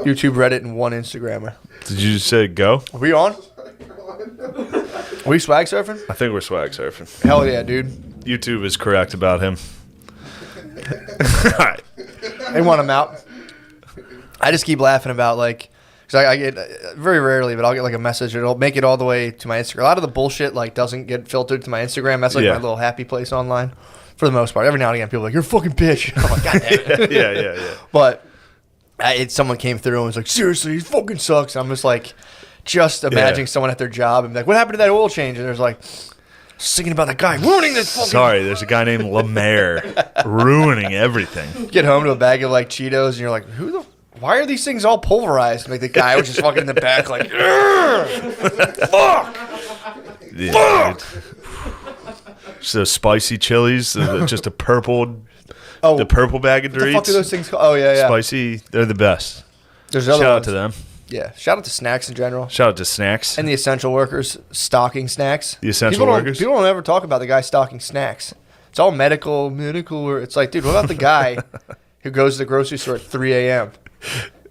YouTube, Reddit, and one Instagrammer. Did you just say go? Are we on? Are we swag surfing? I think we're swag surfing. Hell yeah, dude. YouTube is correct about him. All right. They want him out. I just keep laughing about, like, because I get, very rarely, but I'll get, like, a message. It'll make it all the way to my Instagram. A lot of the bullshit, like, doesn't get filtered to my Instagram. That's, like, my little happy place online for the most part. Every now and again, people are like, you're fucking bitch. I'm like, God damn it. Yeah. But someone came through and was like, seriously, he fucking sucks. And I'm just like, imagining someone at their job and be like, what happened to that oil change? And there's like, thinking about that guy ruining this fucking... Sorry, there's a guy named Lemaire ruining everything. Get home to a bag of, like, Cheetos, and you're like, why are these things all pulverized? Like, the guy was just fucking in the back, like, fuck! Yeah, fuck! So spicy chilies, just a purple... Oh, the purple bag of Doritos. What the fuck are those things called? Oh, yeah. Spicy. They're the best. There's other Shout ones. out to them. Yeah. Shout out to snacks in general. Shout out to snacks. And the essential workers stocking snacks. The essential workers? People don't ever talk about the guy stocking snacks. It's all medical. It's like, dude, what about the guy who goes to the grocery store at 3 a.m.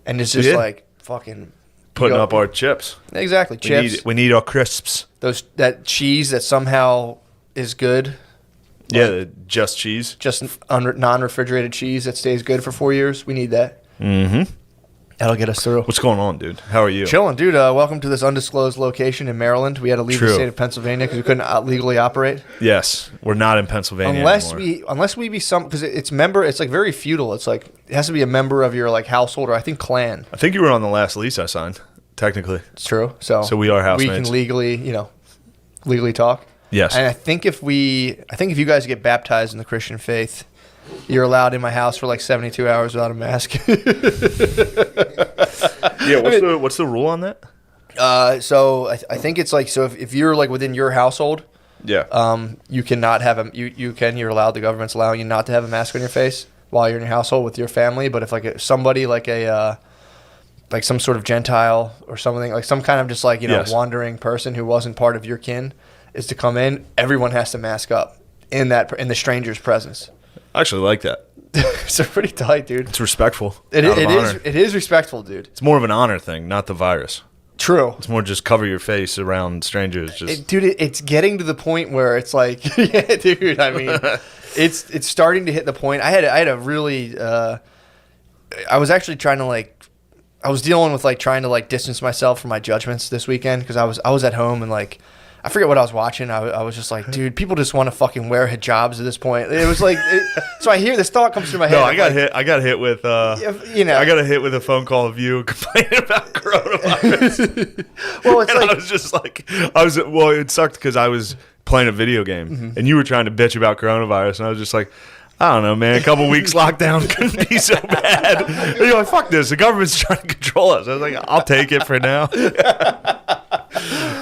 and is just like fucking... Putting up our chips. Exactly. Chips. We need our crisps. That cheese that somehow is good. Yeah, just cheese. Just non-refrigerated cheese that stays good for 4 years. We need that. Mm-hmm. That'll get us through. What's going on, dude? How are you? Chilling, dude. Welcome to this undisclosed location in Maryland. We had to leave the state of Pennsylvania because we couldn't legally operate. Yes, we're not in Pennsylvania anymore. Unless we be some, because it's like very feudal. It's like it has to be a member of your like household or I think clan. I think you were on the last lease I signed. Technically, it's true. So we are housemates. We can legally talk. Yes. And I think if you guys get baptized in the Christian faith, you're allowed in my house for like 72 hours without a mask. Yeah, what's the rule on that? So I think it's like, so if you're like within your household, you cannot have you're allowed, the government's allowing you not to have a mask on your face while you're in your household with your family. But if like somebody like like some sort of Gentile or something, like some kind of just like, wandering person who wasn't part of your kin is to come in, everyone has to mask up in the stranger's presence. I actually like that. It's pretty tight, dude. It's respectful. It is respectful, dude. It's more of an honor thing, not the virus. True. It's more just cover your face around strangers. It's getting to the point where it's like, yeah, dude. I mean, it's starting to hit the point. I had a really. I was actually trying to like. I was dealing with like trying to like distance myself from my judgments this weekend because I was at home and like. I forget what I was watching. I was just like, dude, people just want to fucking wear hijabs at this point. It was like, so I hear this thought comes through my head. No, I got hit with, I got hit with a phone call of you complaining about coronavirus. Well, it's like, I was just like, it sucked because I was playing a video game and you were trying to bitch about coronavirus and I was just like, I don't know, man. A couple weeks lockdown couldn't be so bad. And you're like, fuck this. The government's trying to control us. I was like, I'll take it for now.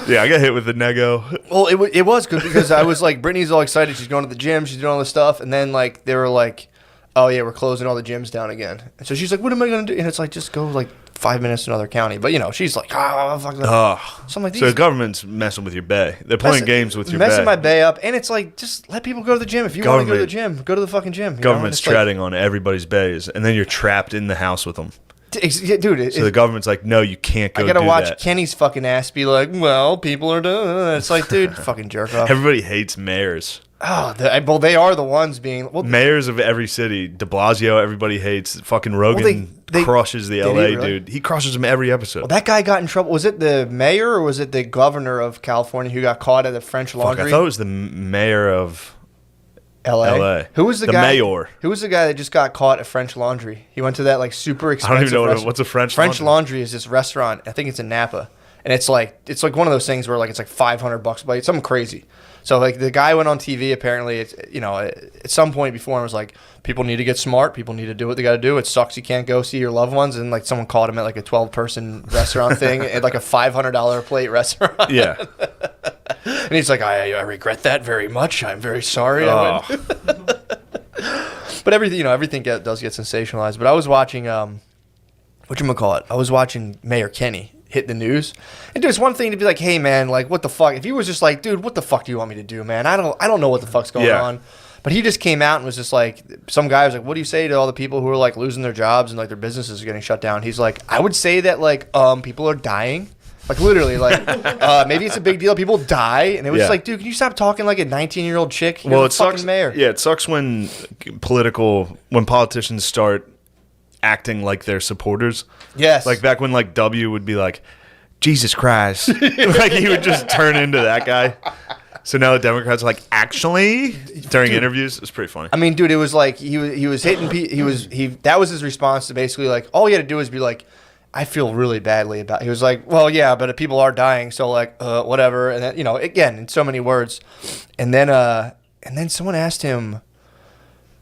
Yeah, I got hit with the nego. Well, it was good because I was like, Brittany's all excited. She's going to the gym. She's doing all this stuff. And then like they were like, oh, yeah, we're closing all the gyms down again. And so she's like, what am I going to do? And it's like, just go like 5 minutes to another county. But, she's like, fuck that. So I'm like, so the government's messing with your bay. They're playing games with your bay. Messing my bay up. And it's like, just let people go to the gym. If you want to go to the gym, go to the fucking gym. Government's treading on everybody's bays. And then you're trapped in the house with them. Dude, so the government's like, no, you can't go. I gotta watch Kenny's fucking ass be like, well, people are doing it. It's like, dude, fucking jerk off. Everybody hates mayors. Oh, they are the ones being mayors of every city. De Blasio, everybody hates. Fucking Rogan crushes the LA dude. He crushes him every episode. Well, that guy got in trouble. Was it the mayor or was it the governor of California who got caught at a French Laundry? I thought it was the mayor of LA. Who was the guy? Mayor. Who was the guy that just got caught at French Laundry? He went to that like super expensive. I don't even know what's a French Laundry. French Laundry is this restaurant. I think it's in Napa, and it's like one of those things where like it's like $500 a plate, something crazy. So like the guy went on TV. Apparently, it's at some point before and was like, people need to get smart. People need to do what they got to do. It sucks you can't go see your loved ones. And like someone caught him at like a 12-person restaurant thing at like a $500 a plate restaurant. Yeah. And he's like, I regret that very much. I'm very sorry. But everything does get sensationalized. But I was watching, whatchamacallit? I was watching Mayor Kenny hit the news. And dude, it's one thing to be like, hey man, like what the fuck? If he was just like, dude, what the fuck do you want me to do, man? I don't know what the fuck's going on. But he just came out and was just like, some guy was like, what do you say to all the people who are like losing their jobs and like their businesses are getting shut down? He's like, I would say that like people are dying. Like literally, like maybe it's a big deal. People die, and it was just like, dude, can you stop talking like a 19-year-old chick? You're it sucks. Mayor. Yeah, it sucks when politicians start acting like their supporters. Yes, like back when like W would be like, Jesus Christ, like he would just turn into that guy. So now the Democrats are like, actually, during interviews, it's pretty funny. I mean, dude, it was like he was hitting. That was his response to basically like all he had to do was be like, I feel really badly about it. He was like, well, yeah, but people are dying, so like whatever. And then again in so many words, and then someone asked him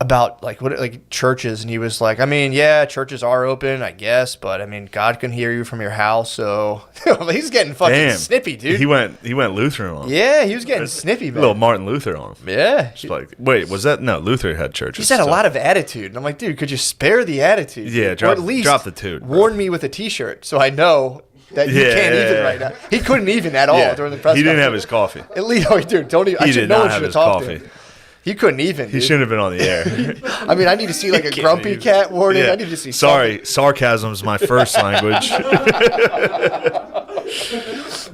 about like churches, and he was like, I mean, yeah, churches are open, I guess, but I mean, God can hear you from your house, so he's getting fucking snippy, dude. He went Lutheran on him. Yeah, he was getting snippy, man. Little Martin Luther on him. Yeah. Just like, wait, was that no? Luther had churches. He's had a lot of attitude, and I'm like, dude, could you spare the attitude? Yeah, or at least drop the toot. Warn me with a T-shirt so I know that you can't even right now. He couldn't even at all during the press conference. He didn't have his coffee. At least, dude, don't even. He did not have his coffee. He couldn't even. He shouldn't have been on the air. I mean, I need to see like a grumpy cat warning. I need to see. Sorry, sarcasm's my first language.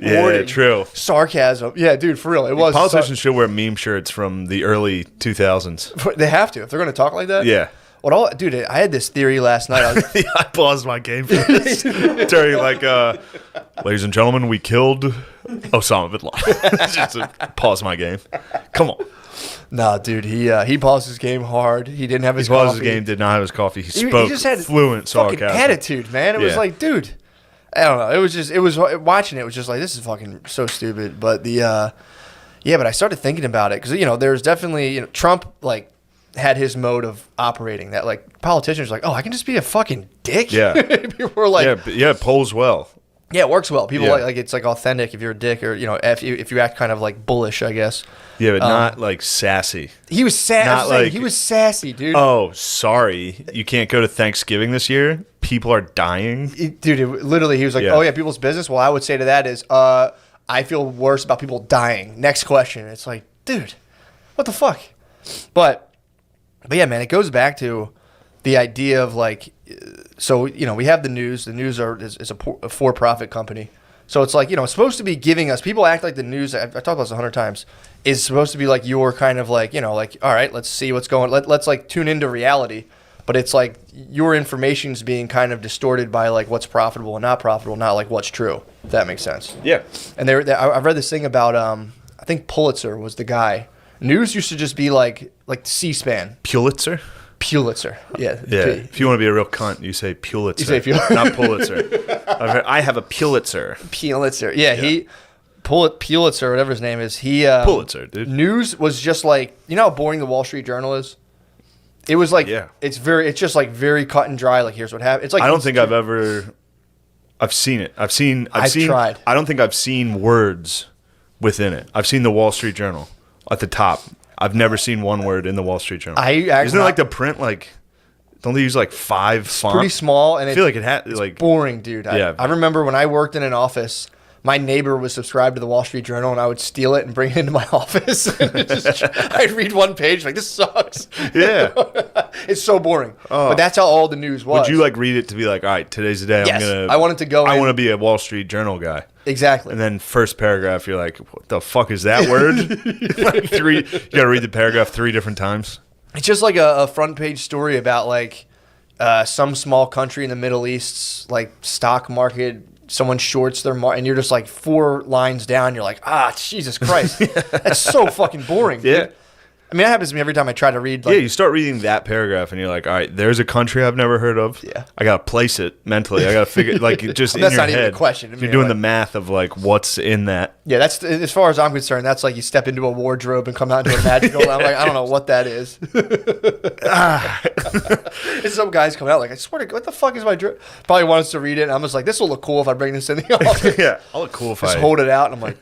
Warning. True. Sarcasm. Yeah, dude, for real. It was. Politicians should wear meme shirts from the early 2000s. They have to if they're going to talk like that. Yeah. Dude, I had this theory last night. I paused my game for this. During like, ladies and gentlemen, we killed Osama bin Laden. Just pause my game. Come on. Nah, dude, he paused his game hard. He didn't have his coffee. He paused his game, did not have his coffee. He spoke just had fluent sarcasm. Attitude, man. It was like, dude, I don't know. It was watching it was just like, this is fucking so stupid. But but I started thinking about it because there's definitely Trump like had his mode of operating that like politicians are like, oh, I can just be a fucking dick. Yeah, people were like, it polls well. Yeah, it works well. People like it's like authentic if you're a dick or if you act kind of like bullish, I guess. Yeah, but not like sassy. He was sassy. He was sassy, dude. Oh, sorry, you can't go to Thanksgiving this year. People are dying, dude. Literally, he was like, "Oh yeah, people's business." Well, I would say to that is, I feel worse about people dying. Next question. It's like, dude, what the fuck? But yeah, man, it goes back to the idea of like, so we have the news. The news is a for-profit company. So it's like, it's supposed to be giving us, people act like the news, I've talked about this 100 times, is supposed to be like your kind of like, like, all right, let's see what's going on. Let's like tune into reality. But it's like your information's being kind of distorted by like what's profitable and not profitable, not like what's true, if that makes sense. Yeah. And I read this thing about, I think Pulitzer was the guy. News used to just be like C-SPAN. Pulitzer? Pulitzer. Yeah. If you want to be a real cunt, you say Pulitzer. You say Pulitzer. Not Pulitzer. I have a Pulitzer. Pulitzer. Yeah. Pulitzer, whatever his name is. Pulitzer, dude. News was just like, how boring the Wall Street Journal is? It was like, it's just like very cut and dry. Like, here's what happened. It's like, I don't think I've seen it. I've tried. I don't think I've seen words within it. I've seen the Wall Street Journal at the top. I've never seen one word in the Wall Street Journal. Isn't it like the print, like, don't they use like 5 fonts? Pretty small. And I feel like it had, like. Boring, dude. I remember when I worked in an office, my neighbor was subscribed to the Wall Street Journal, and I would steal it and bring it into my office. I'd read one page, like, this sucks. Yeah. It's so boring. But that's how all the news was. Would you, like, read it to be like, all right, today's the day I'm going to. I wanted to go I want to be a Wall Street Journal guy. Exactly. And then first paragraph, you're like, what the fuck is that word? Like you got to read the paragraph 3 different times. It's just like a front page story about like some small country in the Middle East's like stock market. Someone shorts their and you're just like 4 lines down. You're like, Jesus Christ. That's so fucking boring, dude. Yeah. I mean, that happens to me every time I try to read. Like, you start reading that paragraph and you're like, all right, there's a country I've never heard of. Yeah. I got to place it mentally. I got to figure, like, just in your head. That's not even a question. You're doing the math of, like, what's in that. Yeah, that's, as far as I'm concerned, that's like you step into a wardrobe and come out into a magical. I'm like, I don't know what that is. And some guys come out like, I swear to God, what the fuck is my drip? Probably want us to read it. And I'm just like, this will look cool if I bring this in the office. Yeah, I'll look cool if just hold it out. And I'm like,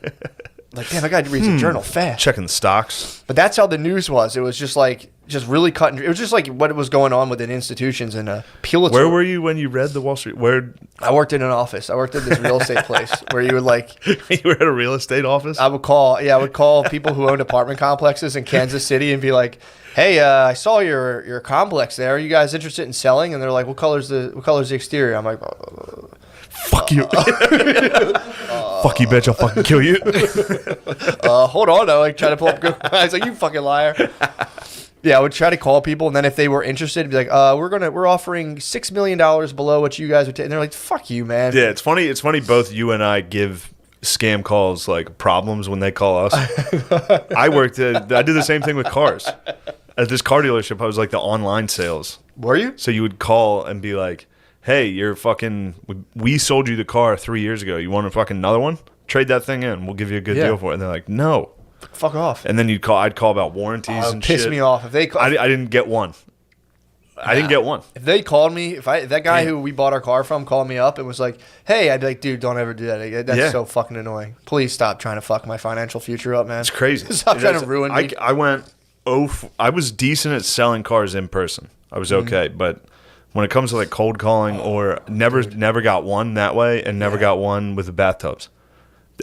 damn, I got to read the journal fast. Checking the stocks. But that's how the news was. It was just like just really cut and it was just like what was going on within institutions and Pulitzer. Where were you when you read the Wall Street? Where I worked in an office. I worked at this real estate place where you would like. You were at a real estate office? I would call people who owned apartment complexes in Kansas City and be like, "Hey, I saw your complex there. Are you guys interested in selling?" And they're like, "What color's the exterior?" I'm like, "Fuck you, fuck you, bitch! I'll fucking kill you." Hold on, I like try to pull up. I was like, "You fucking liar." Yeah, I would try to call people, and then if they were interested, it'd be like, we're offering $6 million below what you guys would take. And they're like, fuck you, man. Yeah, it's funny. It's funny. Both you and I give scam calls like problems when they call us. I did the same thing with cars. At this car dealership, I was like the online sales. Were you? So you would call and be like, hey, we sold you the car 3 years ago. You want a fucking another one? Trade that thing in. We'll give you a good deal for it. And they're like, no. Fuck off. And then I'd call about warranties and shit. Piss me off. If they I didn't get one. I didn't get one. If they called me, if that guy who we bought our car from called me up and was like, hey, I'd be like, dude, don't ever do that. That's so fucking annoying. Please stop trying to fuck my financial future up, man. It's crazy. Stop trying to ruin me. I was decent at selling cars in person. I was okay, but when it comes to like cold calling or never got one that way and never got one with the bathtubs.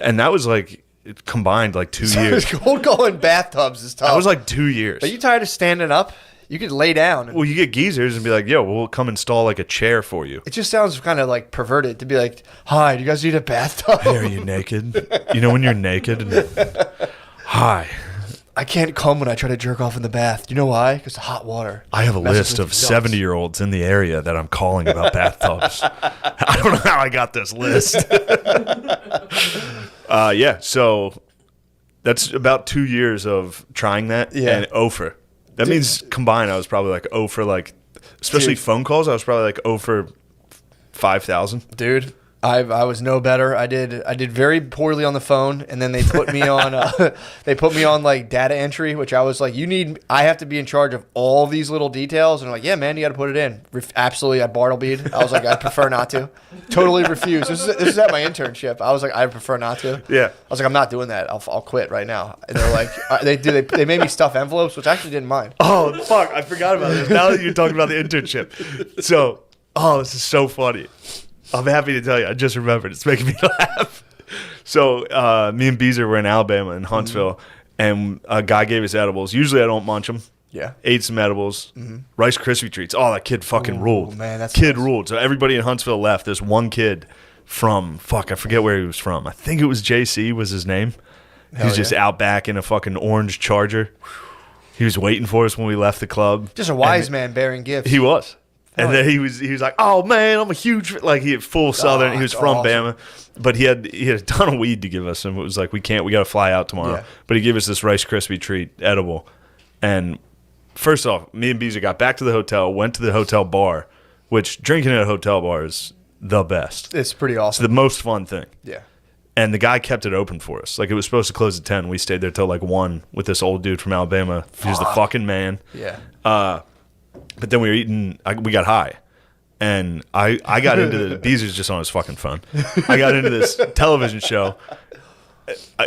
And that was like it combined like 2 years. Cold calling bathtubs is tough. That was like 2 years. Are you tired of standing up? You could lay down. Well, you get geezers and be like, yo, we'll come install like a chair for you. It just sounds kind of like perverted to be like, hi, do you guys need a bathtub? Hey, are you naked? You know when you're naked? And, hi. I can't come when I try to jerk off in the bath. You know why? Because hot water. I have a list of 70-year-olds in the area that I'm calling about bathtubs. I don't know how I got this list. So that's about 2 years of trying that and over. That means combined, I was probably like for like, especially phone calls, I was probably like for 5,000. Dude. I was no better. I did very poorly on the phone, and then they put me on like data entry, which I was like, I have to be in charge of all these little details, and I'm like, yeah, man, you got to put it in. Absolutely, I Bartlebeed. I was like, I prefer not to. Totally refused. This is at my internship. I was like, I prefer not to. Yeah. I was like, I'm not doing that. I'll quit right now. And they're like, they made me stuff envelopes, which I actually didn't mind. Oh fuck, I forgot about this. Now that you're talking about the internship, so this is so funny. I'm happy to tell you. I just remembered. It's making me laugh. So me and Beezer were in Alabama, in Huntsville, and a guy gave us edibles. Usually I don't munch them. Yeah. Ate some edibles. Rice Krispie treats. Oh, that kid fucking ruled. Man, that's kid ruled. So everybody in Huntsville left. This one kid from, I forget where he was from. I think it was JC was his name. He was just out back in a fucking orange Charger. He was waiting for us when we left the club. Just a wise man bearing gifts. He was. And then he was like, oh man, I'm a huge, like he had full Southern. He was from Bama, but he had a ton of weed to give us, and it was like we got to fly out tomorrow. Yeah. But he gave us this Rice Krispie treat edible, and first off, me and Beezer got back to the hotel, went to the hotel bar, which drinking at a hotel bar is the best. It's pretty awesome. It's the most fun thing. Yeah. And the guy kept it open for us. Like it was supposed to close at 10. We stayed there till like 1 with this old dude from Alabama. He was the fucking man. Yeah. But then we were eating, we got high. And I got into the, Beezer's just on his fucking phone. I got into this television show.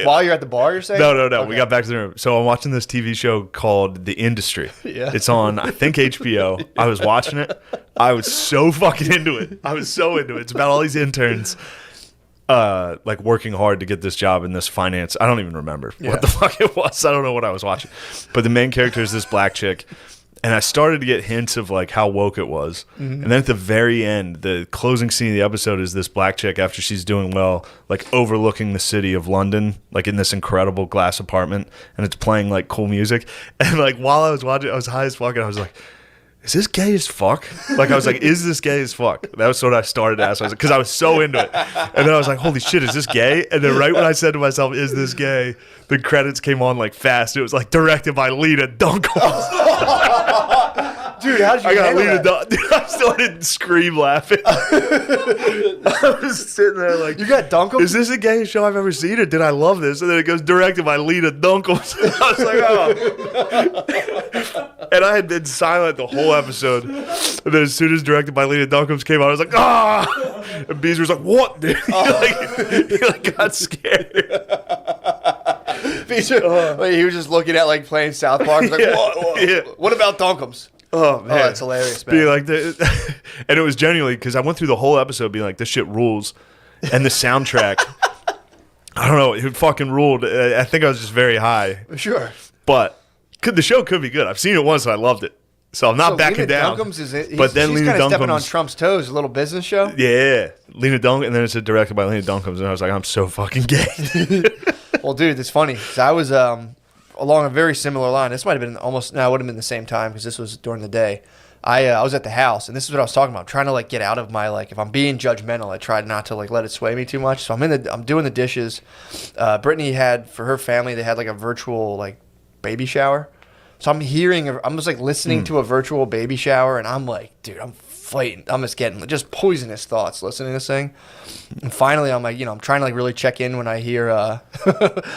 While you're at the bar, you're saying? No. Okay. We got back to the room. So I'm watching this TV show called The Industry. Yeah. It's on, I think, HBO. I was watching it. I was so fucking into it. I was so into it. It's about all these interns like working hard to get this job in this finance. I don't even remember what the fuck it was. I don't know what I was watching. But the main character is this black chick. And I started to get hints of like how woke it was. And then at the very end, the closing scene of the episode is this black chick after she's doing well, like overlooking the city of London, like in this incredible glass apartment, and it's playing like cool music. And like while I was watching, I was high as fuck, and I was like, is this gay as fuck? Like I was like, is this gay as fuck? That was what I started to ask. I was like, because I was so into it. And then I was like, holy shit, is this gay? And then right when I said to myself, is this gay? The credits came on like fast. It was like directed by Lita Dunkel. Dude, how did you handle that? Dude, I started to scream laughing. I was sitting there like, you got Dunkel? Is this a gay show I've ever seen, or did I love this? And then it goes directed by Lita Dunkel. I was like, oh. And I had been silent the whole episode. And then as soon as directed by Lita Duncan came out, I was like, ah! And Beezer was like, what, dude? He got scared. He was just looking at like playing South Park. He's like, what about Dunkums? Oh man, that's hilarious, man. Being like and it was genuinely because I went through the whole episode being like, this shit rules, and the soundtrack. I don't know, it fucking ruled. I think I was just very high. Sure, but the show could be good. I've seen it once and I loved it, so I'm not backing down. But then Lena Dunham's stepping on Trump's toes. A little business show. Yeah, Lena Dunham, and then it's directed by Lena Dunham, and I was like, I'm so fucking gay. Well, dude, it's funny because I was along a very similar line. This might have been almost. No, it would have been the same time because this was during the day. I was at the house, and this is what I was talking about. I'm trying to like get out of my like. If I'm being judgmental, I tried not to like let it sway me too much. So I'm doing the dishes. Brittany had for her family, they had like a virtual like baby shower. So I'm just like listening to a virtual baby shower, and I'm like, dude, I'm fighting. I'm just getting just poisonous thoughts listening to this thing. And finally, I'm like, I'm trying to like really check in when I hear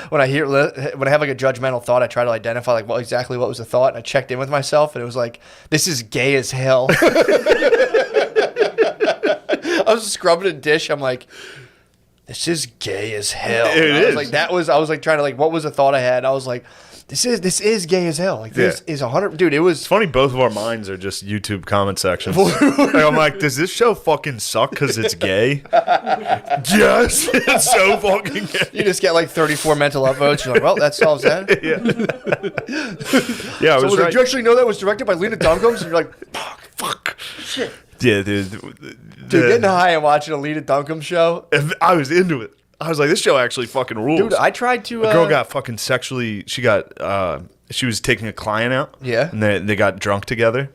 when I have like a judgmental thought. I try to identify like what was the thought, and I checked in with myself, and it was like, this is gay as hell. I was scrubbing a dish. I'm like, this is gay as hell. I was like trying to like, what was the thought I had? I was like, this is gay as hell. Like this is 100. Dude, it was. It's funny. Both of our minds are just YouTube comment sections. Like, I'm like, does this show fucking suck because it's gay? Yes, it's so fucking gay. You just get like 34 mental upvotes. You're like, well, that solves that. Yeah. So did you actually know that was directed by Lena Dunham? And you're like, fuck, shit. Yeah, dude. Getting high and watching a Lena Dunham show. I was into it. I was like, this show actually fucking rules. Dude, I tried to... A girl got fucking sexually... She was taking a client out. Yeah. And they got drunk together.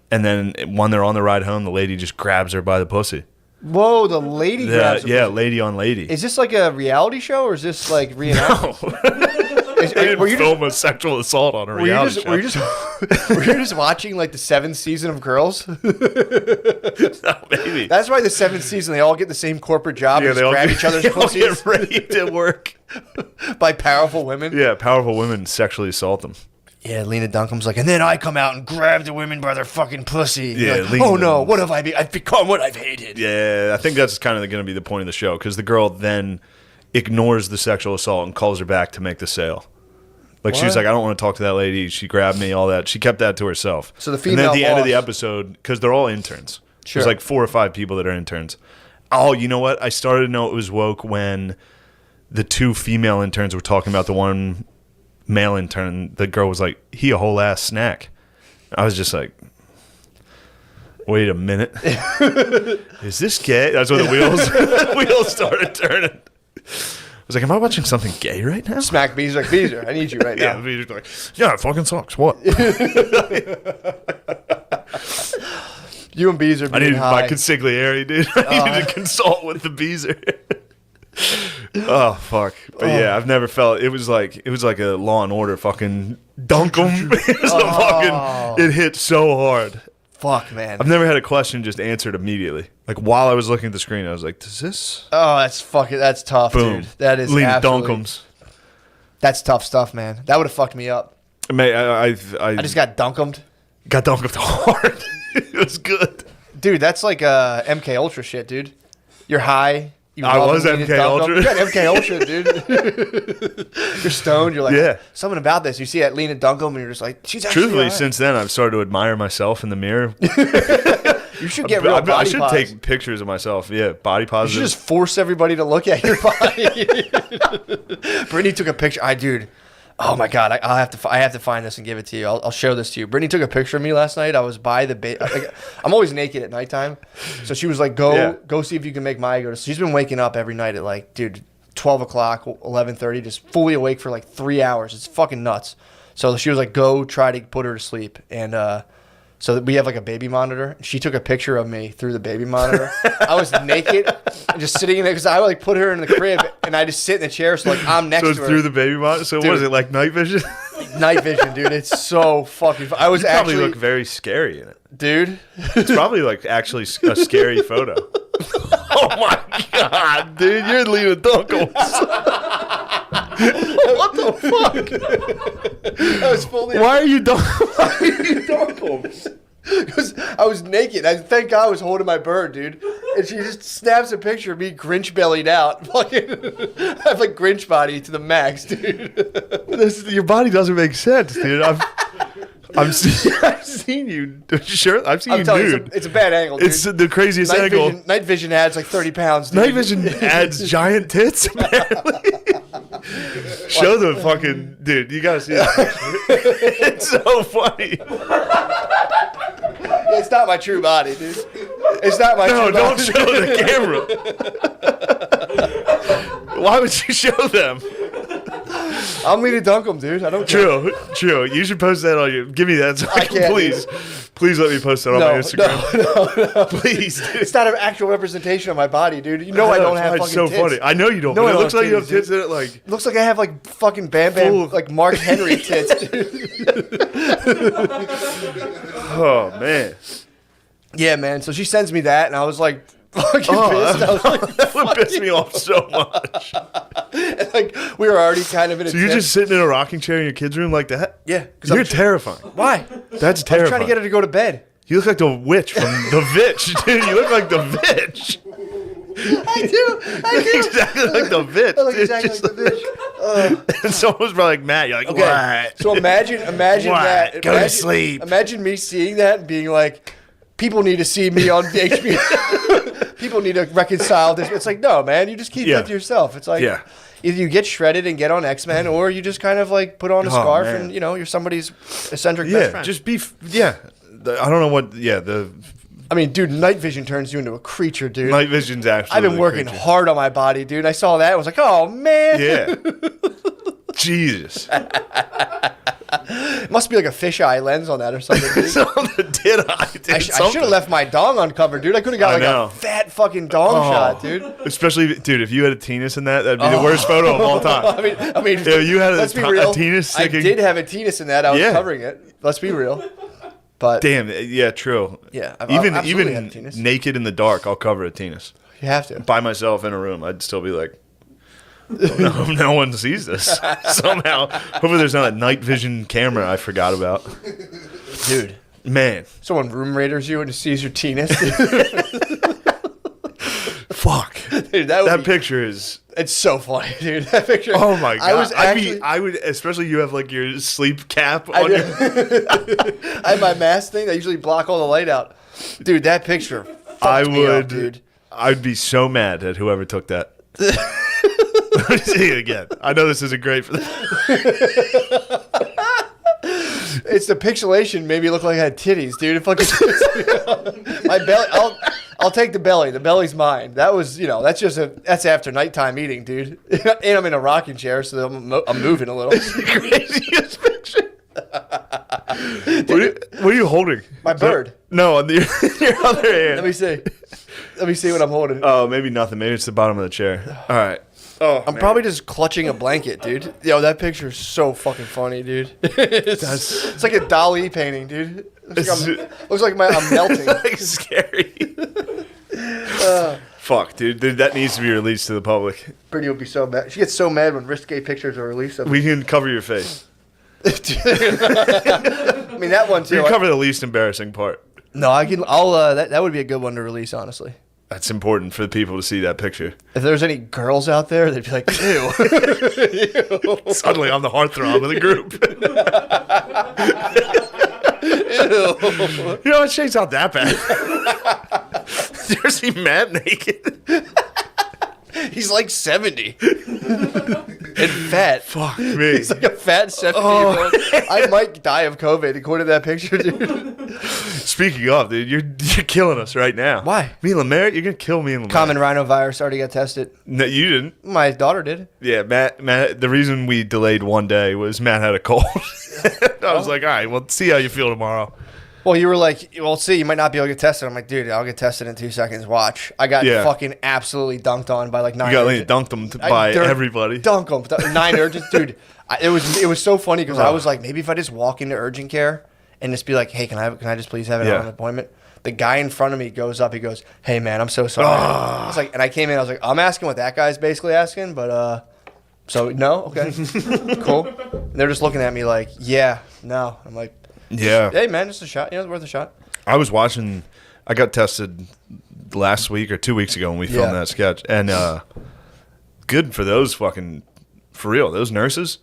And then when they're on the ride home, the lady just grabs her by the pussy. Whoa, the lady grabs her pussy. Lady on lady. Is this like a reality show or is this like reenactment? No. Were you film a sexual assault on a reality show. Were you just watching like the 7th season of Girls? No, maybe. That's why the 7th season they all get the same corporate job and just grab each other's pussies. They all get raped at work by powerful women. Yeah, powerful women sexually assault them. Yeah, Lena Dunham's like, and then I come out and grab the women by their fucking pussy. Yeah, like, oh no, what have I been? I've become what I've hated. Yeah, I think that's kind of going to be the point of the show because the girl then ignores the sexual assault and calls her back to make the sale. Like, she was like, I don't want to talk to that lady. She grabbed me, all that. She kept that to herself. So the female And then at the end of the boss- episode, because they're all interns. Sure. There's like 4 or 5 people that are interns. Oh, you know what? I started to know it was woke when the 2 female interns were talking about the one male intern. The girl was like, he a whole ass snack. I was just like, wait a minute. Is this gay? That's when the wheels started turning. I was like, am I watching something gay right now? Smack Beezer like, Beezer, I need you right now. Yeah, Beezer's like, yeah, it fucking sucks. What? You and Beezer being I needed high. my consigliere, dude. I needed to consult with the Beezer. Oh, fuck. But yeah, I've never felt, it was like a Law and Order fucking dunk 'em. It hit so hard. Fuck, man. I've never had a question just answered immediately. Like, while I was looking at the screen, I was like, does this? Oh, that's tough, Boom. dude. That is Lena absolutely... Dunham's. That's tough stuff, man. That would have fucked me up. I just got dunkumed. Got dunked hard. It was good. Dude, that's like MK Ultra shit, dude. You're high. I was MK Ultra. You got MK Ultra, dude. You're stoned. You're like, something about this. You see that Lena Dunham, and you're just like, she's actually Truthfully, right. Since then, I've started to admire myself in the mirror. You should get real body I should pause. take pictures of myself. Yeah, body positive. You should just force everybody to look at your body. Brittany took a picture. Dude. Oh my God! I have to find this and give it to you. I'll show this to you. Brittany took a picture of me last night. I was by the I'm always naked at nighttime, so she was like, "Go see if you can make Maya go to." She's been waking up every night at like, dude, 12 o'clock, 11:30, just fully awake for like 3 hours. It's fucking nuts. So she was like, "Go try to put her to sleep," and so we have like a baby monitor. She took a picture of me through the baby monitor. I was naked and just sitting in there because I like put her in the crib and I just sit in the chair. So like I'm next to her. So it's through the baby monitor? So dude, what is it, like night vision? Night vision, dude. It's so fucking fun. You probably look very scary in it. Dude. It's probably like actually a scary photo. Oh my God, dude. You're Lena Dunham. What the fuck? That was fully. Why are you Dunham? Because I was naked. Thank God I was holding my bird, dude. And she just snaps a picture of me Grinch bellied out. Fucking, I have like Grinch body to the max, dude. Your body doesn't make sense, dude. I've seen you. Sure, I've seen you nude. It's a bad angle, dude. It's the craziest angle. Night vision adds like 30 pounds, dude. Night vision adds giant tits, apparently. Show the fucking... Dude, you gotta see that picture. It's so funny. It's not my true body, dude. It's not my true body. No, don't show the camera. Why would you show them? I'm going to dunk them, dude. I don't care. True. You should post that on your... Give me that so I can please. Dude. Please let me post that on my Instagram. No. Please, dude. It's not an actual representation of my body, dude. You know I don't have fucking so tits. Funny. I know you don't. No, it looks like you have tits in it, like... It looks like I have, like, fucking Bam Bam, like Mark Henry tits, dude. Oh, man. Yeah, man. So she sends me that, and I was like... fucking pissed. I was like, that would piss me off so much. And like we were already kind of in a So you're just sitting in a rocking chair in your kid's room like that? Yeah. You're terrifying. Why? That's terrifying. I'm trying to get her to go to bed. You look like the witch from The Vitch, dude. You look like the Vitch. I do. Exactly like the Vitch. I look exactly like the Vitch. And someone's probably like, Matt, you're like, okay. What? So imagine what? that. Go to sleep. Imagine me seeing that and being like, people need to see me on HBO. People need to reconcile this. It's like, no, man, you just keep that to yourself. It's like, either you get shredded and get on X-Men, or you just kind of like put on a scarf and, you know, you're somebody's eccentric best friend. Just be, I don't know what, I mean, dude, night vision turns you into a creature, dude. Night vision's actually I've been working hard on my body, dude. I saw that. I was like, oh, man. Yeah. Jesus. It must be like a fisheye lens on that or something. It's on the tit eye, dude. I should have left my dong uncovered, dude. I could have got like a fat fucking dong shot, dude. Especially, dude, if you had a penis in that, that'd be the worst photo of all time. I mean, if you had a penis sticking. I did have a penis in that. I was covering it. Let's be real. But damn, yeah, true. Yeah, even naked in the dark, I'll cover a penis. You have to. By myself in a room, I'd still be like, no one sees this somehow. Hopefully there's not a night vision camera I forgot about. Dude. Man. Someone room raiders you and sees your penis. Fuck. Dude, that picture is... It's so funny, dude. That picture... Oh, my God. I would, especially you have, like, your sleep cap on your... I have my mask thing. I usually block all the light out. Dude, that picture fucked me up, dude. I'd be so mad at whoever took that. Let me see it again. I know this isn't great for them. It's the pixelation made me look like I had titties, dude. It fucking my belly. I'll take the belly. The belly's mine. That was, that's after nighttime eating, dude. And I'm in a rocking chair, so I'm moving a little. It's the craziest picture. What are you holding? My bird. No, on your other hand. Let me see. Let me see what I'm holding. Oh, maybe nothing. Maybe it's the bottom of the chair. All right. Oh, I'm probably just clutching a blanket, dude. Yo, that picture is so fucking funny, dude. It's like a Dali painting, dude. Looks like I'm melting. Like scary. Fuck, dude. That needs to be released to the public. Brittany would be so mad. She gets so mad when risque pictures are released. We can cover your face. I mean, that one too. You can cover the least embarrassing part. No, I can. That would be a good one to release, honestly. That's important for the people to see that picture. If there's any girls out there, they'd be like, ew. Ew. Suddenly I'm the heartthrob of the group. Ew. You know, Shane's not that bad. Did you ever see Matt naked? He's like 70. And fat. Fuck me. He's like a fat 70-year-old. I might die of COVID according to that picture, dude. Speaking of, dude, you're killing us right now. Why? Me and Lemaire, you're going to kill me and Lemaire. Common rhinovirus already got tested. No, you didn't. My daughter did. Yeah, Matt, the reason we delayed one day was Matt had a cold. I was like, all right, well, see how you feel tomorrow. Well, you were like, well, see, you might not be able to get tested. I'm like, dude, I'll get tested in 2 seconds. Watch. I got fucking absolutely dunked on by like 9 urgents. You got dunked them by everybody. Dunk them. 9 urgents. Dude, it was so funny because I was like, maybe if I just walk into urgent care and just be like, hey, can I just please have an appointment? The guy in front of me goes up. He goes, hey, man, I'm so sorry. I was like, and I came in. I was like, I'm asking what that guy's basically asking, but so no, okay, cool. And they're just looking at me like, yeah, no. I'm like, yeah. Hey, man, just a shot. It's worth a shot. I was watching. I got tested last week or 2 weeks ago when we filmed that sketch, and good for those fucking, for real, those nurses,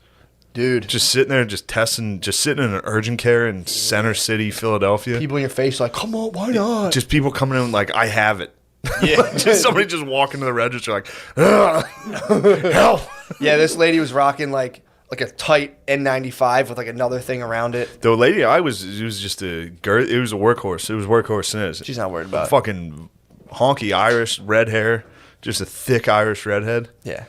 dude, just sitting there, just testing, just sitting in an urgent care in Center City, Philadelphia. People in your face like, come on, why not? Just people coming in like, I have it. Yeah, just somebody just walking to the register like, help. Yeah, this lady was rocking like a tight N95 with like another thing around it. The lady it was just it was a workhorse. It was workhorse Sniz. She's not worried about it. Fucking honky Irish, red hair, just a thick Irish redhead. Yeah.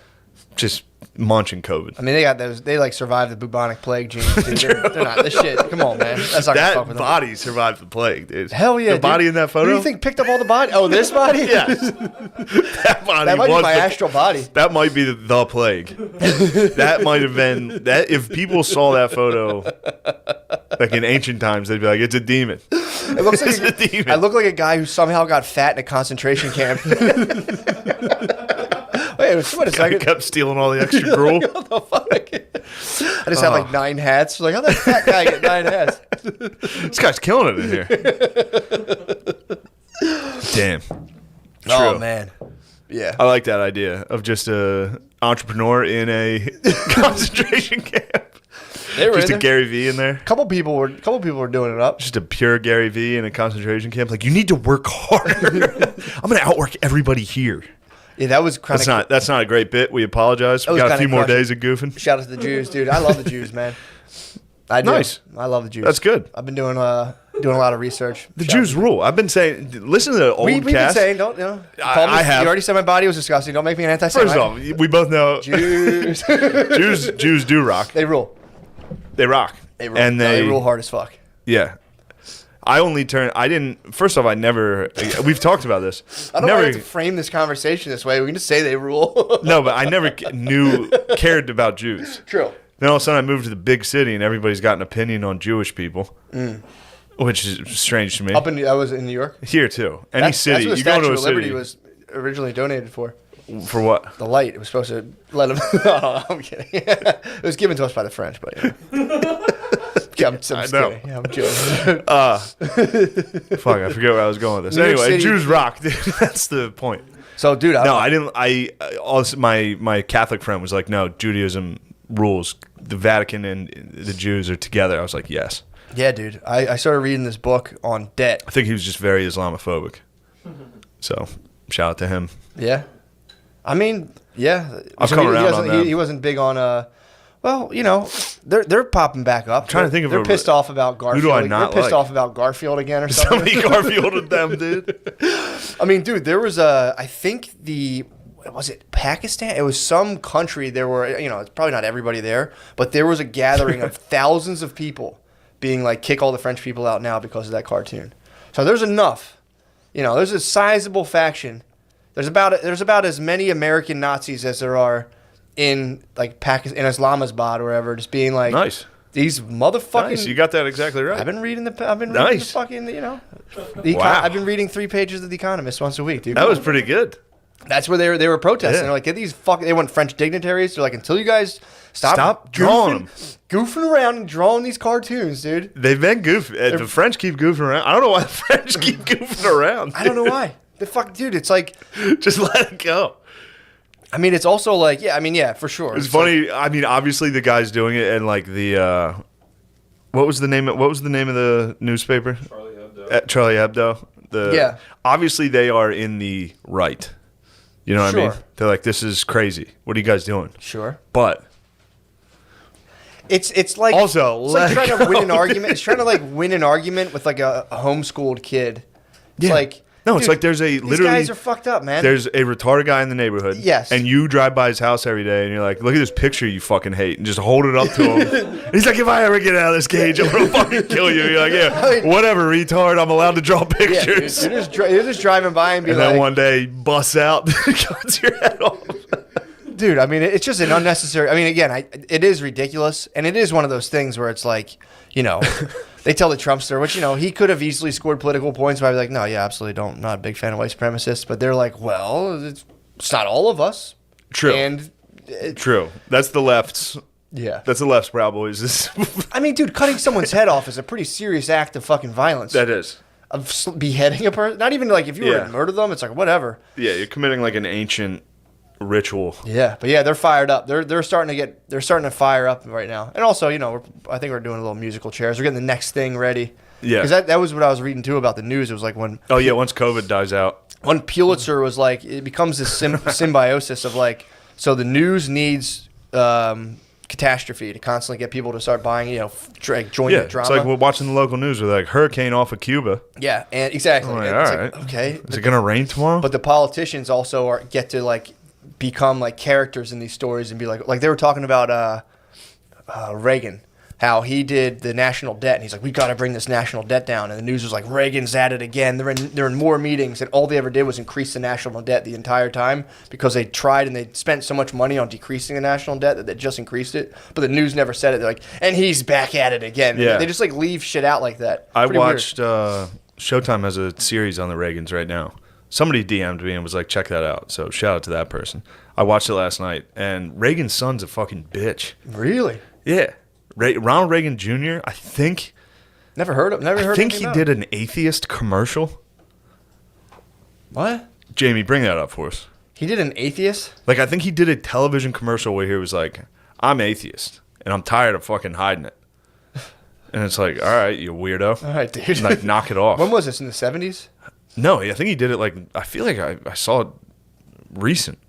Just munching COVID. I mean, they got those. They like survived the bubonic plague genes. Dude. They're not this shit. Come on, man. That's not gonna fuck with them. That body survived the plague, dude. Hell yeah, the body in that photo. Who do you think picked up all the body? Oh, this body? Yes. That body. That might be my astral body. That might be the plague. That might have been that. If people saw that photo, like in ancient times, they'd be like, "It's a demon." It looks like a demon. I look like a guy who somehow got fat in a concentration camp. Wait a second. I kept stealing all the extra gruel. What the fuck? I just have like 9 hats. Like, how did that fat guy get 9 hats? This guy's killing it in here. Damn. Oh, True. man. Yeah. I like that idea of just a entrepreneur in a concentration camp. They were just a Gary V in there. Couple people were doing it up. Just a pure Gary V in a concentration camp. Like, you need to work harder. I'm going to outwork everybody here. Yeah, that was kind of... That's not a great bit. We apologize. We got a few more days of goofing. Shout out to the Jews, dude. I love the Jews, man. I do. Nice. I love the Jews. That's good. I've been doing a lot of research. The Jews rule. I've been saying, listen to the old We've been saying, don't, you know. I have. You already said my body was disgusting. Don't make me an anti-Semite. First off, we both know Jews. Jews do rock. They rule. They rock. They rule. And they rule hard as fuck. Yeah. First off, I never, we've talked about this. I don't know why we have to frame this conversation this way. We can just say they rule. No, but I never cared about Jews. True. Then all of a sudden I moved to the big city and everybody's got an opinion on Jewish people, which is strange to me. I was in New York. Here too. Any city. That's what the Statue of Liberty was originally donated for. For what? The light. It was supposed to let them. No, I'm kidding. It was given to us by the French, but you know. I'm kidding. Yeah, I'm joking. Fuck, I forget where I was going with this. Anyway, Jews rock. Dude, that's the point. So, dude, I didn't. My Catholic friend was like, "No, Judaism rules. The Vatican and the Jews are together." I was like, "Yes." Yeah, dude. I started reading this book on debt. I think he was just very Islamophobic. So, shout out to him. Yeah. I mean, yeah. I've come around on that. He wasn't big on well, you know, they're popping back up. I'm trying to think of they're pissed off about Garfield. Who do I not They're pissed off about Garfield again or something. Somebody Garfielded them, dude. I mean, dude, there was I think was it Pakistan? It was some country. There were, you know, it's probably not everybody there, but there was a gathering of thousands of people being like, kick all the French people out now because of that cartoon. So there's enough. You know, there's a sizable faction. There's about as many American Nazis as there are in like Pakistan, in Islamabad or wherever, just being like, nice. These motherfucking. Nice. You got that exactly right. I've been reading the fucking, you know. Wow. I've been reading 3 pages of The Economist once a week, dude. That was pretty good. That's where they were protesting. Yeah. They're like, get these they want French dignitaries. They're like, until you guys stop drawing them, goofing around and drawing these cartoons, dude. They've been goofing. The French keep goofing around. I don't know why the French keep goofing around. I don't know why. Dude, it's like, just let it go. I mean, it's also like, yeah, for sure. It's funny. Like, I mean, obviously the guy's doing it, and like the what was the name of the newspaper? Charlie Hebdo. Obviously they are in the right. You know what I mean? They're like, this is crazy. What are you guys doing? Sure. But it's like also it's like trying to win an argument. It's trying to like win an argument with like a homeschooled kid. It's like. No, it's like there's literally... These guys are fucked up, man. There's a retarded guy in the neighborhood. Yes. And you drive by his house every day, and you're like, look at this picture you fucking hate, and just hold it up to him. And he's like, if I ever get out of this cage, I'm going to fucking kill you. You're like, yeah, whatever, retard. I'm allowed to draw pictures. Yeah, you're just driving by and be like... And then one day, he busts out, cuts your head off. Dude, I mean, it's just an unnecessary... I mean, again, it is ridiculous, and it is one of those things where it's like, you know... They tell the Trumpster, which, you know, he could have easily scored political points by like, no, yeah, absolutely don't. Not a big fan of white supremacists. But they're like, well, it's not all of us. True. And true. That's the left's. Yeah. That's the left's Proud Boys. I mean, dude, cutting someone's head off is a pretty serious act of fucking violence. That is. of beheading a person. Not even like if you were to murder them, it's like whatever. Yeah, you're committing like an ancient ritual. Yeah, but yeah, they're fired up. They're starting to fire up right now. And also, I think we're doing a little musical chairs. We're getting the next thing ready. Yeah, because that was what I was reading too about the news. It was like when once COVID dies out, when Pulitzer was like, it becomes this symbiosis of like, so the news needs catastrophe to constantly get people to start buying, join the drama. It's like we're watching the local news with like hurricane off of Cuba. Yeah, and exactly. Like, all right, like, okay, is it gonna rain tomorrow? But the politicians also get to like become like characters in these stories and be like they were talking about Reagan, how he did the national debt, and he's like, we got to bring this national debt down, and the news was like, Reagan's at it again. They're in more meetings, and all they ever did was increase the national debt the entire time because they tried and they spent so much money on decreasing the national debt that they just increased it, but the news never said it. They're like, and he's back at it again. Yeah. They just like leave shit out like that. I watched Showtime has a series on the Reagans right now. Somebody DM'd me and was like, check that out. So shout out to that person. I watched it last night, and Reagan's son's a fucking bitch. Really? Yeah. Ronald Reagan Jr., I think. Never heard of. I think he did an atheist commercial. What? Jamie, bring that up for us. He did an atheist? Like, I think he did a television commercial where he was like, I'm atheist, and I'm tired of fucking hiding it. And it's like, all right, you weirdo. All right, dude. Like, knock it off. When was this, in the 70s? No, I think he did it like, I feel like I saw it recent.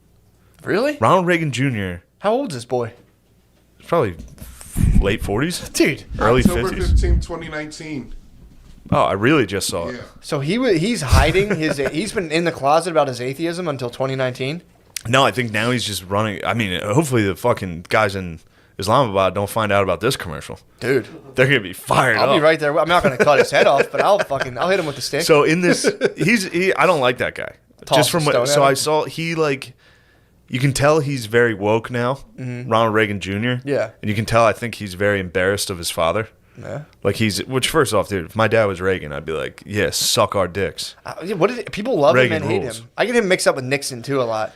Really? Ronald Reagan Jr. How old is this boy? He's probably late 40s? Dude. Early October 50s? 15, 2019. Oh, I really just saw it. So he's hiding he's been in the closet about his atheism until 2019? No, I think now he's just running. I mean, hopefully the fucking guys in Islamabad don't find out about this commercial. Dude. They're going to be fired up. I'll be right there. I'm not going to cut his head off, but I'll hit him with the stick. So in this, I don't like that guy. Just from what, so I saw, you can tell he's very woke now, Ronald Reagan Jr. Yeah. And you can tell, I think he's very embarrassed of his father. Yeah. Like which first off, dude, if my dad was Reagan, I'd be like, yeah, suck our dicks. People love Reagan him and rules. hate him. I get him mixed up with Nixon too a lot.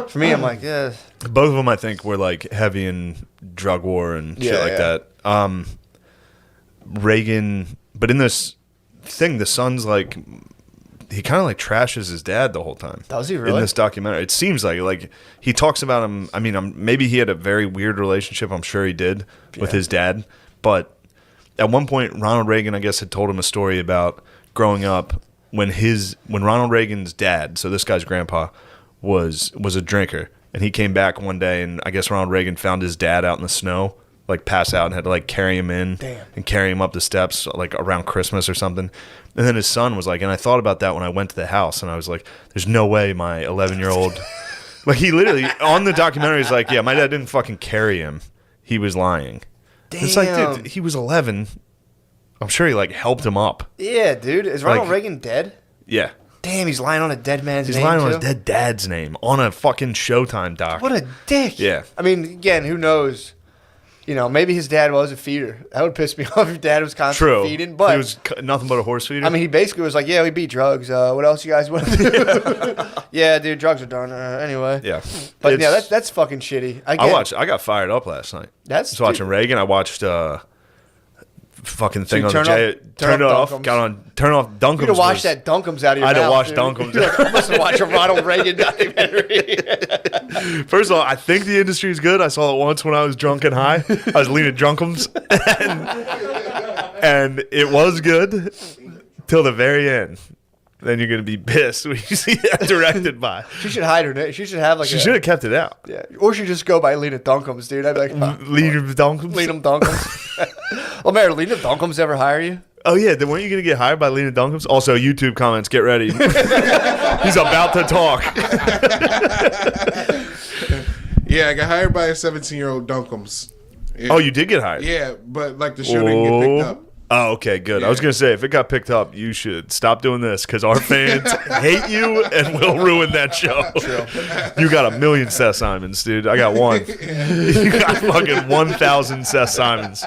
For me, I'm like, yeah. Both of them, I think, were like heavy in drug war and shit like that. Reagan, but in this thing, the son's like, he kind of like trashes his dad the whole time. Does he really? In this documentary, it seems like he talks about him. I mean, maybe he had a very weird relationship. I'm sure he did with his dad. But at one point, Ronald Reagan, I guess, had told him a story about growing up when Ronald Reagan's dad, so this guy's grandpa, was a drinker, and he came back one day, and I guess Ronald Reagan found his dad out in the snow, like pass out, and had to like carry him in and carry him up the steps like around Christmas or something. And then his son was like, and I thought about that when I went to the house, and I was like, there's no way my 11-year-old, like he literally on the documentary is like, yeah, my dad didn't fucking carry him, he was lying. Damn. It's like, dude, he was 11. I'm sure he like helped him up. Yeah, dude. Is Ronald Reagan dead? Yeah. Damn, he's lying on a dead man's name. He's lying too? on his dead dad's name on a fucking Showtime doc. What a dick. Yeah. I mean, again, who knows? Maybe his dad was a feeder. That would piss me off if dad was constantly feeding. But he was nothing but a horse feeder. I mean, he basically was like, yeah, we beat drugs. What else you guys want to do? Yeah, dude, drugs are done. Anyway. Yeah. But yeah, that's fucking shitty. I got fired up last night. I was watching Reagan. I watched fucking thing on the J. Turned it off. Got on. Turn off Duncom's. You had to wash that Duncom's out of your mouth. I had to wash dude. Duncom's. I must have watched a Ronald Reagan documentary. First of all, I think the industry is good. I saw it once when I was drunk and high. I was leaning Duncom's, and it was good till the very end. Then you're gonna be pissed when you see that directed by. She should hide her name. She should have She should have kept it out. Yeah, or she just go by Lena Duncom's, dude. I'd be like, Lena Duncom's. Lena Duncom's. Well, Mayor, Lena Duncom's ever hire you? Oh yeah, then weren't you gonna get hired by Lena Duncom's? Also, YouTube comments, get ready. He's about to talk. Yeah, I got hired by a 17-year-old Duncom's. Yeah. Oh, you did get hired? Yeah, but like the show didn't get picked up. Oh, okay, good. Yeah. I was going to say, if it got picked up, you should stop doing this because our fans hate you and will ruin that show. True. You got 1 million Seth Simons, dude. I got one. You got fucking 1,000 Seth Simons.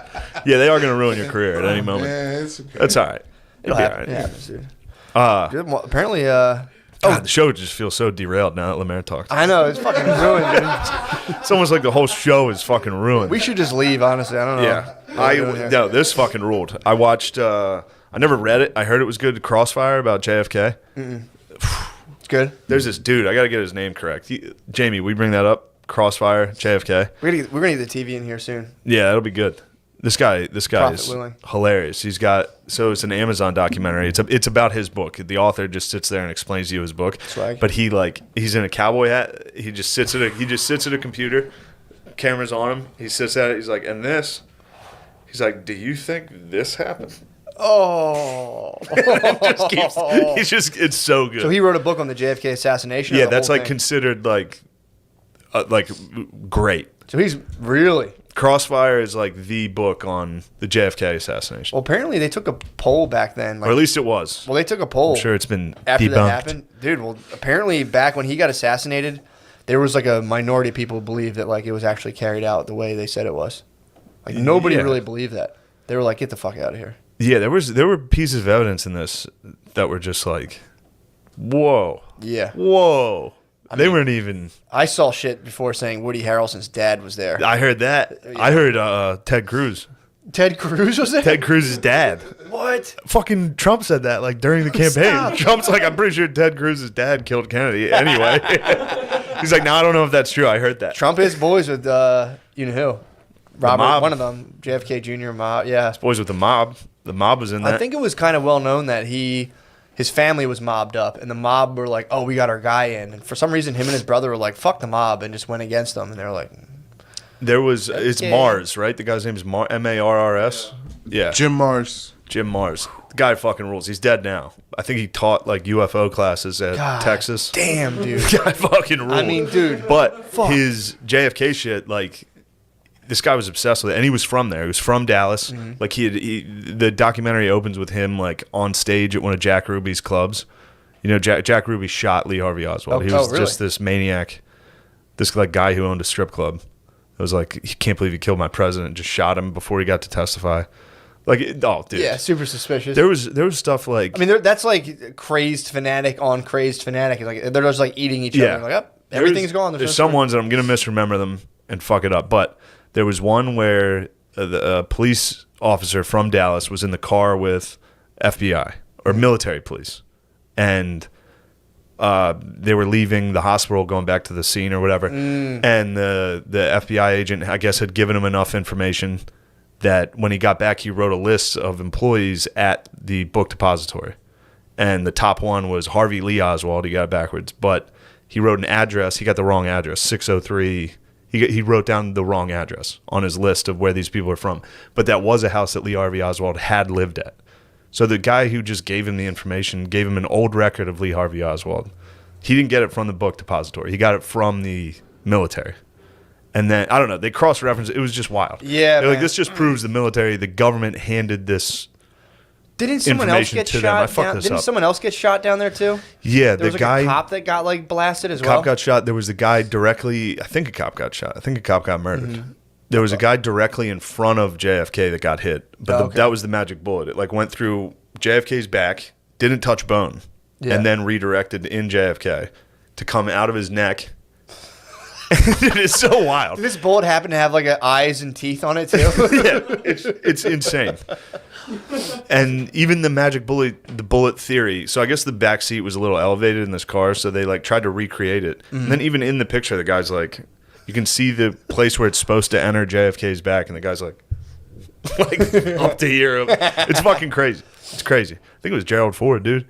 Yeah, they are going to ruin your career at any moment. Yeah, it's okay. That's all right. It'll happen. All right. It happens, dude. Apparently, God, the show just feels so derailed now that Lemaire talks. I know, it's fucking ruined, dude. It's almost like the whole show is fucking ruined. We should just leave, honestly. I don't know. Yeah. No, this fucking ruled. I watched I never read it. I heard it was good. Crossfire about JFK. It's good. There's this dude. I got to get his name correct. Jamie, we bring that up? Crossfire, JFK. We're gonna get the TV in here soon. Yeah, that'll be good. This guy Profit is willing. hilarious. He's got it's an Amazon documentary. It's about his book. The author just sits there and explains to you his book. Swag. But he's in a cowboy hat. He just sits at a computer. Camera's on him. He sits at it. He's like, and this. He's like, do you think this happened? Oh. It's so good. So he wrote a book on the JFK assassination. Yeah, that's like considered like great. So he's really. Crossfire is like the book on the JFK assassination. Well, apparently they took a poll back then. Or at least it was. Well, they took a poll. I'm sure it's been after debunked. that happened. Dude, well, apparently back when he got assassinated, there was like a minority of people who believed that like it was actually carried out the way they said it was. Like nobody really believed that. They were like, get the fuck out of here. Yeah, there were pieces of evidence in this that were just like, whoa. Yeah. Whoa. They weren't even. I saw shit before saying Woody Harrelson's dad was there. I heard that. Yeah. I heard Ted Cruz. Ted Cruz was there? Ted Cruz's dad. What? Fucking Trump said that like during the campaign. Stop. Trump's like, I'm pretty sure Ted Cruz's dad killed Kennedy. Anyway. He's like, no, I don't know if that's true. I heard that. Trump is boys with, you know who? Robert, one of them. JFK Jr. mob. Yeah. Boys with the mob. The mob was in that. I think it was kind of well known that his family was mobbed up, and the mob were like, oh, we got our guy in. And for some reason, him and his brother were like, fuck the mob, and just went against them. And they were like... It's Mars, right? The guy's name is Marrs. Yeah. Jim Mars. Jim Mars. The guy fucking rules. He's dead now. I think he taught like UFO classes at Texas. Damn, dude. The guy fucking rules. I mean, dude. But his JFK shit, like... This guy was obsessed with it, and he was from there. He was from Dallas. Mm-hmm. Like the documentary opens with him like on stage at one of Jack Ruby's clubs. You know, Jack Ruby shot Lee Harvey Oswald. He was just this maniac, this like guy who owned a strip club. It was like, he can't believe he killed my president. Just shot him before he got to testify. Like, oh, dude. Yeah, super suspicious. There was stuff like. I mean, that's like crazed fanatic on crazed fanatic. Like they're just like eating each other. Like, oh, everything's gone. There's some ones that I'm gonna misremember them and fuck it up, but. There was one where the police officer from Dallas was in the car with FBI or military police, and they were leaving the hospital, going back to the scene or whatever. And the FBI agent, I guess, had given him enough information that when he got back, he wrote a list of employees at the book depository, and the top one was Harvey Lee Oswald. He got it backwards, but he wrote an address. He got the wrong address, 603. He wrote down the wrong address on his list of where these people are from. But that was a house that Lee Harvey Oswald had lived at. So the guy who just gave him the information gave him an old record of Lee Harvey Oswald. He didn't get it from the book depository. He got it from the military. And then, I don't know, they cross-referenced. It was just wild. Yeah, like, this just proves the military, the government handed this Didn't someone else get shot down? Didn't someone else get shot down there too? Yeah, there was the guy, a cop that got like blasted as well. Cop got shot. There was the guy directly. I think a cop got shot. I think a cop got murdered. Mm-hmm. There was a guy directly in front of JFK that got hit, but that was the magic bullet. It like went through JFK's back, didn't touch bone, and then redirected in JFK to come out of his neck. It's so wild. Did this bullet happen to have like eyes and teeth on it too? Yeah, it's insane. And even the magic bullet, the bullet theory. So I guess the back seat was a little elevated in this car, so they like tried to recreate it. Mm-hmm. And then even in the picture, the guy's like, you can see the place where it's supposed to enter JFK's back, and the guy's like up to here. It's fucking crazy. It's crazy. I think it was Gerald Ford, dude.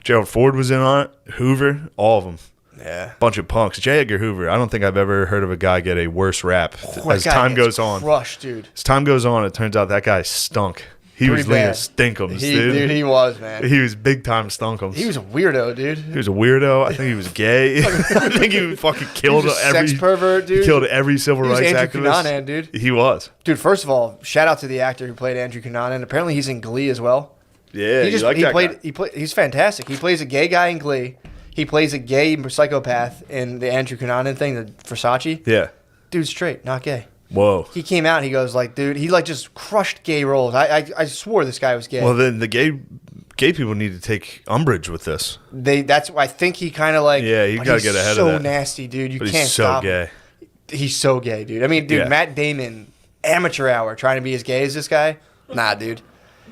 Gerald Ford was in on it. Hoover, all of them. Yeah. Bunch of punks. J. Edgar Hoover, I don't think I've ever heard of a guy get a worse rap as time goes on. Crushed, dude. As time goes on, it turns out that guy stunk. He was leaning stinkums, dude. Dude, he was, man. He was big time stunkums. He was a weirdo, dude. He was a weirdo. I think he was gay. I think he fucking killed every sex pervert, dude. He killed every civil rights Andrew activist. Cunanan, dude. He was. Dude, first of all, shout out to the actor who played Andrew Cunanan. Apparently he's in Glee as well. Yeah, he's fantastic. He plays a gay guy in Glee. He plays a gay psychopath in the Andrew Cunanan thing, the Versace. Yeah. Dude's straight, not gay. Whoa. He came out and he goes like, dude, he like just crushed gay roles. I swore this guy was gay. Well, then the gay people need to take umbrage with this. That's why I think he kind of like. Yeah, you got to get ahead of that. So nasty, dude. You but can't stop he's so gay. Him. He's so gay, dude. I mean, dude, Matt Damon, amateur hour, trying to be as gay as this guy. Nah, dude.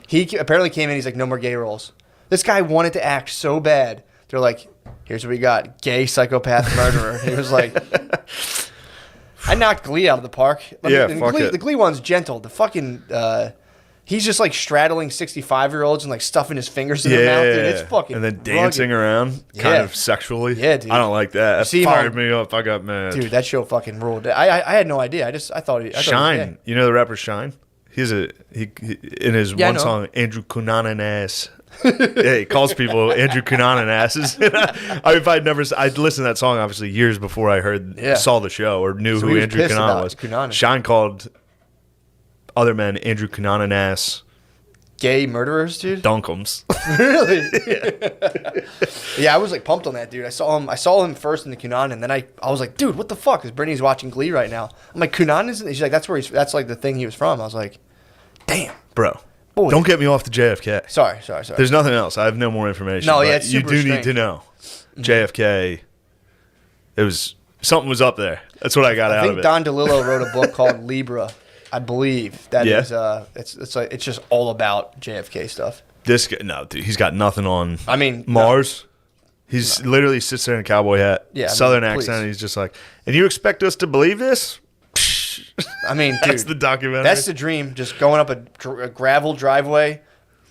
He apparently came in. He's like, no more gay roles. This guy wanted to act so bad. They're like, here's what we got: gay psychopath murderer. He was like, I knocked Glee out of the park. The Glee one's gentle. The fucking he's just like straddling 65-year-olds and like stuffing his fingers in their mouth. Dude, it's fucking and then dancing around kind of sexually. Yeah, dude. I don't like that. That fired me up. I got mad. Dude, that show fucking ruled. I had no idea. I thought Shine. You know the rapper Shine? He in his one song, Andrew Cunanan ass. Yeah, he calls people Andrew Cunanan asses. I'd listened to that song obviously years before I saw the show or knew who Andrew Cunanan was. Shine called other men Andrew Cunanan ass. Gay murderers, dude. Dunkums. Really? Yeah, I was like pumped on that dude. I saw him first in the Cunanan, and then I was like, dude, what the fuck? Because Brittany's watching Glee right now. I'm like, Cunanan isn't. She's like, that's like the thing he was from. I was like, damn, bro. Boy. Don't get me off the JFK. Sorry. There's nothing else. I have no more information. No, yeah, it's you super do strange. need to know. JFK. Something was up there. That's what I got out of it. I think Don DeLillo wrote a book called Libra. I believe that is it's just all about JFK stuff. This guy, no, dude, he's got nothing on. I mean, Mars. He's literally sits there in a cowboy hat, Southern accent. And he's just like, and you expect us to believe this? I mean, dude, that's the documentary. That's the dream. Just going up a gravel driveway,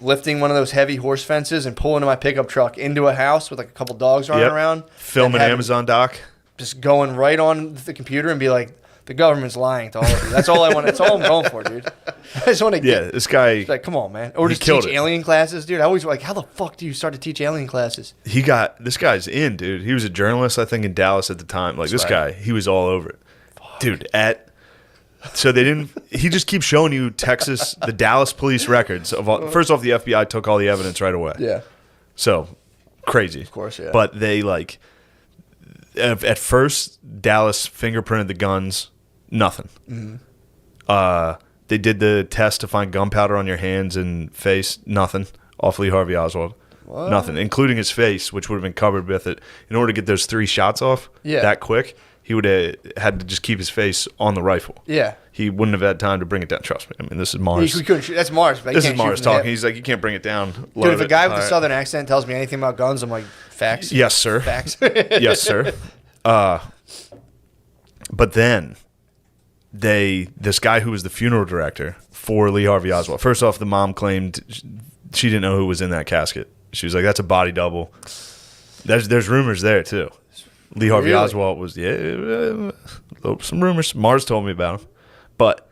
lifting one of those heavy horse fences, and pulling my pickup truck into a house with like a couple dogs running around. Film an Amazon doc. Just going right on the computer and be like, the government's lying to all of you. That's all I want. That's all I'm going for, dude. I just want to get. Yeah, this guy. Like, come on, man. Or just teach alien classes, dude. I always like, how the fuck do you start to teach alien classes? This guy's in, dude. He was a journalist, I think, in Dallas at the time. Like, this guy, he was all over it. Fuck. Dude, so they didn't. He just keeps showing you the Dallas police records of all. First off, the FBI took all the evidence right away. Yeah. So crazy. Of course, yeah. But they like. At first, Dallas fingerprinted the guns. Nothing. Mm-hmm. They did the test to find gunpowder on your hands and face. Nothing. Off Lee Harvey Oswald. What? Nothing, including his face, which would have been covered with it. In order to get those 3 shots off that quick, he would have had to just keep his face on the rifle. Yeah. He wouldn't have had time to bring it down. Trust me. I mean, this is Mars. That's Mars. But this is Mars talking. He's like, you can't bring it down. Dude, if a guy with a southern accent tells me anything about guns, I'm like, facts? Yes, sir. Facts? Yes, sir. But then this guy who was the funeral director for Lee Harvey Oswald. First off, the mom claimed she didn't know who was in that casket. She was like, "That's a body double." There's rumors there too. Lee Harvey Oswald was some rumors. Mars told me about him, but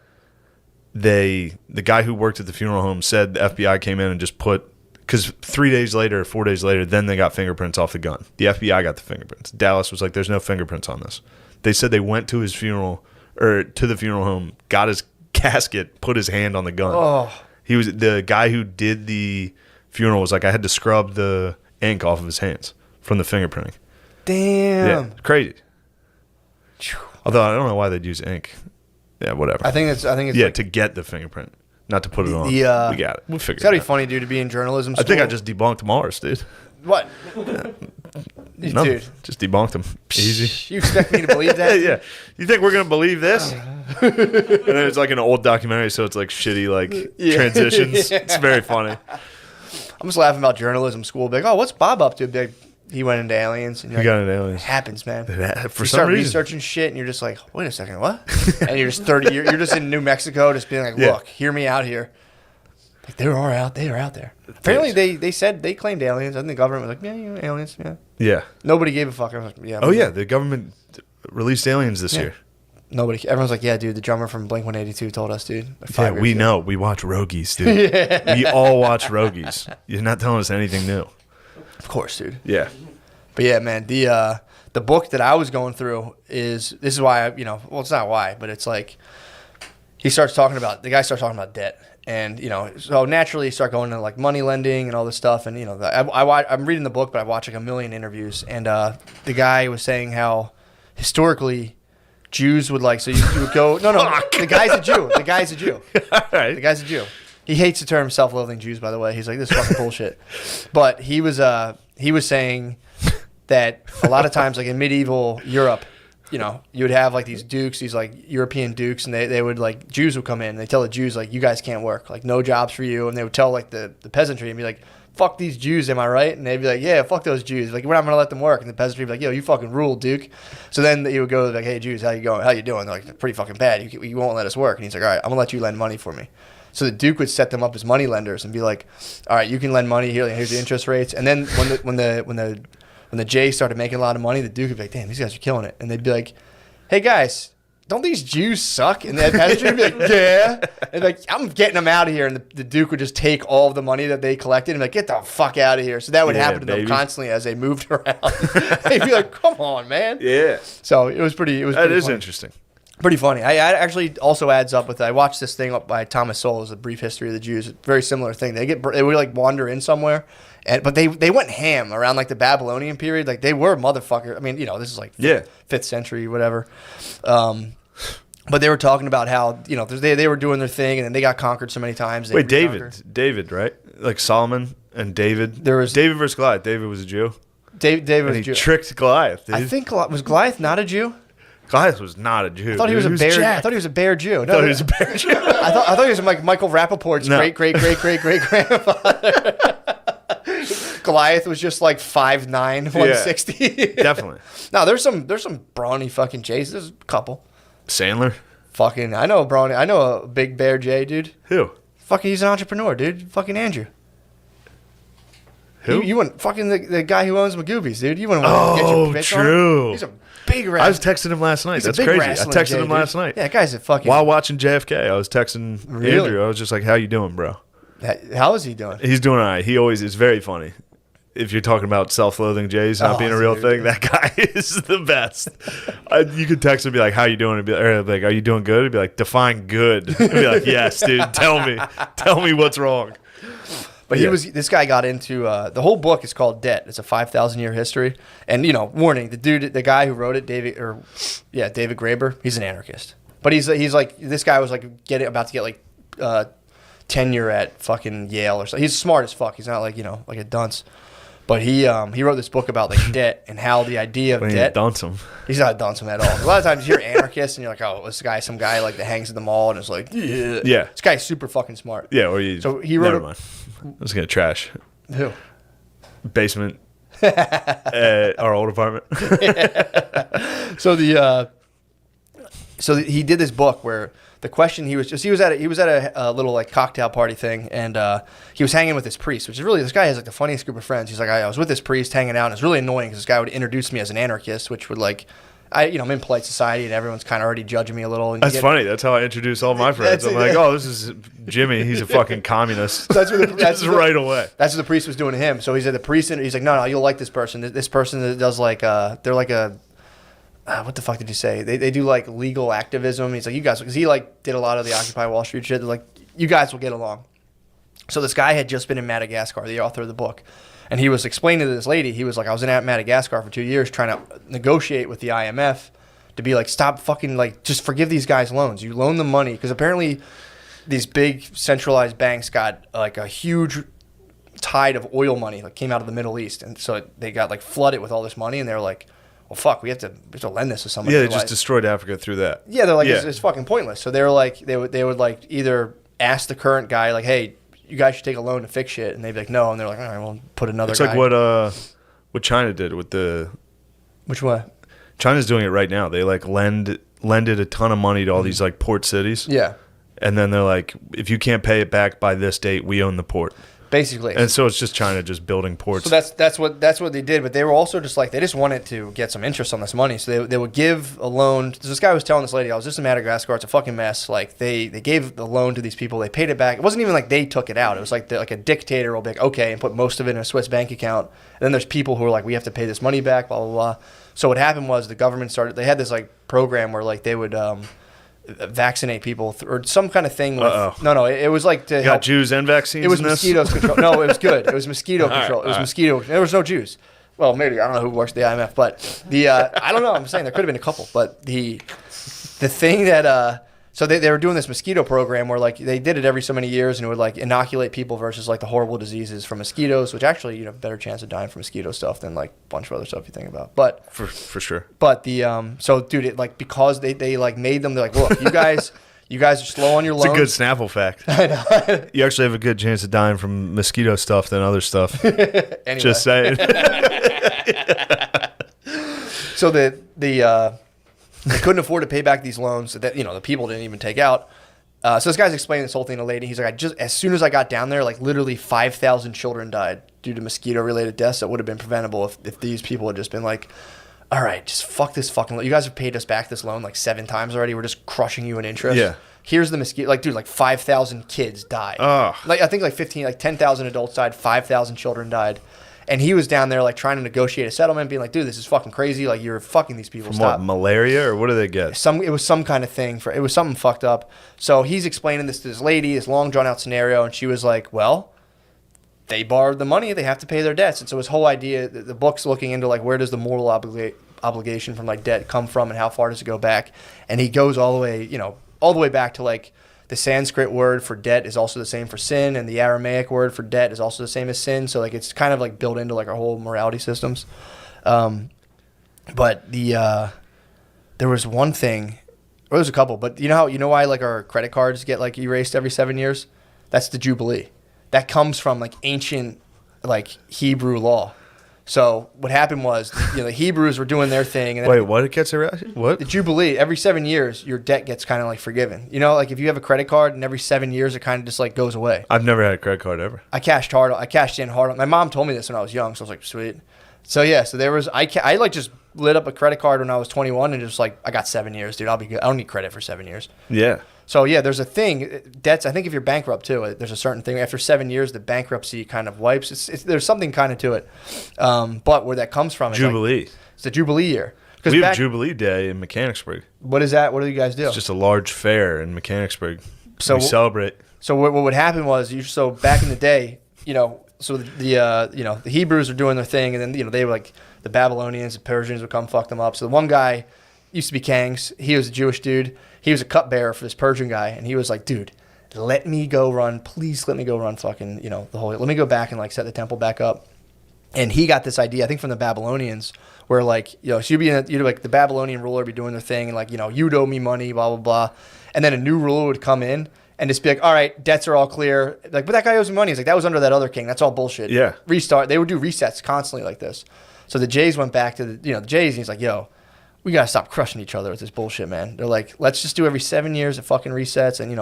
the guy who worked at the funeral home said the FBI came in and just because 4 days later, then they got fingerprints off the gun. The FBI got the fingerprints. Dallas was like, "There's no fingerprints on this." They said they went to his funeral. Or to the funeral home, got his casket, put his hand on the gun. Oh. He was the guy who did the funeral was like, I had to scrub the ink off of his hands from the fingerprinting. Damn. Yeah, crazy. Although I don't know why they'd use ink. Yeah, whatever. I think it's to get the fingerprint, not to put it on. We got it. We'll figure it out. It's gotta be funny, dude, to be in journalism school. I think I just debunked Mars, dude. What? No, dude, just debunked him. Easy. You expect me to believe that? Yeah. You think we're gonna believe this? And then it's like an old documentary, so it's like shitty transitions. It's very funny. I'm just laughing about journalism school. Be like, oh, what's Bob up to? Be like, he went into aliens. And he got into aliens. It happens, man. For you some start reason. researching shit, and you're just like, wait a second, what? And you're just 30. You're just in New Mexico, just being like, look, hear me out here. Like they are out there. Apparently, they claimed aliens. I think the government was like, yeah, aliens, yeah. Yeah. Nobody gave a fuck. I was like, yeah. Oh yeah, the government released aliens this year. Nobody. Everyone's like, yeah, dude. The drummer from Blink-182 told us, dude. Yeah, we know. We watch Rogies, dude. Yeah. We all watch Rogies. You're not telling us anything new. Of course, dude. Yeah. But yeah, man, the book that I was going through this is why it's not why, but it's like the guy starts talking about debt. And, so naturally you start going into like money lending and all this stuff. And, I'm reading the book, but I watch like a million interviews. And the guy was saying how historically Jews would so you would go, no, the guy's a Jew. The guy's a Jew. All right. The guy's a Jew. He hates the term self-loathing Jews, by the way. He's like, this is fucking bullshit. But he was saying that a lot of times, like in medieval Europe, you would have like these dukes, these like European dukes, and they would like Jews would come in. And they tell the Jews like, you guys can't work, like no jobs for you. And they would tell like the peasantry and be like, fuck these Jews, am I right? And they'd be like, yeah, fuck those Jews. Like, we're not gonna let them work. And the peasantry would be like, yo, you fucking rule, Duke. So then he would go like, hey Jews, how you going? How you doing? They're like, pretty fucking bad. You won't let us work. And he's like, all right, I'm gonna let you lend money for me. So the Duke would set them up as money lenders and be like, all right, you can lend money here. Here's the interest rates. And then when the Jays started making a lot of money, the Duke would be like, damn, these guys are killing it. And they'd be like, hey guys, don't these Jews suck? And the peasantry would be like, yeah. And like, I'm getting them out of here. And the Duke would just take all of the money that they collected and be like, get the fuck out of here. So that would happen to them constantly as they moved around. They'd be like, come on, man. Yeah. So it was pretty funny. Interesting. Pretty funny. I actually also adds up with. I watched this thing up by Thomas Sowell, A Brief History of the Jews. Very similar thing. They would like wander in somewhere, but they went ham around like the Babylonian period. Like they were motherfuckers. I mean, this is like 5th century, whatever. But they were talking about how they were doing their thing, and then they got conquered so many times. Wait, David, right? Like Solomon and David. There was David versus Goliath. David was a Jew. David was a Jew. Tricked Goliath. Dude. I think was Goliath not a Jew? Goliath was not a Jew. I thought he was a bear. I thought he was a bear Jew. No, I thought he was a bear Jew. I thought he was like Michael Rappaport's great grandfather. Goliath was just like 5'9", 160. Yeah, definitely. No, there's some brawny fucking Jays. There's a couple. Sandler. Fucking, I know a brawny. I know a big bear Jay, dude. Who? Fucking, he's an entrepreneur, dude. Fucking Andrew. Who? You wouldn't fucking the guy who owns Magoobies, dude. You wouldn't want to get your bitch true. on him. He's a big wrestler. I was texting him last night. That's crazy. I texted him last night. Yeah, that guy's a fucking. While watching JFK, I was texting Andrew. I was just like, "How you doing, bro?" How is he doing? He's doing all right. He always is very funny. If you're talking about self-loathing Jays not being a real thing, that guy is the best. You could text him and be like, "How you doing?" And be like, "Are you doing good?" He'd be like, "Define good." He'd be like, "Yes, dude. Tell me what's wrong." But this guy got into the whole book is called Debt. It's a 5,000-year history. And warning, the guy who wrote it, David Graeber, he's an anarchist. But he's like, this guy was like about to get like tenure at fucking Yale or something. He's smart as fuck. He's not like like a dunce. But he wrote this book about like debt and how the idea of debt. Dunce him. He's not a dunce him at all. A lot of times you hear anarchists and you're like, oh, this guy, some guy like that hangs at the mall and is like, yeah. This guy's super fucking smart. Yeah, or you. So he wrote. Never mind. I was gonna trash. Who? Basement. Our old apartment. So he did this book where the question he was at a little like cocktail party thing, and he was hanging with this priest, which is really, this guy has like the funniest group of friends. He's like, I was with this priest hanging out, and it's really annoying because this guy would introduce me as an anarchist, which would like, I'm in polite society and everyone's kind of already judging me a little. And that's funny. That's how I introduce all my friends. I'm like, oh, this is Jimmy. He's a fucking communist. That's right away. That's what the priest was doing to him. So he's at the priest, and he's like, no, you'll like this person. This person that does like, they're like a, what the fuck did you say? They do like legal activism. He's like, you guys, because he like did a lot of the Occupy Wall Street shit. They're like, you guys will get along. So this guy had just been in Madagascar, the author of the book. And he was explaining to this lady, he was like, I was in Madagascar for 2 years trying to negotiate with the IMF to be like, stop fucking, like, just forgive these guys loans. You loan them money. Because apparently these big centralized banks got like a huge tide of oil money that came out of the Middle East. And so they got like flooded with all this money. And they were like, well, fuck, we have to lend this to somebody. Yeah, they just destroyed Africa through that. Yeah, they're like, it's fucking pointless. So they were like, they would like either ask the current guy, like, hey, you guys should take a loan to fix shit, and they'd be like, no, and they're like, all right, we'll put another guy. It's like what China did with the... Which one? China's doing it right now. They like lended a ton of money to all these like port cities. Yeah. And then they're like, if you can't pay it back by this date, we own the port. Basically. And so it's just China just building ports. So that's what they did, but they were also just like, they just wanted to get some interest on this money. So they would give a loan. This guy was telling this lady, I was just in Madagascar, it's a fucking mess. Like they gave the loan to these people, they paid it back. It wasn't even like they took it out. It was like like a dictator will be like, okay, and put most of it in a Swiss bank account. And then there's people who are like, we have to pay this money back, blah, blah, blah. So what happened was the government they had this like program where like they would vaccinate people or some kind of thing with it was like to help Jews and vaccines. It was mosquitoes control. No, it was good. It was mosquito control. It was mosquito. There was no Jews. Well, maybe I don't know who works at the IMF, but I don't know. I'm saying there could have been a couple, but the thing that So they were doing this mosquito program where like they did it every so many years, and it would like inoculate people versus like the horrible diseases from mosquitoes, which actually better chance of dying from mosquito stuff than like a bunch of other stuff you think about. But for sure. But the so dude, it like because they like made them, they're like, look, you guys are slow on your loans. It's a good Snapple fact. I know. You actually have a good chance of dying from mosquito stuff than other stuff. Anyway. Just saying. So they couldn't afford to pay back these loans that the people didn't even take out. So this guy's explaining this whole thing to a lady. He's like, as soon as I got down there, like literally 5,000 children died due to mosquito-related deaths that would have been preventable if these people had just been like, all right, just fuck this fucking loan. You guys have paid us back this loan like 7 times already. We're just crushing you in interest. Yeah. Here's the mosquito. Like, dude, like 5,000 kids died. Ugh. Like I think like 10,000 adults died, 5,000 children died. And he was down there like trying to negotiate a settlement, being like, dude, this is fucking crazy. Like, you're fucking these people. From Stop. what, malaria, or what do they get? It was some kind of thing. It was something fucked up. So he's explaining this to this lady, this long drawn out scenario, and she was like, well, they borrowed the money, they have to pay their debts. And so his whole idea, the book's looking into like, where does the moral obligation from like debt come from, and how far does it go back? And he goes all the way back to like, the Sanskrit word for debt is also the same for sin, and the Aramaic word for debt is also the same as sin. So like it's kind of like built into like our whole morality systems. But there was one thing, or there's a couple, but you know why like our credit cards get like erased every 7 years? That's the Jubilee. That comes from like ancient like Hebrew law. So what happened was, the Hebrews were doing their thing. And then Wait, what? It gets erased? What? The Jubilee, every 7 years, your debt gets kind of like forgiven. Like if you have a credit card and every 7 years it kind of just like goes away. I've never had a credit card ever. I cashed in hard. My mom told me this when I was young, so I was like, sweet. So yeah, so there was, I like just lit up a credit card when I was 21 and just like, I got 7 years, dude. I'll be good. I don't need credit for 7 years. Yeah. So yeah, there's a thing, debts, I think if you're bankrupt too, there's a certain thing. After 7 years, the bankruptcy kind of wipes. There's something kind of to it. But where that comes from is Jubilee. It's the Jubilee year. We have Jubilee Day in Mechanicsburg. What is that? What do you guys do? It's just a large fair in Mechanicsburg. So we celebrate. So what would happen was, so back in the day, so the Hebrews were doing their thing, and then they were like the Babylonians, the Persians would come fuck them up. So the one guy used to be Kangs. He was a Jewish dude. He was a cupbearer for this Persian guy, and he was like, dude, let me go run. Please let me go run fucking, the whole, let me go back and like set the temple back up. And he got this idea, I think from the Babylonians, where like, so you'd like the Babylonian ruler would be doing their thing, and like, you'd owe me money, blah, blah, blah. And then a new ruler would come in and just be like, all right, debts are all clear. Like, but that guy owes me money. He's like, that was under that other king. That's all bullshit. Yeah. Restart. They would do resets constantly like this. So the Jays went back to the Jays, and he's like, yo, we got to stop crushing each other with this bullshit, man. They're like, let's just do every 7 years it fucking resets. And,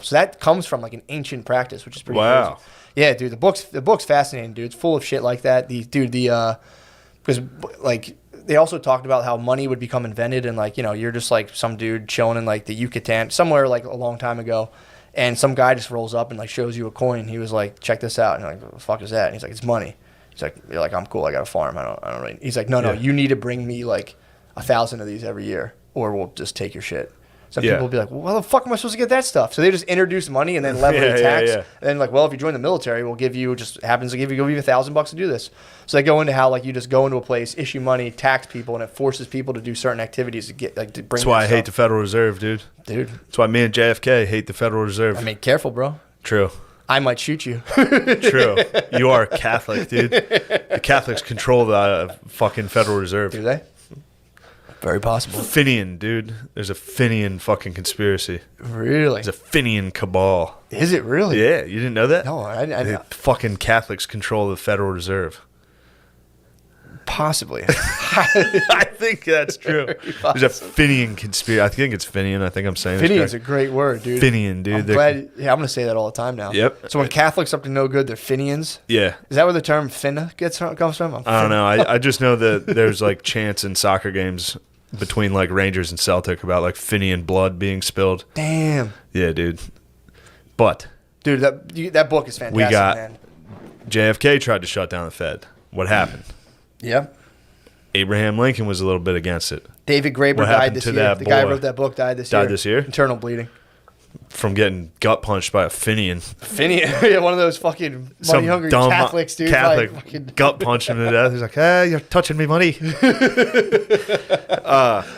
so that comes from like an ancient practice, which is pretty crazy. Yeah, dude, the book's fascinating, dude. It's full of shit like that. Because like they also talked about how money would become invented, and like, you're just like some dude chilling in like the Yucatan, somewhere like a long time ago. And some guy just rolls up and like shows you a coin. He was like, check this out. And you're like, what the fuck is that? And he's like, it's money. He's like, you're like, I'm cool. I got a farm. I don't really. He's like, no, you need to bring me like 1,000 of these every year, or we'll just take your shit. Some people will be like, well, how the fuck am I supposed to get that stuff? So they just introduce money and then level the tax. And then like, well, if you join the military, we'll give you $1,000 to do this. So they go into how like you just go into a place, issue money, tax people, and it forces people to do certain activities to get like to bring. That's why I hate the Federal Reserve, dude. That's why me and JFK hate the Federal Reserve. I mean, careful, bro. True. I might shoot you. True. You are a Catholic, dude. The Catholics control the fucking Federal Reserve. Do they? Very possible. Finian, dude. There's a Finian fucking conspiracy. Really? There's a Finian cabal. Is it really? Yeah, you didn't know that? No, I the fucking Catholics control the Federal Reserve. Possibly. I think that's true. There's a Finian conspiracy. I think it's Finian. I think I'm saying it. Finian's a great word, dude. Finian, dude. I'm glad. Yeah, I'm going to say that all the time now. Yep. So when Catholics up to no good, they're Finians? Yeah. Is that where the term finna comes from? I don't know. I just know that there's like chants in soccer games between like Rangers and Celtic about like Finian blood being spilled. Damn. Yeah, dude. But. Dude, that book is fantastic, man. JFK tried to shut down the Fed. What happened? Yep. Abraham Lincoln was a little bit against it. David Graeber died this year. The guy who wrote that book died this year. Died this year? Internal bleeding. from getting gut punched by a Finian. Yeah, one of those fucking money-hungry Catholics, dude. Catholic like, fucking... gut punched him to death. He's like, hey, you're touching me money.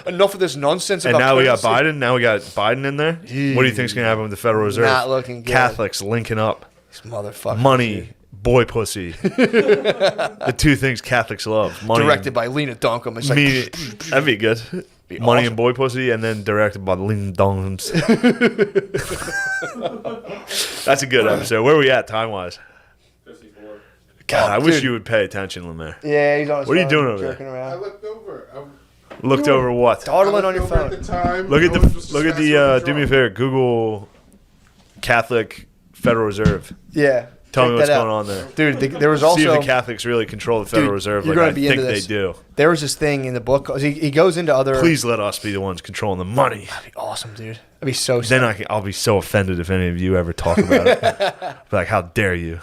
Enough of this nonsense and about now currency. we got Biden. Now we got Biden in there. What do you think's going to happen with the Federal Reserve? Not looking good. Catholics linking up. These motherfuckers. Money, dude. boy pussy. The two things Catholics love. Money Directed by Lena Dunham. It's like, that'd be good. Be Money awesome. and boy pussy, and then directed by Lena Dunham. That's a good episode. Where are we at time-wise? 54. God, I wish dude. you would pay attention, Lemaire. Yeah, he's on his What are you phone, doing over there? jerking I around. looked over. Looked over what? Dawdling on your At phone. the time, Look at I was just do me a withdrawal. favor. Google Catholic Federal Reserve. Yeah. Tell me check what's that going out. on there. Dude, there was See if also... the Catholics really control the Federal Dude, Reserve you're like gonna I be think into they this. do. There was this thing in the book. 'Cause he goes into other... Please let us be the ones controlling the money. That'd be awesome, dude. That'd be so sick. Then I'll be so offended if any of you ever talk about it. Be like, how dare you?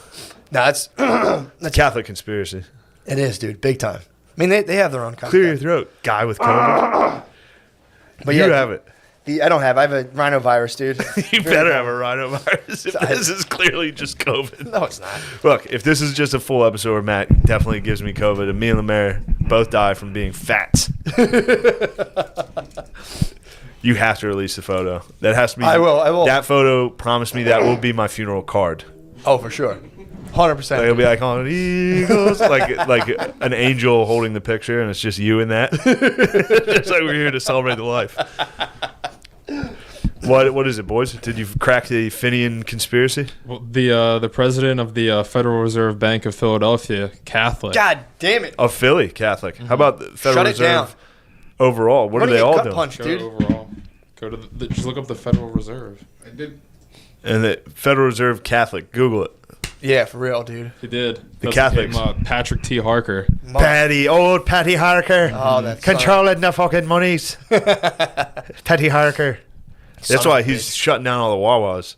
Nah, that's... Catholic conspiracy. It is, dude. Big time. I mean, they have their own kind Clear of your thing. throat, guy with COVID. But You yeah, have it. I don't have. I have a rhinovirus, dude. You better have a rhinovirus if this is clearly just COVID. No, it's not. Look, if this is just a full episode where Matt definitely gives me COVID and me and Lemaire both die from being fat, you have to release the photo. That has to be. I will. That photo, promise me that will be my funeral card. Oh, for sure. 100%. It'll be like on Eagles, like an angel holding the picture, and it's just you in that. Just like we're here to celebrate the life. What is it, boys? Did you crack the Finian conspiracy? Well, the president of the Federal Reserve Bank of Philadelphia, Catholic. God damn it. Of Philly, Catholic. How about the Federal Shut it Reserve down. overall? What We're are they gonna all get gut doing? punched, Go dude. overall. Go to just look up the Federal Reserve. I did. And the Federal Reserve Catholic. Google it. Yeah, for real, dude. He did. The That's Catholics. him, Patrick T. Harker. Old Patty Harker. Oh, that's Controlling the fucking monies. Patty Harker. That's Son why of a he's bitch. shutting down all the Wawas.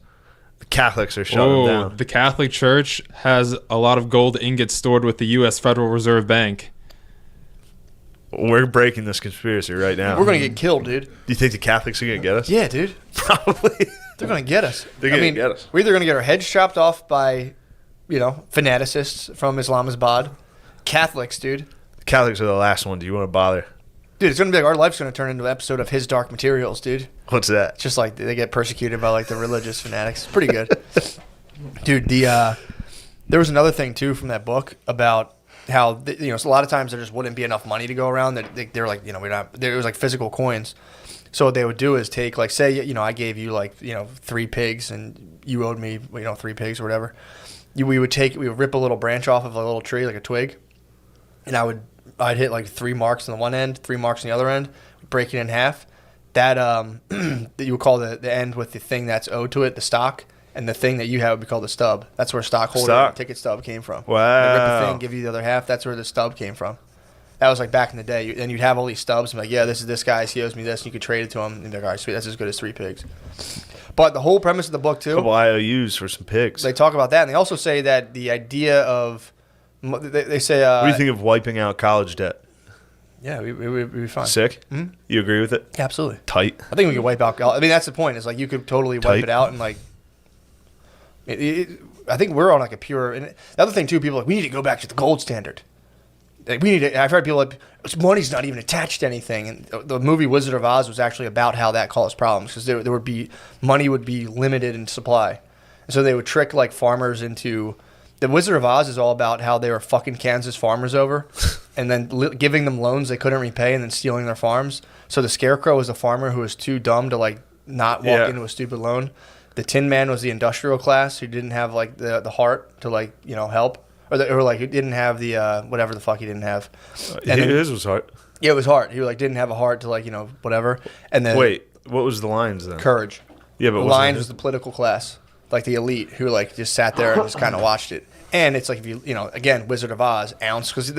The Catholics are shutting Oh, down. the Catholic Church has a lot of gold ingots stored with the U.S. Federal Reserve Bank. We're breaking this conspiracy right now. We're going to get killed, dude. Do you think the Catholics are going to get us? Yeah, dude. Probably. They're going to get us. They're gonna get us. We're either going to get our heads chopped off by, fanaticists from Islamabad. Catholics, dude. The Catholics are the last one. Do you want to bother? Dude, it's going to be like our life's going to turn into an episode of His Dark Materials, dude. What's that? It's just like they get persecuted by like the religious fanatics. It's pretty good. Dude, there was another thing too from that book about how so a lot of times there just wouldn't be enough money to go around. That they're like, we're not. There was like physical coins. So what they would do is take like, say, I gave you like 3 pigs and you owed me 3 pigs or whatever. We would rip a little branch off of a little tree, like a twig, and I'd hit like 3 marks on the one end, 3 marks on the other end, break it in half. That that you would call the end with the thing that's owed to it, the stock, and the thing that you have would be called the stub. That's where stockholder Stock. ticket stub came from. Wow. They rip the thing, give you the other half. That's where the stub came from. That was like back in the day. And you'd have all these stubs and be like, yeah, this is this guy's. He owes me this. And you could trade it to him. And you'd be like, all right, sweet. That's as good as 3 pigs. But the whole premise of the book, too, couple IOUs for some pigs. they talk about that. And they also say that the idea of, they say, what do you think of wiping out college debt? yeah, we'd be fine. Sick? Mhm. You agree with it? Absolutely. Tight. I think we could wipe out. I mean, that's the point. Is like you could totally wipe Tight. it out and like. I think we're on like a pure. And the other thing too, people are like we need to go back to the gold standard. Like we need to. I've heard people like money's not even attached to anything. And the movie Wizard of Oz was actually about how that caused problems because there would be money would be limited in supply, and so they would trick like farmers into. The Wizard of Oz is all about how they were fucking Kansas farmers over and then giving them loans they couldn't repay and then stealing their farms. So the Scarecrow was a farmer who was too dumb to like not walk into a stupid loan. The Tin Man was the industrial class who didn't have like the heart to like, help or like who didn't have the whatever the fuck he didn't have. And then, His was hard. yeah, it was hard. He like didn't have a heart to like, whatever. And then Wait, what was the lines then? courage. Yeah, but the wasn't Lions it- was the political class, like the elite who like just sat there and just kind of watched it. And it's like if you again Wizard of Oz ounce because there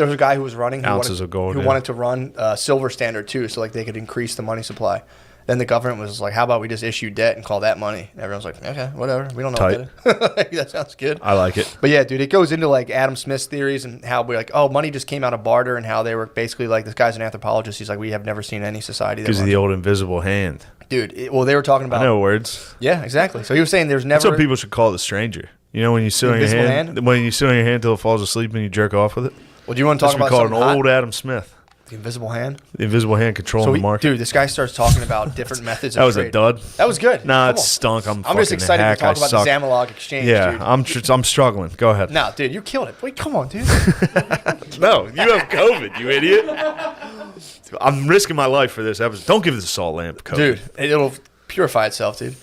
was a guy who was running Ounces of gold, who yeah. wanted to run silver standard too, so like they could increase the money supply. Then the government was like, how about we just issue debt and call that money? And everyone's like, okay, whatever. We don't know Tight. what that is. That sounds good. I like it. But yeah, dude, it goes into like Adam Smith's theories and how we're like, oh, money just came out of barter, and how they were basically like, this guy's an anthropologist. He's like, we have never seen any society that Because of the old invisible hand. Dude, well, they were talking about. I know words. Yeah, exactly. So he was saying there's never. That's what people should call it, the stranger. You know, when you sit on your Invisible hand, when you sit on your hand until it falls asleep and you jerk off with it. Well, do you want to talk That's about called an something old hot? Adam Smith. The invisible hand? The invisible hand controlling the market. Dude, this guy starts talking about different methods of That was trade. a dud. That was good. Nah, Come it on. stunk. I'm just excited hack. to talk I about suck. the Zamalog exchange, Yeah, dude. I'm struggling. Go ahead. No, dude, you killed it. Wait, come on, dude. No, you have COVID, you idiot. I'm risking my life for this episode. Don't give this a salt lamp, COVID. Dude, it'll purify itself, dude.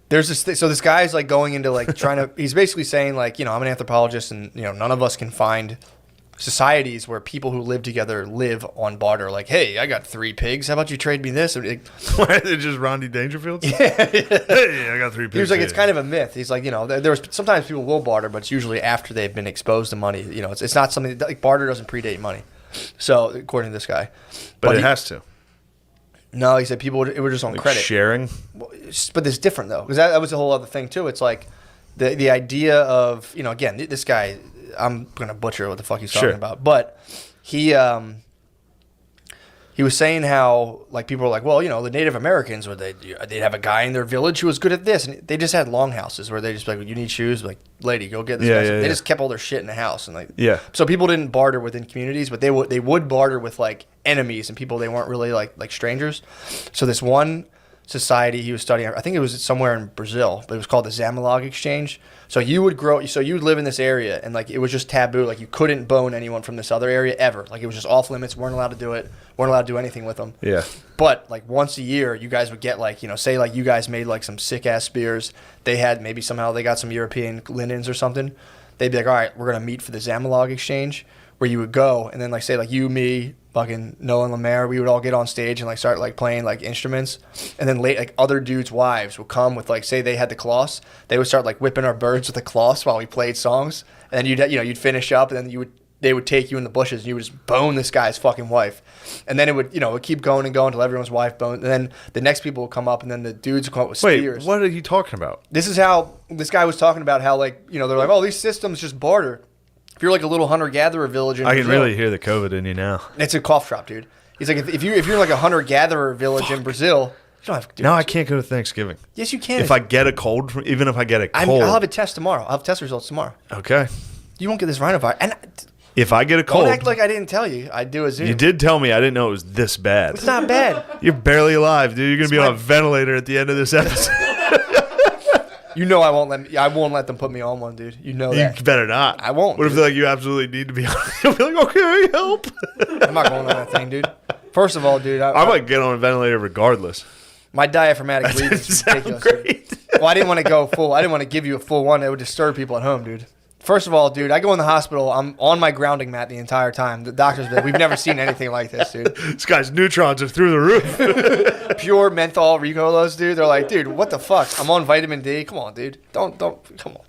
There's this so this guy's like going into like trying to, he's basically saying like, you know, I'm an anthropologist, and, you know, none of us can find societies where people who live together live on barter. Like, hey, I got 3 pigs. How about you trade me this? Why are they just Rodney Dangerfields? Yeah. Hey, I got 3 pigs. He was like, it's kind of a myth. He's like, you know, there's sometimes people will barter, but it's usually after they've been exposed to money. You know, it's not something like barter doesn't predate money. So according to this guy, but it has to. No, he said people it was just on Like credit. sharing. But it's different though, because that was a whole other thing too. It's like the idea of, you know, again, this guy, I'm gonna butcher what the fuck he's talking about, but he was saying how like people were like, well, you know, the Native Americans, or they'd have a guy in their village who was good at this, and they just had longhouses where they just like, you need shoes, like, lady, go get this. They just kept all their shit in the house, and like, so people didn't barter within communities, but they would barter with like enemies and people they weren't really like strangers. So this one society he was studying, I think it was somewhere in Brazil, but it was called the Zamalog exchange. So you would live in this area, and like it was just taboo. Like you couldn't bone anyone from this other area ever. Like it was just off limits. Weren't allowed to do it. Weren't allowed to do anything with them. Yeah. But like once a year, you guys would get like, you know, say like you guys made like some sick ass spears. They had maybe somehow they got some European linens or something. They'd be like, all right, we're gonna meet for the Zamalog exchange, where you would go, and then like say like you, me, fucking Noah and Lemaire, we would all get on stage and like start like playing like instruments, and then like other dudes' wives would come with like, say they had the cloths, they would start like whipping our birds with the cloths while we played songs, and then you'd finish up, and then they would take you in the bushes and you would just bone this guy's fucking wife, and then it would keep going and going until everyone's wife boned, and then the next people would come up, and then the dudes would come up with spears. Wait, what are you talking about? This is how this guy was talking about how like, you know, they're like, oh, these systems just barter. If you're like a little hunter-gatherer village in Brazil, can really hear the COVID in you now. it's a cough drop, dude. He's like, if you're like a hunter-gatherer village in Brazil, you don't have. Dude, now I can't go to Thanksgiving. Yes, you can. If I get a cold, even if I get a cold, I'll have a test tomorrow. I'll have test results tomorrow. Okay. You won't get this rhinovirus. And if I get a cold, don't act like I didn't tell you. I do a Zoom. You did tell me. I didn't know it was this bad. It's not bad. You're barely alive, dude. You're gonna be on a ventilator at the end of this episode. You know I won't let them put me on one, dude. You know that. You better not. I won't. What if they're like, you absolutely need to be on? You'll be like, okay, help. I'm not going on that thing, dude. First of all, dude, I might get on a ventilator regardless. my diaphragmatic breathing is ridiculous. Great. Well, I didn't want to go full. I didn't want to give you a full one. It would disturb people at home, dude. First of all, dude, I go in the hospital. I'm on my grounding mat the entire time. The doctor's been, we've never seen anything like this, dude. This guy's neutrons are through the roof. Pure menthol Ricolos, dude. They're like, dude, what the fuck? I'm on vitamin D. Come on, dude. Don't, come on.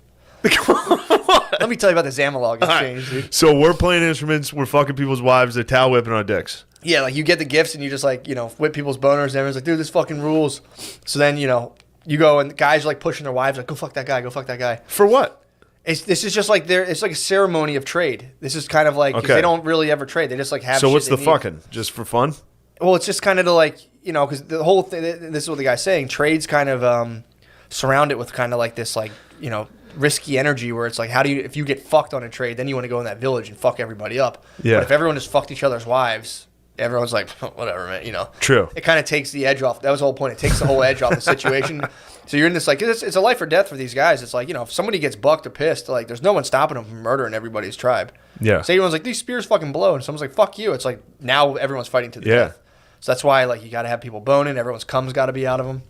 Let me tell you about the Zamalog exchange, dude. So we're playing instruments. We're fucking people's wives. They're towel whipping our dicks. Yeah, like you get the gifts and you just like, you know, whip people's boners and everyone's like, dude, this fucking rules. So then, you know, you go and guys are like pushing their wives like, go fuck that guy, go fuck that guy. For what? This is just like it's like a ceremony of trade. This is kind of like, 'cause they don't really ever trade. They just like have So shit what's they the need. fucking? Just for fun? Well, it's just kind of to like, you know, because the whole thing, this is what the guy's saying, trades kind of surround it with kind of like this like, you know, risky energy where it's like, how do you, if you get fucked on a trade, then you want to go in that village and fuck everybody up. Yeah. But if everyone just fucked each other's wives, everyone's like, whatever, man, you know. True. It kind of takes the edge off. That was the whole point. It takes the whole edge off the situation. So you're in this like, it's a life or death for these guys. It's like, you know, if somebody gets bucked or pissed, like there's no one stopping them from murdering everybody's tribe. Yeah. So everyone's like, these spears fucking blow. And someone's like, fuck you. It's like, now everyone's fighting to the death. So that's why like you got to have people boning. Everyone's cum's got to be out of them.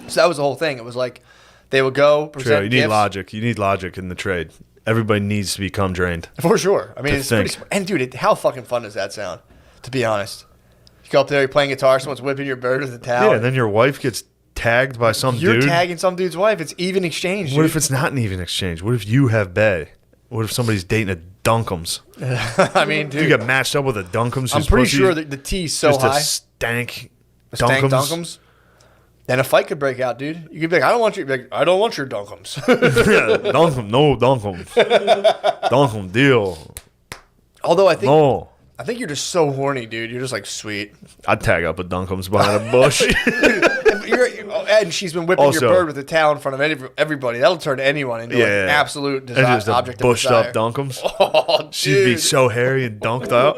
So that was the whole thing. It was like they would go present True. You need gifts. logic. You need logic in the trade. Everybody needs to be cum drained. For sure. I mean, To it's pretty think. and dude, how fucking fun does that sound? To be honest, you go up there, you're playing guitar, someone's whipping your bird with a towel. Yeah, and then your wife gets tagged by some you're dude. tagging some dude's wife. It's even exchange. What dude. if it's not an even exchange? What if you have bae? What if somebody's dating a Dunkums? I mean, dude, You get matched up with a Dunkums. I'm whose pretty pussy sure is that the T's so just high. a stank Stank Dunkums. Dunkums. Then a fight could break out, dude. You could be like, I don't want you. Like, I don't want your dunkums. Dunkum, no dunkum. Dunkum deal. Although I No. think you're just so horny, dude. You're just like, sweet. I'd tag up with dunkums behind a bush. And she's been whipping Also- your bird with a towel in front of everybody. That'll turn anyone into like an absolute And just object of bushed desire. up dunkums. Oh, dude. She'd be so hairy and dunked out.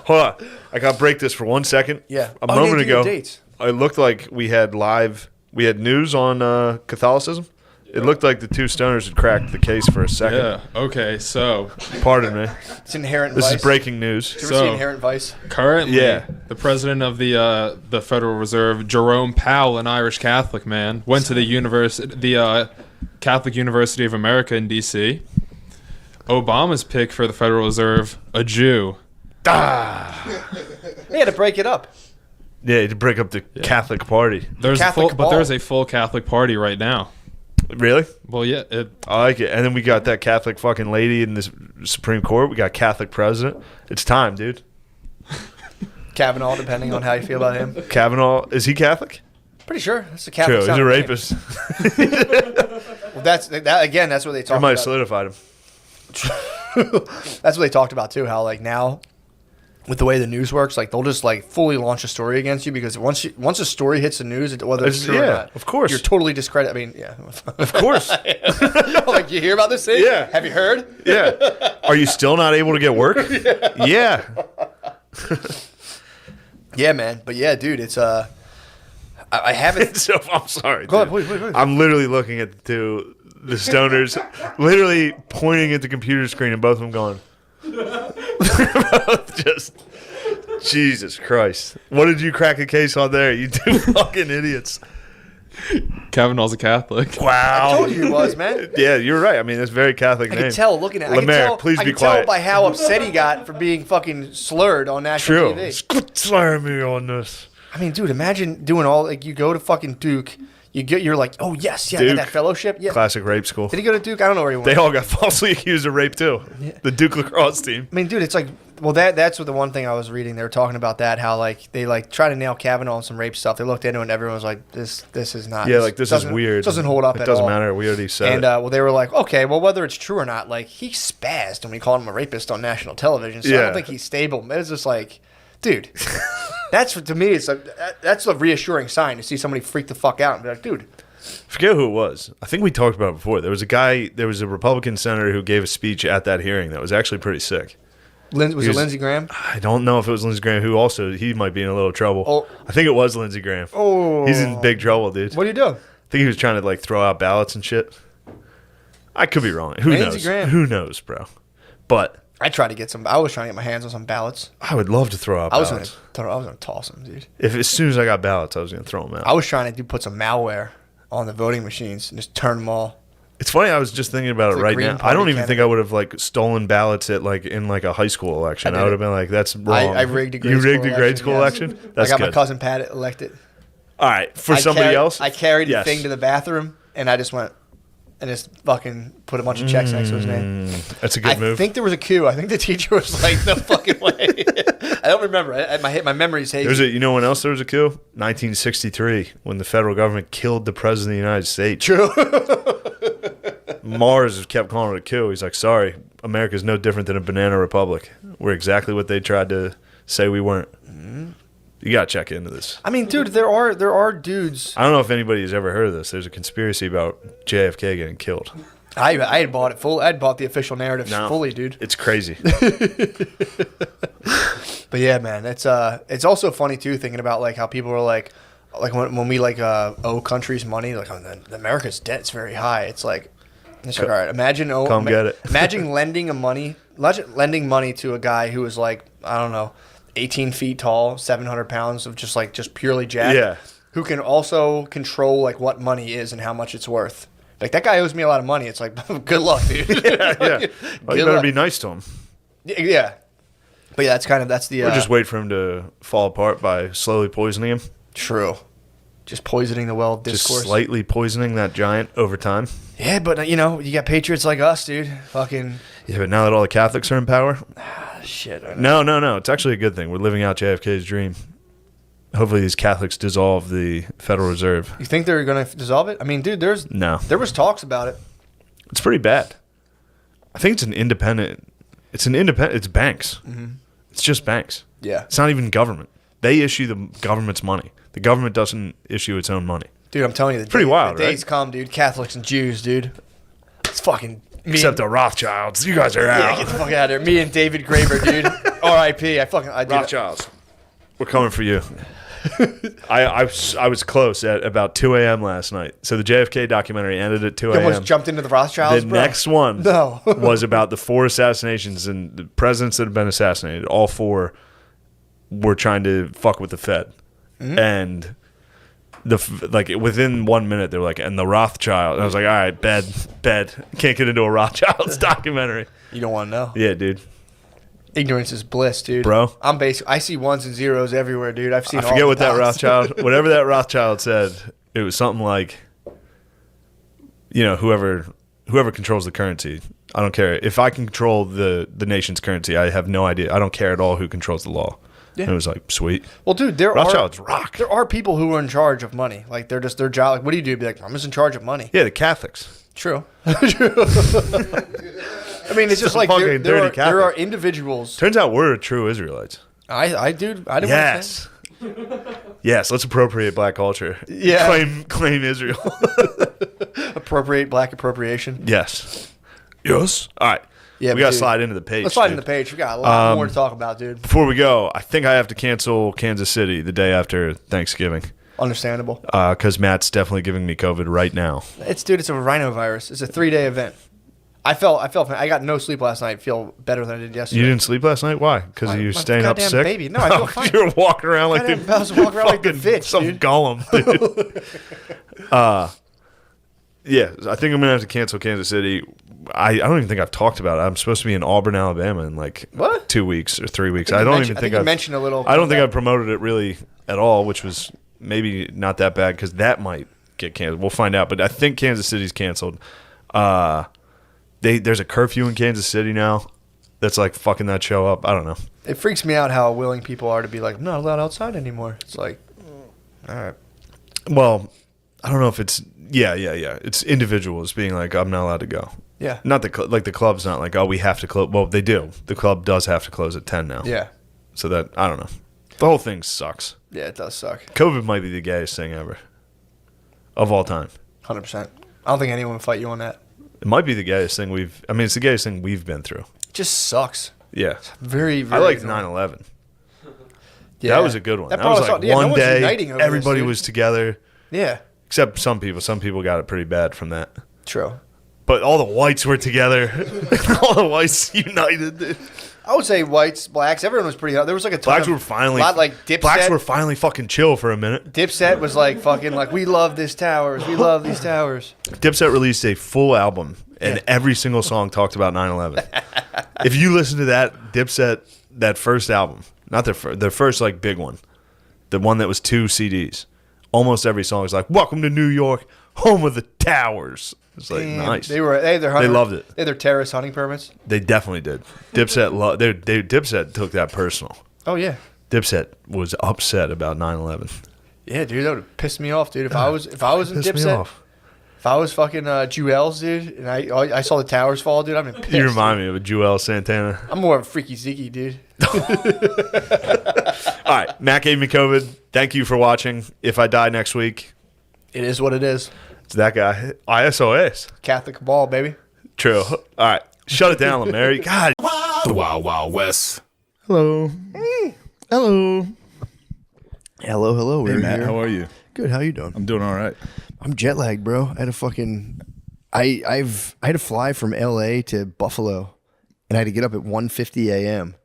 Hold on. I got to break this for 1 second. Yeah. A Oh, moment yeah, do your ago, dates. it looked like we had news on Catholicism. It looked like the two stoners had cracked the case for a second. Yeah. Okay. So Pardon me. It's inherent This vice. is breaking news. You ever see Inherent Vice? currently, Yeah. the president of the Federal Reserve, Jerome Powell, an Irish Catholic man, went to the Catholic University of America in D.C. Obama's pick for the Federal Reserve, a Jew. They had to break it up. Yeah, to break up the Catholic Party. There's Catholic but ball. there's a full Catholic party right now. Really? Well, yeah. I like it. And then we got that Catholic fucking lady in the Supreme Court. We got Catholic president. It's time, dude. Kavanaugh, depending on how you feel about him. Kavanaugh, is he Catholic? Pretty sure. That's the True, Catholic. he's a rapist. Well, that's what they I talked might have about. solidified him. That's what they talked about too. How like now, with the way the news works, like they'll just like fully launch a story against you because once a story hits the news, whether it's true or not, of course. you're totally discredited. I mean, yeah, Of course. like you hear about this thing? Yeah. Have you heard? Yeah. Are you still not able to get work? Yeah. Yeah, man. But yeah, dude, it's I haven't. So I'm sorry. Go dude. ahead, please. I'm literally looking at the stoners, literally pointing at the computer screen, and both of them going, just Jesus Christ. What did you crack a case on there? You two fucking idiots. Kavanaugh's a Catholic. Wow. I told you he was, man. Yeah, you're right. I mean, it's a very Catholic I name. could tell looking at. Lemaire, please I be could tell quiet. by how upset he got for being fucking slurred on national True. TV. Quit slamming me on this. I mean, dude, imagine doing all like you go to fucking Duke, you're like, oh yes, yeah, I got Duke. that fellowship, yeah. Classic rape school. Did he go to Duke? I don't know where he went. They all got falsely accused of rape too. The Duke lacrosse team. I mean, dude, it's like, well, that's what the one thing I was reading. They were talking about that, how like they like try to nail Kavanaugh on some rape stuff. They looked into it and everyone was like, this is not. Yeah, like this is doesn't- weird. Doesn't hold up It at doesn't all. matter. We already said And it. well, they were like, okay, well, whether it's true or not, like he spazzed when we called him a rapist on national television. So I Yeah. don't think he's stable. It's just like, dude, to me, that's a reassuring sign to see somebody freak the fuck out and be like, dude. Forget who it was. I think we talked about it before. There was a Republican senator who gave a speech at that hearing that was actually pretty sick. Was it Lindsey Graham? I don't know if it was Lindsey Graham, who also, he might be in a little trouble. Oh. I think it was Lindsey Graham. Oh. He's in big trouble, dude. What are you doing? I think he was trying to like throw out ballots and shit. I could be wrong. Who Lindsey knows? Graham. Who knows, bro? But I was trying to get my hands on some ballots. I would love to throw out I was ballots. gonna toss them, dude. If as soon as I got ballots, I was gonna throw them out. I was trying to put some malware on the voting machines and just turn them all. It's funny. I was just thinking about it The right Green now. I Party don't even think candidate. I would have like stolen ballots at like in like a high school election. I I did would it. have been like, "That's wrong." I rigged a grade You school rigged a grade school yes. election. That's I got good. my cousin Pat elected. All right, for somebody else, I carried yes. the thing to the bathroom and I just went and just fucking put a bunch of checks next to his name. That's a good I move. think there was a queue. I think the teacher was like, "No fucking way." I don't remember. My memory's hazy. There's a, you know when else there was a coup? 1963, when the federal government killed the president of the United States. True. Mars kept calling it a coup. He's like, sorry, America's no different than a banana republic. We're exactly what they tried to say we weren't. You got to check into this. I mean, dude, there are dudes. I don't know if anybody has ever heard of this. There's a conspiracy about JFK getting killed. I had bought it full. I had bought the official narrative No. fully, dude. It's crazy. But yeah, man, it's also funny too thinking about like how people are like when we like owe countries money, like America's debt's very high. It's like all right, imagine get it. imagine lending money to a guy who was like, I don't know, 18 feet tall, 700 pounds of just purely jacked. Yeah. Who can also control like what money is and how much it's worth. Like that guy owes me a lot of money. It's like, good luck, dude. Yeah. Well, you Good better luck. be nice to him. Yeah. But yeah, that's the Or just wait for him to fall apart by slowly poisoning him. true. Just poisoning the well of discourse. Just slightly poisoning that giant over time. Yeah, but you got patriots like us, dude. Fucking Yeah, but now that all the Catholics are in power, shit. I know. no. It's actually a good thing. We're living out JFK's dream. hopefully these Catholics dissolve the Federal Reserve. You think they're going to dissolve it? I mean, dude, there was talks about it. It's pretty bad. I think it's an independent. It's banks. Mm-hmm. It's just banks. Yeah. It's not even government. They issue the government's money. The government doesn't issue its own money. Dude, I'm telling you, pretty wild, the days come, dude. Catholics and Jews, dude. It's fucking. Except the Rothschilds. You guys are out. Yeah, get the fuck out of here. Me and David Graeber, dude. R.I.P. Rothschilds. We're coming for you. I was close at about 2 a.m. last night. So the JFK documentary ended at 2 a.m. You almost jumped into the Rothschilds, The next one was about the 4 assassinations and the presidents that have been assassinated. All 4 were trying to fuck with the Fed. Mm-hmm. And within 1 minute, they were like, and the Rothschild. And I was like, all right, bed. Can't get into a Rothschilds documentary. You don't want to know. Yeah, dude. Ignorance is bliss, dude. Bro. I see ones and zeros everywhere, dude. I forget what that Rothschild, whatever that Rothschild said, it was something like, whoever controls the currency, I don't care. If I can control the nation's currency, I have no idea. I don't care at all who controls the law. Yeah. And it was like, sweet. Well, dude, Rothschilds rock. There are people who are in charge of money. Like, they're just their job. Like, what do you do? Be like, I'm just in charge of money. Yeah, the Catholics. True. I mean, it's just like there are individuals. Turns out we're true Israelites. I didn't Yes. Yes, let's appropriate black culture. Yeah. Claim Israel. Appropriate black appropriation. Yes. Yes. All right. Yeah, we got to slide into the page. Let's slide into the page. We got a lot more to talk about, dude. Before we go, I think I have to cancel Kansas City the day after Thanksgiving. Understandable. Because Matt's definitely giving me COVID right now. It's a rhinovirus. It's a 3-day event. I got no sleep last night. I feel better than I did yesterday. You didn't sleep last night? Why? Because you staying up sick? Baby. No, I feel fine. You're walking around like I was walking around like the bitch, some dude. golem, dude. Yeah, I think I'm gonna have to cancel Kansas City. I don't even think I've talked about it. I'm supposed to be in Auburn, Alabama in like 2 weeks or 3 weeks. I don't even think I've mentioned a little. I don't think I've promoted it really at all, which was maybe not that bad because that might get canceled. We'll find out. But I think Kansas City's canceled. There's a curfew in Kansas City now that's like fucking that show up. I don't know. It freaks me out how willing people are to be like, I'm not allowed outside anymore. It's like, all right. Well, I don't know if it's yeah. It's individuals being like, I'm not allowed to go. Yeah. Not the club's not like, oh, we have to close. Well, they do. The club does have to close at 10 now. Yeah. So that I don't know. The whole thing sucks. Yeah, it does suck. COVID might be the gayest thing ever of all time. 100%. I don't think anyone would fight you on that. It might be the gayest thing it's the gayest thing we've been through. It just sucks. Yeah. It's very, very. I liked 9/11. Yeah. That was a good one. That was like one no day, everybody was together. Yeah. Except some people. Some people got it pretty bad from that. True. But all the whites were together. All the whites united. Dude. I would say whites, blacks, everyone was pretty. There was like a ton blacks were finally lot like Dipset. Blacks were finally fucking chill for a minute. Dipset was like fucking like we love this towers. We love these towers. Dipset released a full album and every single song talked about 9/11. If you listen to that Dipset that first album, not their first like big one, the one that was 2 CDs, almost every song is like "Welcome to New York, home of the towers." It's like nice. They loved it. They had their terrorist hunting permits. They definitely did. Dipset Dipset took that personal. Oh yeah. Dipset was upset about 9/11. Yeah, dude, that would have pissed me off, dude. If I was in Dipset, if I was fucking Jewels, dude, and I saw the towers fall, dude, I'd been pissed. You remind me of a Jewel Santana. I'm more of a freaky Ziggy, dude. All right, Matt gave me COVID. Thank you for watching. If I die next week, it is what it is. It's that guy. ISOS. Catholic ball, baby. True. All right. Shut it down, Mary. God. The Wild Wild West. Hello. Hello. Hello. Hey, Matt. How are you? Good. How you doing? I'm doing all right. I'm jet lagged, bro. I had to fly from LA to Buffalo, and I had to get up at 1:50 a.m.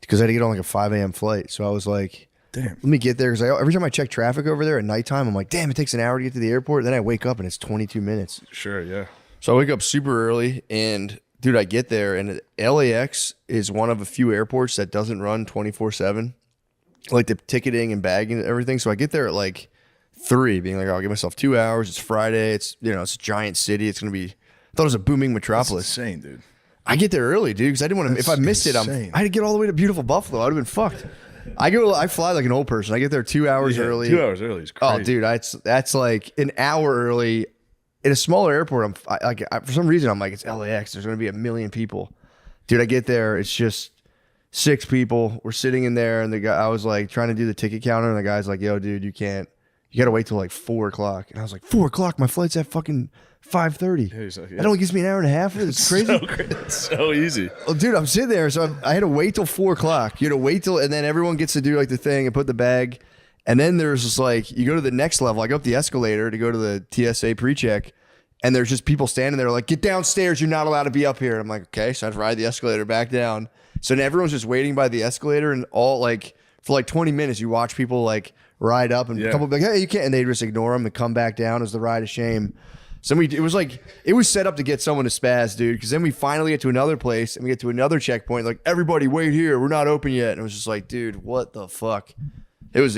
because I had to get on like a 5 a.m. flight. So I was like, damn, let me get there. Because every time I check traffic over there at nighttime, I'm like, damn, it takes an hour to get to the airport. Then I wake up and it's 22 minutes. Sure, yeah. So I wake up super early, and dude, I get there, and LAX is one of a few airports that doesn't run 24/7, like the ticketing and bagging and everything. So I get there at like 3, being like, oh, I'll give myself 2 hours. It's Friday. It's it's a giant city. It's gonna be. I thought it was a booming metropolis. That's insane, dude. I get there early, dude, because I didn't want to. If I missed it, I had to get all the way to beautiful Buffalo. I would have been fucked. I fly like an old person. I get there 2 hours early. 2 hours early is crazy. Oh, dude, that's like an hour early. In a smaller airport, for some reason, I'm like, it's LAX. There's going to be 1 million people. Dude, I get there. It's just 6 people. We're sitting in there, and the guy, I was like trying to do the ticket counter, and the guy's like, yo, dude, you can't. You got to wait till like 4 o'clock. And I was like, 4 o'clock? My flight's at fucking 5:30. Yeah, That only gives me an hour and a half. It's crazy. It's so easy. Well, dude, I'm sitting there, so I had to wait till 4 o'clock. You had to wait till, and then everyone gets to do like the thing and put the bag. And then there's just like, you go to the next level. I go up the escalator to go to the TSA pre-check, and there's just people standing there like, get downstairs. You're not allowed to be up here. And I'm like, okay. So I'd ride the escalator back down. So now everyone's just waiting by the escalator, and all like, for like 20 minutes, you watch people like ride up, and a couple be like, hey, you can't. And they just ignore them and come back down as the ride of shame. So it was set up to get someone to spaz, dude. Because then we finally get to another place, and we get to another checkpoint. Like, everybody wait here. We're not open yet. And it was just like, dude, what the fuck? It was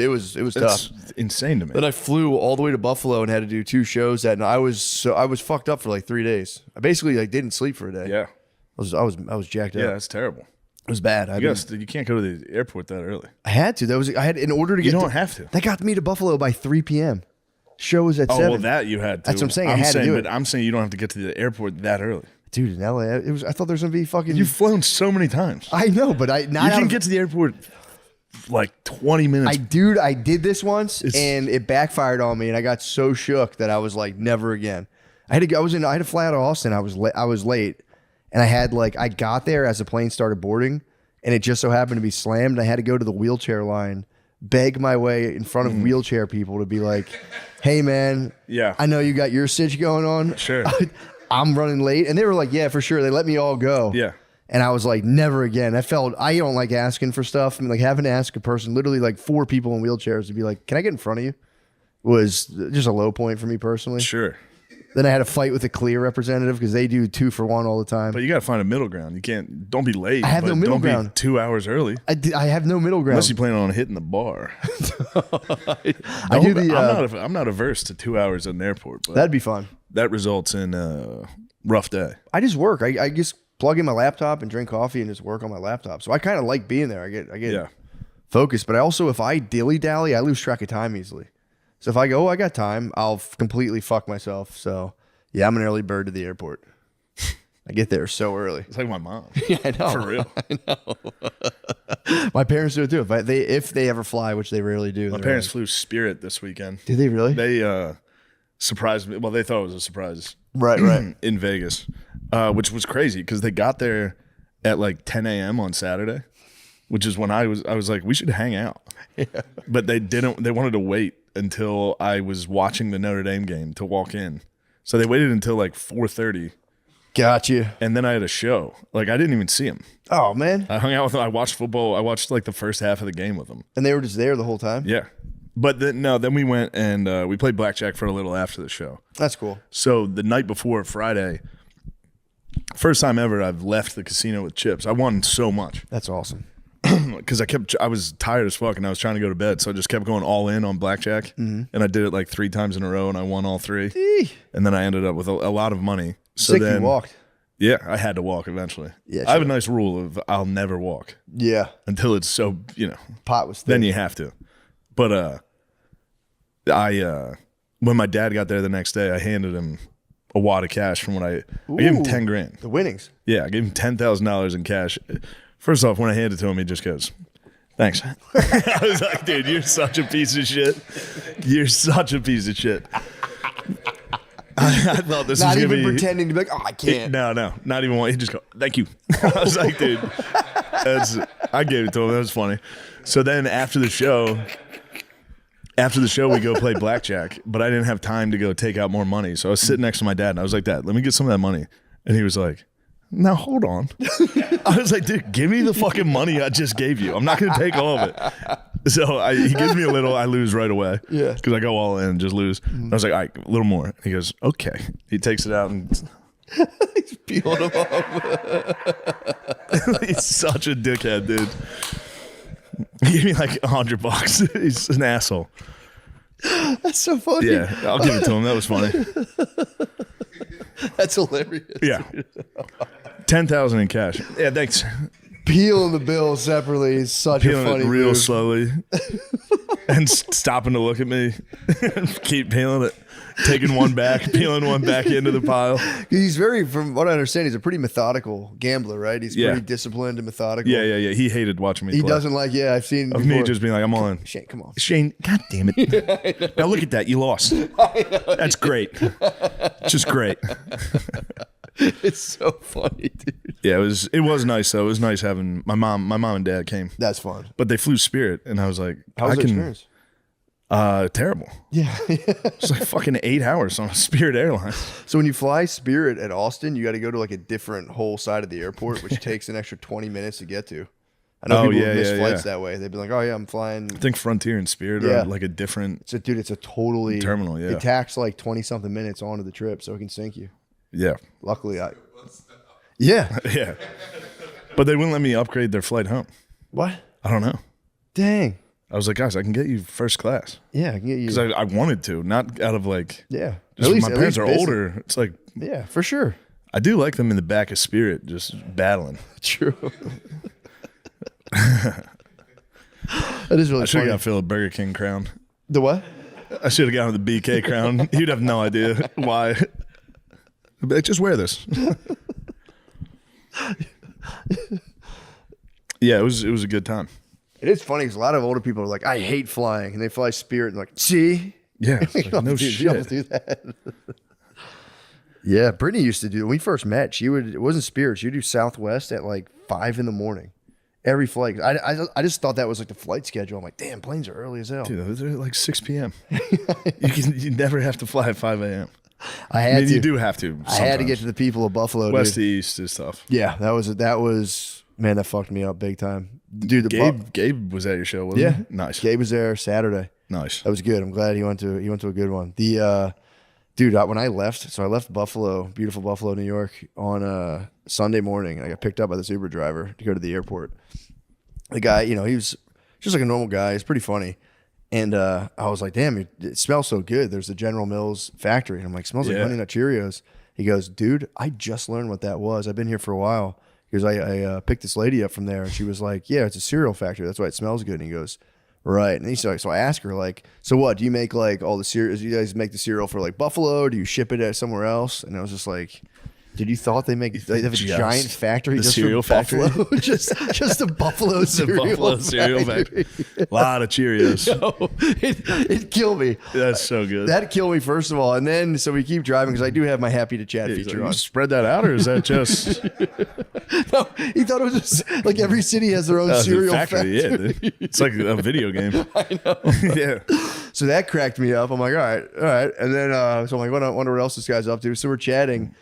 tough. It's insane to me. Then I flew all the way to Buffalo and had to do 2 shows that night. I was fucked up for like 3 days. I basically like didn't sleep for a day. Yeah. I was jacked up. Yeah, that's terrible. It was bad. You can't go to the airport that early. I had to. In order to get. You don't have to. That got me to Buffalo by 3 p.m. Show was at 7. Oh, well, that you had to. That's what I'm saying. I had to do it. But I'm saying you don't have to get to the airport that early. Dude, in LA, I thought there was gonna be fucking. You've flown so many times. I know, but you can get to the airport like 20 minutes. I did this once, and it backfired on me, and I got so shook that I was like, never again. I had to fly out of Austin. I was late, and I got there as the plane started boarding, and it just so happened to be slammed. I had to go to the wheelchair line, beg my way in front of wheelchair people to be like, hey man, I know you got your sitch going on. Sure. I'm running late. And they were like, yeah, for sure. They let me all go. Yeah. And I was like, never again. I don't like asking for stuff. I mean, like having to ask a person, literally like 4 people in wheelchairs to be like, can I get in front of you? Was just a low point for me personally. Sure. Then I had a fight with a Clear representative because they do 2 for 1 all the time. But you got to find a middle ground. Don't be late. I have no middle ground. Be 2 hours early. I have no middle ground. Unless you plan on hitting the bar. I'm not averse to 2 hours at an airport. But that'd be fun. That results in a rough day. I just work. I just plug in my laptop and drink coffee and just work on my laptop. So I kind of like being there. I get focused. But I also, if I dilly-dally, I lose track of time easily. So if I go, I got time, I'll completely fuck myself. So yeah, I'm an early bird to the airport. I get there so early. It's like my mom. Yeah, I know. For real. I know. My parents do it too. If they ever fly, which they rarely do. My parents flew Spirit this weekend. Did they really? They surprised me. Well, they thought it was a surprise. Right. In Vegas, which was crazy because they got there at like 10 a.m. on Saturday, which is when I was like, we should hang out. Yeah. But they didn't. They wanted to wait until I was watching the Notre Dame game to walk in. So they waited until like 4:30. Gotcha. And then I had a show. Like I didn't even see him. Oh man. I hung out with them. I watched football. I watched like the first half of the game with them. And they were just there the whole time? Yeah. But then we went and we played blackjack for a little after the show. That's cool. So the night before Friday, first time ever I've left the casino with chips. I won so much. That's awesome. Because I was tired as fuck and I was trying to go to bed, so I just kept going all in on blackjack, and I did it like 3 times in a row, and I won all 3. And then I ended up with a lot of money. So Sick, then you walked. Yeah, I had to walk eventually. Yeah, I have a nice rule of I'll never walk. Yeah, until it's so pot was thick. Then you have to. But when my dad got there the next day, I handed him a wad of cash from I gave him 10 grand. The winnings. Yeah, I gave him $10,000 in cash. First off, when I handed it to him, he just goes, thanks. I was like, dude, you're such a piece of shit. You're such a piece of shit. I thought this was not going to be. Not even pretending to be like, oh, I can't. No, not even one. He just go, thank you. I was like, dude, I gave it to him. That was funny. So then after the show, we go play blackjack, but I didn't have time to go take out more money. So I was sitting next to my dad, and I was like, Dad, let me get some of that money. And he was like, now hold on. I was like, dude, give me the fucking money I just gave you. I'm not going to take all of it. So he gives me a little, I lose right away. Yeah. Because I go all in and just lose. I was like, all right, a little more. He goes, okay. He takes it out and he's peeling them off. He's such a dickhead, dude. He gave me like $100. He's an asshole. That's so funny. Yeah, I'll give it to him. That was funny. That's hilarious. Yeah. 10,000 in cash. Yeah, thanks. peeling the bill separately is such a Peeling funny it real move. slowly and stopping to look at me. Keep peeling it. Taking one back, peeling one back into the pile. He's very, from what I understand, he's a pretty methodical gambler, right? He's pretty disciplined and methodical. Yeah. He hated watching me play. He doesn't like, I've seen Of before. me just being like, I'm on. Shane, come on. Shane, god damn it. Now look at that. You lost. That's great. Just great. It's so funny, dude. Yeah, it was nice though. It was nice having my mom and dad came. That's fun. But they flew Spirit and I was like, How was the experience? Terrible. Yeah. It's like fucking 8 hours on a Spirit airline. So when you fly Spirit at Austin, you got to go to like a different whole side of the airport, which takes an extra 20 minutes to get to. I know people miss flights that way. They'd be like, oh yeah, I'm flying. I think Frontier and Spirit are like a different It's a totally terminal, yeah. It tacks like 20 something minutes onto the trip so it can sink you. Yeah. Luckily Yeah. Yeah. But they wouldn't let me upgrade their flight home. What? I don't know. Dang. I was like, guys, I can get you first class. Yeah, I can get you. Because I wanted to, not out of like, Yeah. just my parents are business. older. It's like, Yeah, for sure. I do like them in the back of Spirit, just battling. True. That is really I should funny. have got Phil a Burger King crown. The what? I should have gotten the BK crown. He'd have no idea why. I'd be like, just wear this. Yeah, it was a good time. It is funny because a lot of older people are like, I hate flying. And they fly Spirit and like, see? Yeah, it's like, no Dude, you don't shit. do that. Yeah, Brittany used to do, when we first met, it wasn't Spirit. She would do Southwest at like 5 a.m. Every flight. I just thought that was like the flight schedule. I'm like, damn, planes are early as hell. Dude, they're like 6 p.m. you never have to fly at 5 a.m. I had to. You do have to. I had to get to the people of Buffalo. West dude. to East is tough. Yeah, that was man, that fucked me up big time. Dude, Gabe was at your show, wasn't yeah, he? Nice. Gabe was there Saturday. Nice. That was good. I'm glad he went to a good one. The dude, when I left, so I left Buffalo, beautiful Buffalo, New York, on Sunday morning. I got picked up by this Uber driver to go to the airport. The guy, he was just like a normal guy. He's pretty funny. And I was like, damn, it smells so good. There's the General Mills factory. And I'm like, smells like Honey Nut Cheerios. He goes, dude, I just learned what that was. I've been here for a while. He goes, I picked this lady up from there. And she was like, yeah, it's a cereal factory. That's why it smells good. And he goes, right. And so I asked her, like, so what? Do you make like all the cereals? Do you guys make the cereal for like Buffalo? Do you ship it somewhere else? And I was just like, dude, you thought they have a giant factory, the just cereal for Buffalo? factory? just a Buffalo cereal, Buffalo cereal factory. A lot of Cheerios. It killed me. That's so good. That killed me, first of all. And then, so we keep driving because I do have my Happy to Chat feature on. You spread that out, or is that just No, he thought it was just like every city has their own cereal factory. Yeah, dude. It's like a video game. I know. Yeah. So that cracked me up. I'm like, all right. And then, so I'm like, I wonder what else this guy's up to. So we're chatting.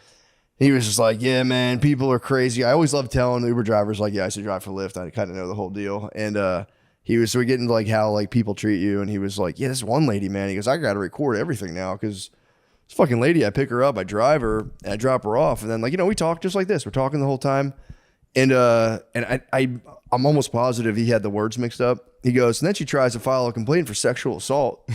He was just like, yeah, man, people are crazy. I always love telling the Uber drivers, like, yeah, I should drive for Lyft. I kind of know the whole deal. And so we get into like how like people treat you. And he was like, yeah, this one lady, man. He goes, I got to record everything now because this fucking lady, I pick her up, I drive her, and I drop her off. And then, like, we talk just like this. We're talking the whole time. And I'm almost positive he had the words mixed up. He goes, and then she tries to file a complaint for sexual assault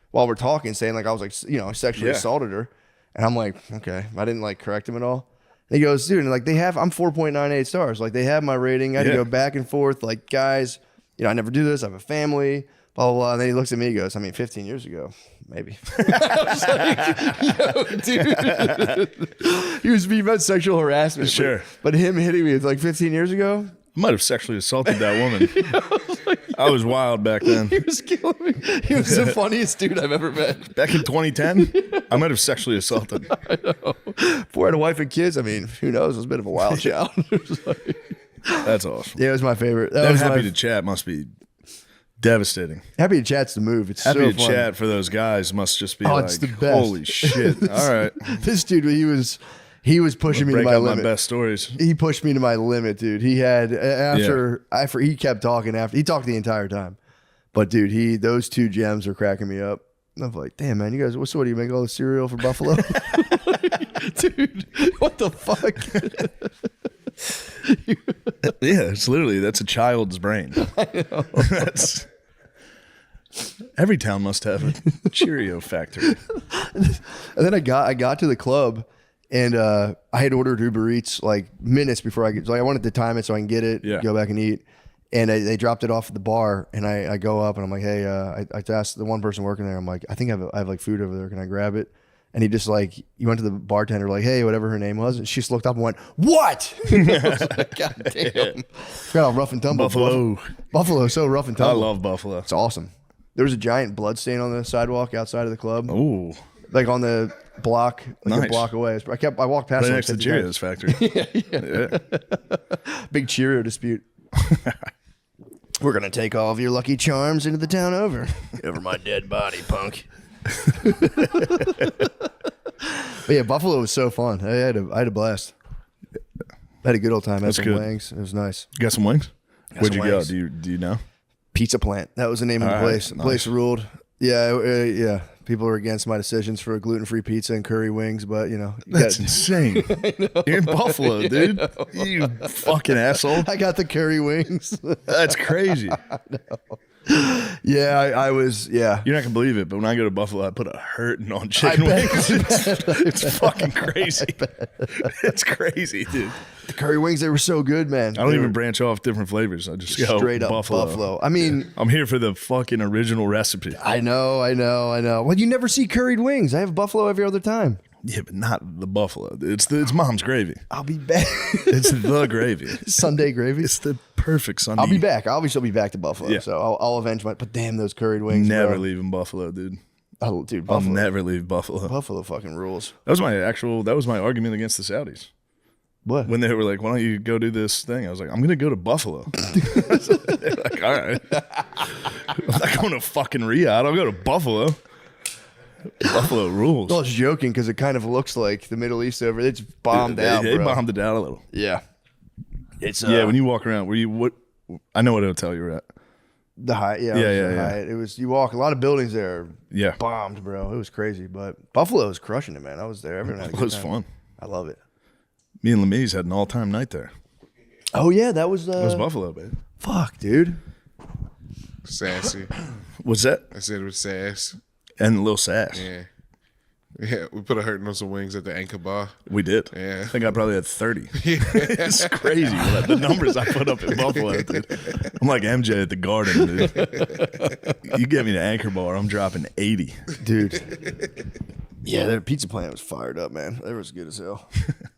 while we're talking, saying like I was like, sexually assaulted her. And I'm like, okay, I didn't like correct him at all. And he goes, dude, and like I'm 4.98 stars. Like they have my rating. I had to go back and forth. Like, guys, I never do this. I have a family, blah, blah, blah. And then he looks at me and goes, 15 years ago, maybe. I was like, yo, dude. He was being about sexual harassment. Sure. But him hitting me, it's like 15 years ago. I might have sexually assaulted that woman. I was wild back then. He was killing me. He was the funniest dude I've ever met. Back in 2010, I might have sexually assaulted. I know. Before I had a wife and kids, who knows? It was a bit of a wild child. That's awesome. Yeah, it was my favorite. That Happy to Chat must be devastating. Happy to Chat's the move. It's Happy so to fun. Chat for those guys must just be it's the best. holy shit. All right. This dude, he was pushing me to Break my out limit. my best stories. He pushed me to my limit, dude. He had after he kept talking after he talked the entire time. But dude, those two gems are cracking me up. I'm like, damn, man, you guys, what do you make all the cereal for Buffalo? Dude, what the fuck? Yeah, that's a child's brain. I know. Every town must have a Cheerio factory. And then I got to the club, And I had ordered Uber Eats like minutes before I get. Like I wanted to time it so I can get it, go back and eat. And they dropped it off at the bar, and I go up and I'm like, hey, I asked the one person working there. I'm like, I think I have like food over there. Can I grab it? And he just like, he went to the bartender like, hey, whatever her name was, and she just looked up and went, what? I was like, God damn. Forgot how rough and tumble. Buffalo, so rough and tumble. I love Buffalo. It's awesome. There was a giant blood stain on the sidewalk outside of the club. Ooh. Like on the block, like a block away. I walked past right it next to Cheerios factory. yeah. Big Cheerio dispute. We're going to take all of your Lucky Charms into the town over. Over my dead body, punk. But yeah, Buffalo was so fun. I had a blast. I had a good old time. Had some wings. It was nice. You got some wings? Where'd you go? Do you know? Pizza Plant. That was the name of the place. Nice. Place ruled. Yeah, yeah. People are against my decisions for a gluten-free pizza and curry wings, but you know that's insane. You're in Buffalo, dude. You fucking asshole. I got the curry wings. That's crazy. Yeah, I was. Yeah, you're not gonna believe it, but when I go to Buffalo, I put a hurting on chicken wings. It's fucking crazy. It's crazy, dude. The curry wings, they were so good, man. I don't even branch off different flavors. I just go straight up Buffalo. I mean, I'm here for the fucking original recipe. I know. Well, you never see curried wings. I have Buffalo every other time. Yeah, but not the Buffalo. It's mom's gravy. I'll be back. It's the gravy. Sunday gravy. It's the perfect Sunday. I'll be back. I'll still be back to Buffalo. Yeah. So I'll avenge my. But damn, those curried wings. Never leaving Buffalo, dude. Oh, dude, Buffalo. I'll never leave Buffalo. Buffalo fucking rules. That was my argument against the Saudis. What? When they were like, why don't you go do this thing? I was like, I'm going to go to Buffalo. They're like, all right. I'm not going to fucking Riyadh. I'll go to Buffalo. Buffalo rules. Well, I was joking because it kind of looks like the Middle East over. It's bombed out. They bro. bombed it out a little. Yeah. It's when you walk around, I know what hotel you're at. The Hyatt. Yeah. Hyatt. It was, you walk, a lot of buildings there. Yeah. Bombed, bro. It was crazy. But Buffalo was crushing it, man. I was there. Everyone had a good time. It was fun. I love it. Me and Lemiz had an all-time night there. Oh, yeah. That was Buffalo, babe. Fuck, dude. Sassy. What's that? I said it was sass. And a little sass. Yeah. Yeah, we put a hurting on some wings at the Anchor Bar. We did. Yeah. I think I probably had 30. It's crazy. The numbers I put up in Buffalo, dude. I'm like MJ at the Garden, dude. You get me to Anchor Bar, I'm dropping 80. Dude. Yeah, their pizza plant was fired up, man. It was good as hell.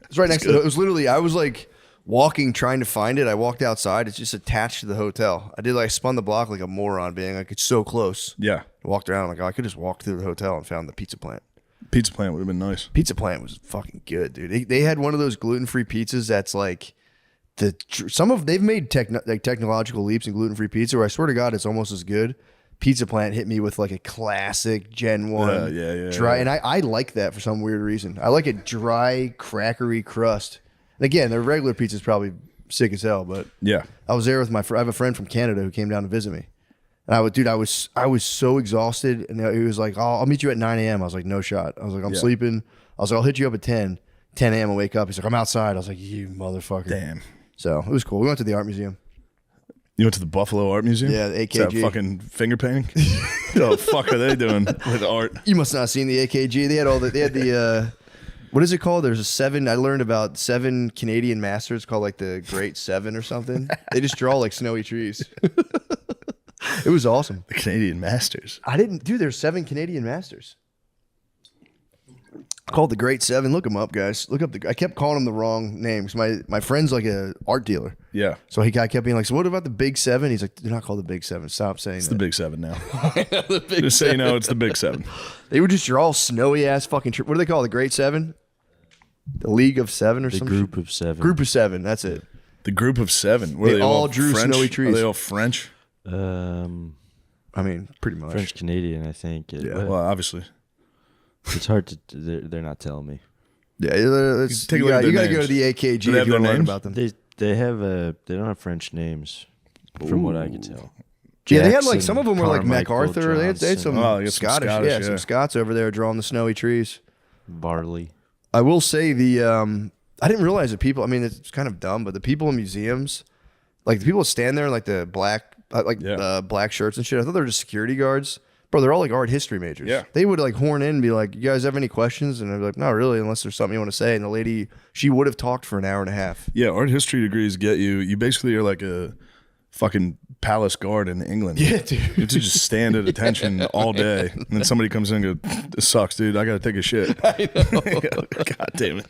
It's right next to it. Was literally, I was like walking, trying to find it. I walked outside. It's just attached to the hotel. I spun the block like a moron, being like, it's so close. Yeah. I walked around, like, oh, I could just walk through the hotel and found the pizza plant. Pizza plant would have been nice. Pizza plant was fucking good, dude. They had one of those gluten-free pizzas that's like they've made technological leaps in gluten-free pizza where I swear to God it's almost as good. Pizza Plant hit me with like a classic Gen 1 dry, and I like that for some weird reason. I like a dry, crackery crust. And again, their regular pizza is probably sick as hell, but yeah, I was there with I have a friend from Canada who came down to visit me. And I was so exhausted, and he was like, "Oh, I'll meet you at 9 a.m." I was like, "No shot." I was like, "I'm sleeping." I was like, "I'll hit you up at 10 a.m. I'll wake up." He's like, "I'm outside." I was like, "You motherfucker!" Damn. So it was cool. We went to the art museum. You went to the Buffalo Art Museum? Yeah, the AKG. Is that fucking finger painting? What the fuck are they doing with art? You must not have seen the AKG. They had the what is it called? There's I learned about 7 Canadian masters called like the Great Seven or something. They just draw like snowy trees. It was awesome. The Canadian Masters. There's 7 Canadian Masters. Called the Great Seven. Look them up, guys. Look up I kept calling them the wrong names. My friend's like a art dealer. Yeah. So I kept being like, so what about the Big Seven? He's like, they're not called the Big Seven. Stop saying it's that. The Big Seven now. Just so you know, it's the Big Seven. They would just draw snowy ass fucking what do they call it? The Great Seven? The League of Seven or something? The Group of Seven. Group of Seven, that's it. The Group of Seven. They all drew French? snowy trees. Are they all French? I mean, pretty much. French Canadian, I think. Yeah. Well, obviously. It's hard to. They're not telling me. Yeah, you got to go to the AKG if you want to learn about them. They don't have French names, from what I can tell. Yeah, they had like some of them were like MacArthur. They had some Scottish, some Scots over there drawing the snowy trees. Barley. I will say I didn't realize that people. I mean, it's kind of dumb, but the people in museums, like the people that stand there in like the black, black shirts and shit. I thought they were just security guards. Bro, they're all like art history majors. Yeah. They would like horn in and be like, you guys have any questions? And I'd be like, not really, unless there's something you want to say. And the lady, she would have talked for an hour and a half. Yeah, art history degrees get you basically are like a fucking palace guard in England. Yeah, dude. You have to just stand at attention all day. And then somebody comes in and goes, this sucks, dude. I got to take a shit. I know. God damn it.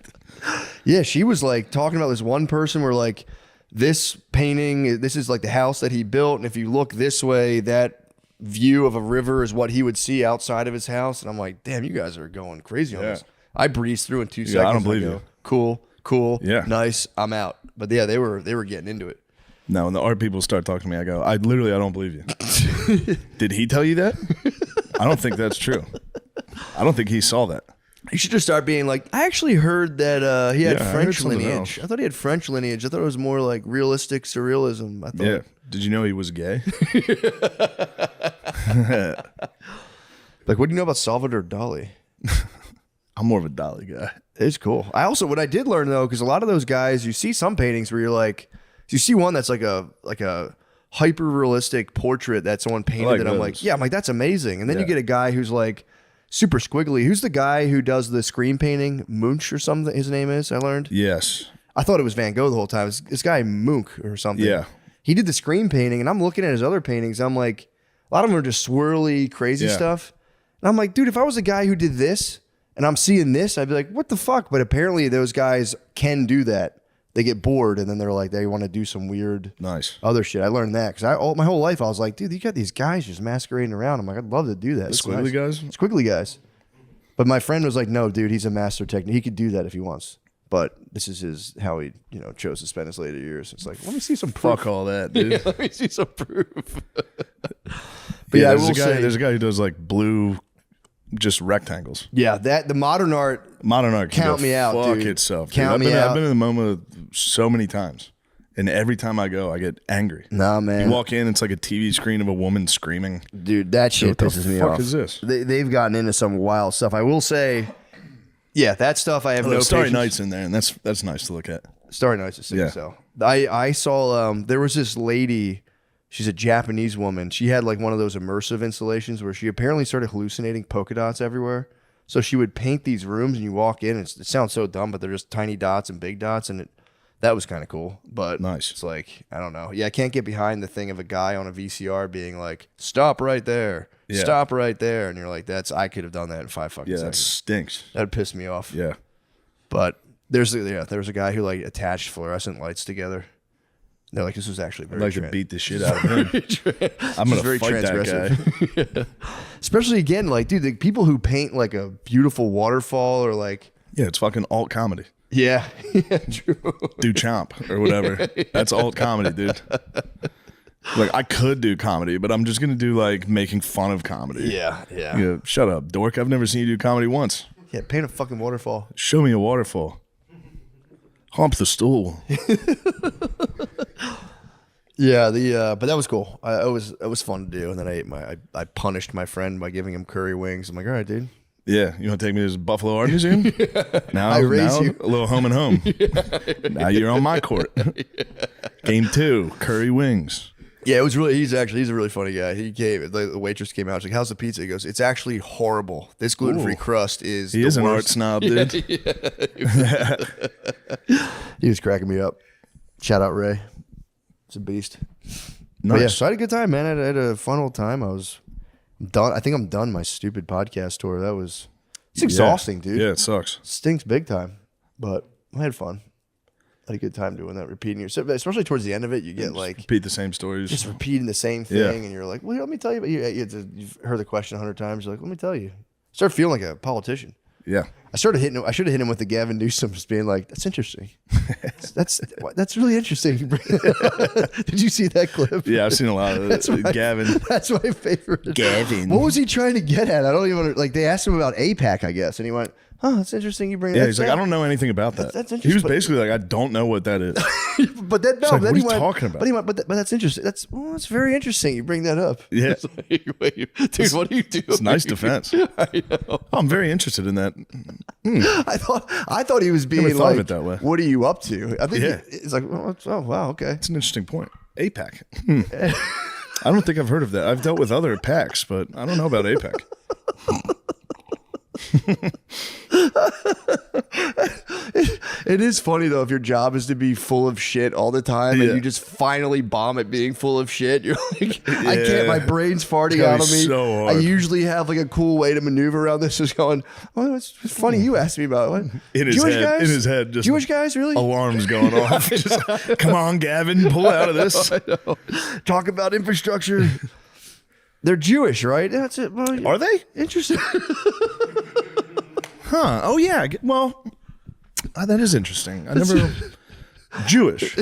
Yeah, she was like talking about this one person where like this painting, this is like the house that he built. And if you look this way, that view of a river is what he would see outside of his house. And I'm like, damn, you guys are going crazy on this. I breezed through in 2 seconds. I don't believe you. Cool. Yeah. Nice. I'm out. But yeah, they were getting into it. No, when the art people start talking to me, I go, I don't believe you. Did he tell you that? I don't think that's true. I don't think he saw that. You should just start being like, I actually heard that he had Yeah, I heard French something lineage. else. I thought he had French lineage. I thought it was more like realistic surrealism. I thought, Yeah. Did you know he was gay? like, what do you know about Salvador Dali? I'm more of a Dali guy. It's cool. What I did learn though, because a lot of those guys, you see some paintings where you're like, you see one that's like a hyper realistic portrait that someone painted like that I'm those. like, yeah, I'm like, that's amazing. And then you Yeah. get a guy who's like super squiggly. Who's the guy who does the screen painting? Munch or something his name is, I learned. Yes. I thought it was Van Gogh the whole time. It's this guy Munch or something. Yeah. He did the screen painting, and I'm looking at his other paintings. I'm like, a lot of them are just swirly, crazy Yeah. stuff. And I'm like, dude, if I was a guy who did this and I'm seeing this, I'd be like, what the fuck? But apparently those guys can do that. They get bored, and then they're like, they want to do some weird Nice. other shit. I learned that because my whole life I was like, dude, you got these guys just masquerading around. I'm like, I'd love to do that. It's Squiggly guys? Squiggly guys. But my friend was like, no, dude, he's a master technique. He could do that if he wants. But this is how he, chose to spend his later years. It's like, let me see some proof. Fuck all that, dude. Let me see some proof. But I will say, there's a guy who does like blue, just rectangles. yeah, the modern art. Modern art can Count go me out, fuck dude. itself. dude. Count me out. I've been in the MoMA so many times, and every time I go, I get angry. Nah, man. You walk in, it's like a TV screen of a woman screaming. Dude, that shit What the pisses me fuck off. is this? They've gotten into some wild stuff. I will say, yeah, that stuff I have no Starry patience. Night's in there, and that's nice to look at. Starry Night's a sick Yeah. so. I saw there was this lady, she's a Japanese woman. She had like one of those immersive installations where she apparently started hallucinating polka dots everywhere. So she would paint these rooms and you walk in and it sounds so dumb, but they're just tiny dots and big dots, and that was kind of cool. But Nice. it's like, I don't know. Yeah, I can't get behind the thing of a guy on a VCR being like, stop right there. Yeah. Stop right there. And you're like, I could have done that in 5 fucking Yeah, that seconds. stinks. That'd piss me off. Yeah. But there was a guy who like attached fluorescent lights together. They're like, this was actually I'd very like to beat the shit out of him. I'm This is gonna very fight that guy. Especially again, like, dude, the people who paint like a beautiful waterfall or like, Yeah, it's fucking alt comedy. yeah, true. Do chomp or whatever. That's alt comedy, dude. Like I could do comedy, but I'm just gonna do like making fun of comedy. Yeah. You go, shut up, dork. I've never seen you do comedy once. Yeah, paint a fucking waterfall. Show me a waterfall. Hump the stool. Yeah, but that was cool. It was fun to do. And then I punished my friend by giving him curry wings. I'm like, all right, dude. Yeah, you want to take me to this Buffalo Art Museum? Now, I raise you. a little home and home. Now you're on my court. Game 2, curry wings. Yeah, it was really. He's a really funny guy. He came. The waitress came out. She's like, "How's the pizza?" He goes, "It's actually horrible. This gluten-free crust is." He the is an art worst." snob, dude. He was cracking me up. Shout out Ray. It's a beast. But Nice. yeah, so I had a good time, man. I had a fun old time. I'm done. I think I'm done my stupid podcast tour. It's exhausting, dude. Yeah, it sucks. Stinks big time. But I had fun. I had a good time doing that, repeating yourself. Especially towards the end of it, you get like Repeat the same stories. just repeating the same thing, Yeah. and you're like, "Well, let me tell you." But you've heard the question 100 times. You're like, "Let me tell you." Start feeling like a politician. Yeah. I should have hit him with the Gavin Newsom, just being like, "That's interesting. that's really interesting." Did you see that clip? Yeah, I've seen a lot of it. Gavin. That's my favorite. Gavin. What was he trying to get at? I don't even like. They asked him about APAC, I guess, and he went, "Oh, that's interesting. You bring Yeah, that." he's like, I don't know anything about that. That's He was interesting. basically like, I don't know what that is. But then no, like, then what he are you went, talking about? But he went, but that's interesting. That's very interesting. You bring that up. Yeah. It's like, wait, dude, what do you do? It's nice defense. I know. Oh, I'm very interested in that. I thought he was being Never thought like, of it that way. "What are you up to?" I think Yeah. he's like, "Oh, wow, okay." It's an interesting point. APAC. I don't think I've heard of that. I've dealt with other PACs, but I don't know about APAC. It is funny though if your job is to be full of shit all the time and you just finally bomb at being full of shit. You're like, I can't. My brain's farting out of me. So I hard. usually have like a cool way to maneuver around this. Is going. Oh, it's funny you asked me about it. What? In his Jewish head, guys? in his head, just Jewish guys, really? alarms going off. Just, come on, Gavin, pull out of this. I know. Talk about infrastructure. They're Jewish, right? That's it. Well, Are they? interesting? Huh? Oh yeah. Well, that is interesting. I never Jewish.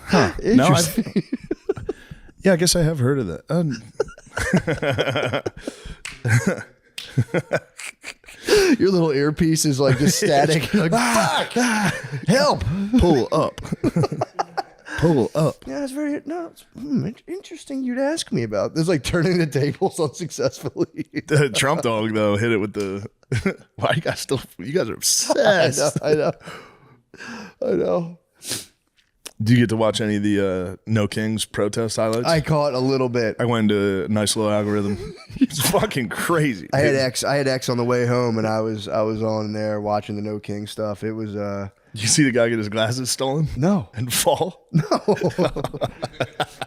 Huh? No, Interesting. yeah, I guess I have heard of that. Your little earpiece is like just static. You're like, fuck! Help! Pull up. Pull up. Yeah, it's very it's interesting. You'd ask me about this, like turning the tables unsuccessfully. The Trump dog though hit it with the. Why you guys still? You guys are obsessed. I know. Do you get to watch any of the No Kings protest highlights? I caught a little bit. I went into a nice little algorithm. It's fucking crazy. I had X on the way home, and I was on there watching the No King stuff. It was You see the guy get his glasses stolen no. and fall?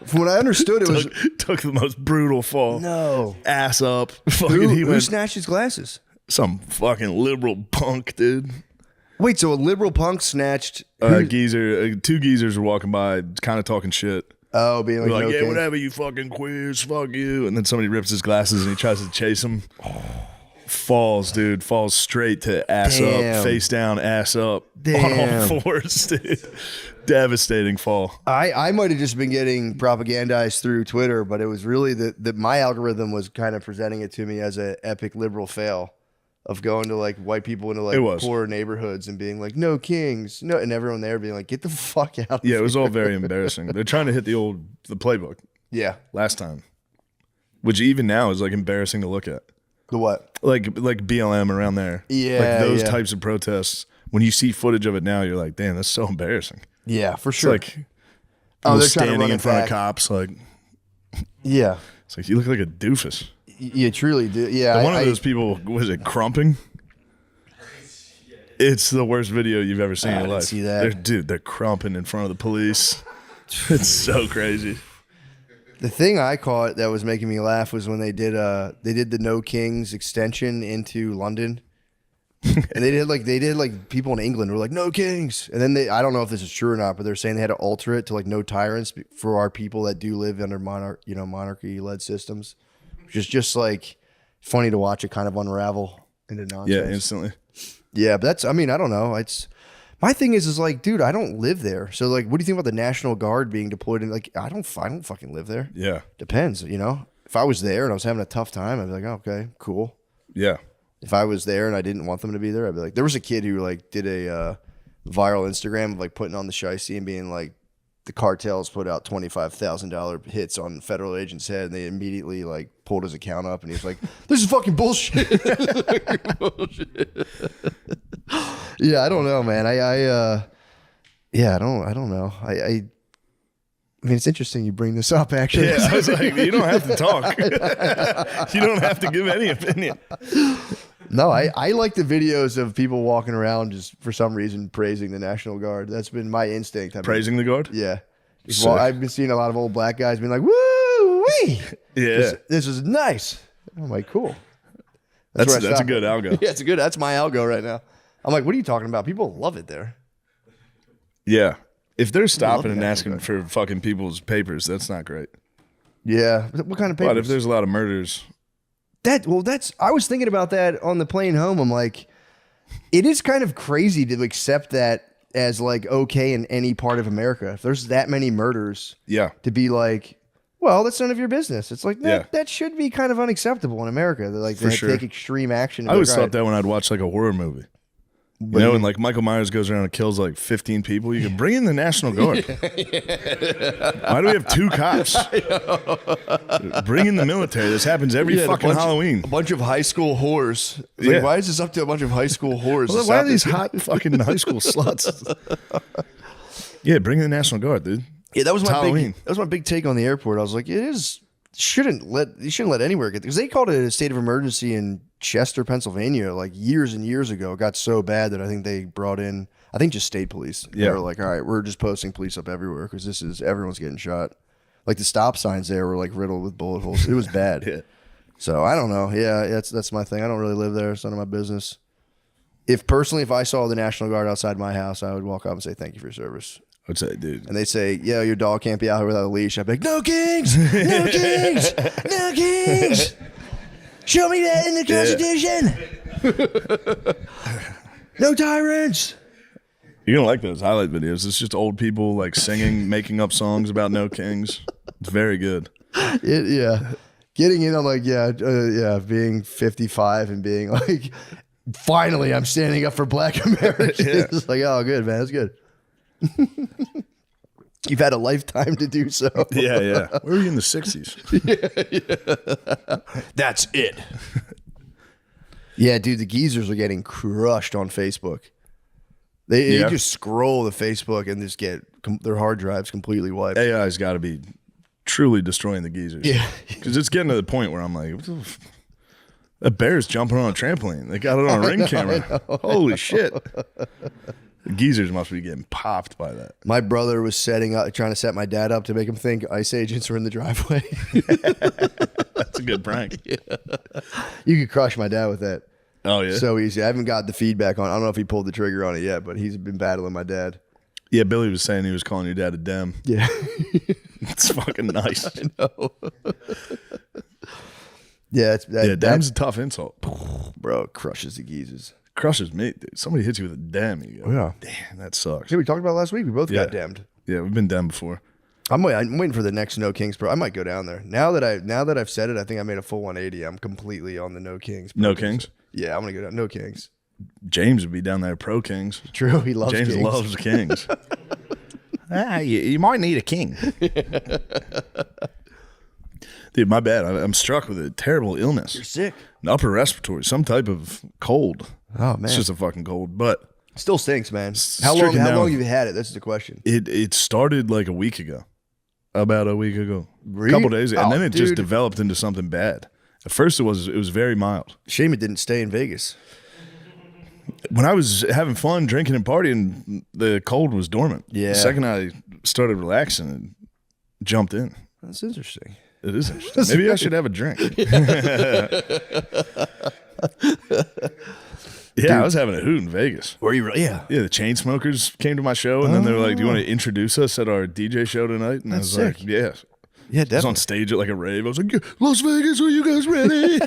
From what I understood, it was Took the most brutal fall. no. Ass up. Fucking, Who snatched his glasses? some fucking liberal punk, dude. Wait, so a liberal punk snatched? Geezer, two geezers were walking by, kind of talking shit. Oh, being like, They're like, no yeah, King. whatever, you fucking queers, fuck you. And then somebody rips his glasses and he tries to chase him. Falls, dude. Falls straight to ass Damn. up, face down, ass up, Damn. on all fours, dude. Devastating fall. I might have just been getting propagandized through Twitter, but it was really that my algorithm was kind of presenting it to me as an epic liberal fail of going to like white people into like It was. poor neighborhoods and being like, no kings, no, and everyone there being like, get the fuck out. Yeah, it was all very embarrassing. They're trying to hit the playbook Yeah. last time, which even now is like embarrassing to look at. The what? Like BLM around there. Yeah, like those yeah. types of protests. When you see footage of it now, you're like, damn, that's so embarrassing. Yeah, for It's sure. like Oh, people they're trying to standing run in it front back. of cops. Like, Yeah. it's like you look like a doofus. You truly do. Yeah. One of those people, was it crumping? It's the worst video you've ever seen in your didn't life. see that. They're crumping in front of the police. It's so crazy. The thing I caught that was making me laugh was when they did the No Kings extension into London. And they did like people in England were like no kings, and then I don't know if this is true or not, but they're saying they had to alter it to like no tyrants for our people that do live under monarchy led systems. Just like funny to watch it kind of unravel into nonsense. Yeah, instantly. Yeah, but that's, I mean, I don't know. It's my thing is like, dude, I don't live there. So like, what do you think about the National Guard being deployed in like, I don't fucking live there. Yeah. Depends, you know. If I was there and I was having a tough time, I'd be like, oh, okay, cool. Yeah. If I was there and I didn't want them to be there, I'd be like, there was a kid who like did a viral Instagram of like putting on the shiesty and being like, the cartels put out $25,000 hits on federal agent's head, and they immediately like pulled his account up, and he was like, "This is fucking bullshit." Yeah, I don't know, man. I don't know. I mean, it's interesting you bring this up, actually. Yeah, I was like, you don't have to talk. You don't have to give any opinion. No, I like the videos of people walking around just for some reason praising the National Guard. That's been my instinct. Praising the guard? Yeah. Sick. Well, I've been seeing a lot of old black guys being like, woo wee. Yeah. This is nice. I'm like, cool. That's where I a stop. good algo. Yeah, that's my algo right now. I'm like, what are you talking about? People love it there. Yeah. If they're stopping love and the asking National for fucking people's papers, that's not great. Yeah. What kind of papers? But if there's a lot of murders, I was thinking about that on the plane home. I'm like, it is kind of crazy to accept that as like okay in any part of America. If there's that many murders, yeah. to be like, well, that's none of your business. It's like Yeah. that should be kind of unacceptable in America. They're like For they sure. take extreme action. I always thought that when I'd watch like a horror movie. You know, and like Michael Myers goes around and kills like 15 people, you could bring in the National Guard. Why do we have 2 cops? Bring in the military. This happens every fucking Halloween. A bunch of high school whores. It's Yeah. like, why is this up to a bunch of high school whores? to Why stop are these this? hot fucking high school sluts? Yeah, bring in the National Guard, dude. Yeah, that was my Halloween. that was my big take on the airport. I was like, you shouldn't let anywhere get, because they called it a state of emergency in Chester, Pennsylvania, like years and years ago. It got so bad that I think they brought in, I think just state police. They were like, all right, we're just posting police up everywhere because everyone's getting shot. Like the stop signs there were like riddled with bullet holes. It was bad. Yeah. So I don't know. Yeah, that's my thing. I don't really live there. It's none of my business. If I saw the National Guard outside my house, I would walk up and say, thank you for your service. I'd say, dude. And they say, yeah, your dog can't be out here without a leash. I'd be like, no kings! No kings! No kings! Show me that in the Constitution! No tyrants! You're going to like those highlight videos. It's just old people like singing, making up songs about no kings. It's very good. Yeah. Getting in, I'm like, being 55 and being like, finally, I'm standing up for Black Americans. It's like, oh, good, man. That's good. You've had a lifetime to do so. Yeah. Where were you in the 60s? Yeah. That's it. Yeah, dude, the geezers are getting crushed on Facebook. They just scroll the Facebook and just get their hard drives completely wiped. AI's got to be truly destroying the geezers. Yeah. Because it's getting to the point where I'm like, a bear's jumping on a trampoline. They got it on a ring camera. Holy shit. The geezers must be getting popped by that. My brother was trying to set my dad up to make him think ICE agents were in the driveway. That's a good prank. Yeah. You could crush my dad with that. Oh, yeah? So easy. I haven't got the feedback on it. I don't know if he pulled the trigger on it yet, but he's been battling my dad. Yeah, Billy was saying he was calling your dad a dem. Yeah. It's fucking nice. I know. Yeah, dem's a tough insult. Bro, it crushes the geezers. Crushes me, dude. Somebody hits you with a dem, you go, yeah. Damn, that sucks. Yeah, we talked about it last week. We both got demmed. Yeah, we've been demmed before. I'm waiting for the next No Kings Pro. I might go down there. Now that I've said it, I think I made a full 180. I'm completely on the No Kings. No Kings? Yeah, I'm gonna go down. No Kings. James would be down there pro Kings. True, he loves James Kings. loves Kings. You might need a king. Dude, my bad. I'm struck with a terrible illness. You're sick. An upper respiratory, some type of cold. Oh man, it's just a fucking cold, but still stinks, man. How long have you had it? This is the question. It started like a week ago, about a week ago, really? a couple days ago, and then it just developed into something bad. At first, it was very mild. Shame it didn't stay in Vegas. When I was having fun, drinking and partying, the cold was dormant. Yeah. The second I started relaxing, it jumped in. That's interesting. It is interesting. Maybe I should have a drink. Yeah, I was having a hoot in Vegas. Were you really? Yeah. Yeah, the Chainsmokers came to my show, and then they were like, do you want to introduce us at our DJ show tonight? And That's I was sick. like, yeah. Yeah, definitely. I was on stage at like a rave. I was like, Las Vegas, are you guys ready?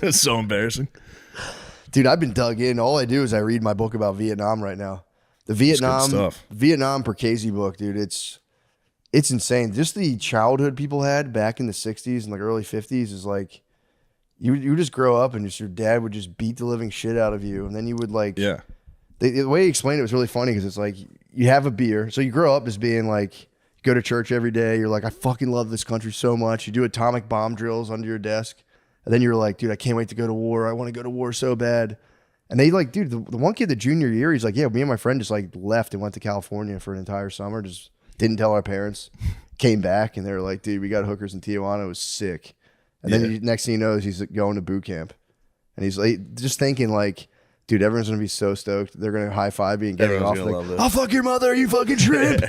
It's so embarrassing. Dude, I've been dug in. All I do is I read my book about Vietnam right now. The Vietnam Percasi book, dude, it's insane. Just the childhood people had back in the 60s and like early 50s is like, you just grow up and just your dad would just beat the living shit out of you. And then you would like, the way he explained it was really funny because it's like, you have a beer. So you grow up as being like, go to church every day. You're like, I fucking love this country so much. You do atomic bomb drills under your desk. And then you're like, dude, I can't wait to go to war. I want to go to war so bad. And they like, dude, the one kid, the junior year, he's like, yeah, me and my friend just like left and went to California for an entire summer. Just didn't tell our parents. Came back and they were like, dude, we got hookers in Tijuana. It was sick. And then next thing he knows, he's going to boot camp. And he's like, just thinking like, dude, everyone's going to be so stoked. They're going to high five me and getting off. Like, I'll fuck your mother, you fucking shrimp.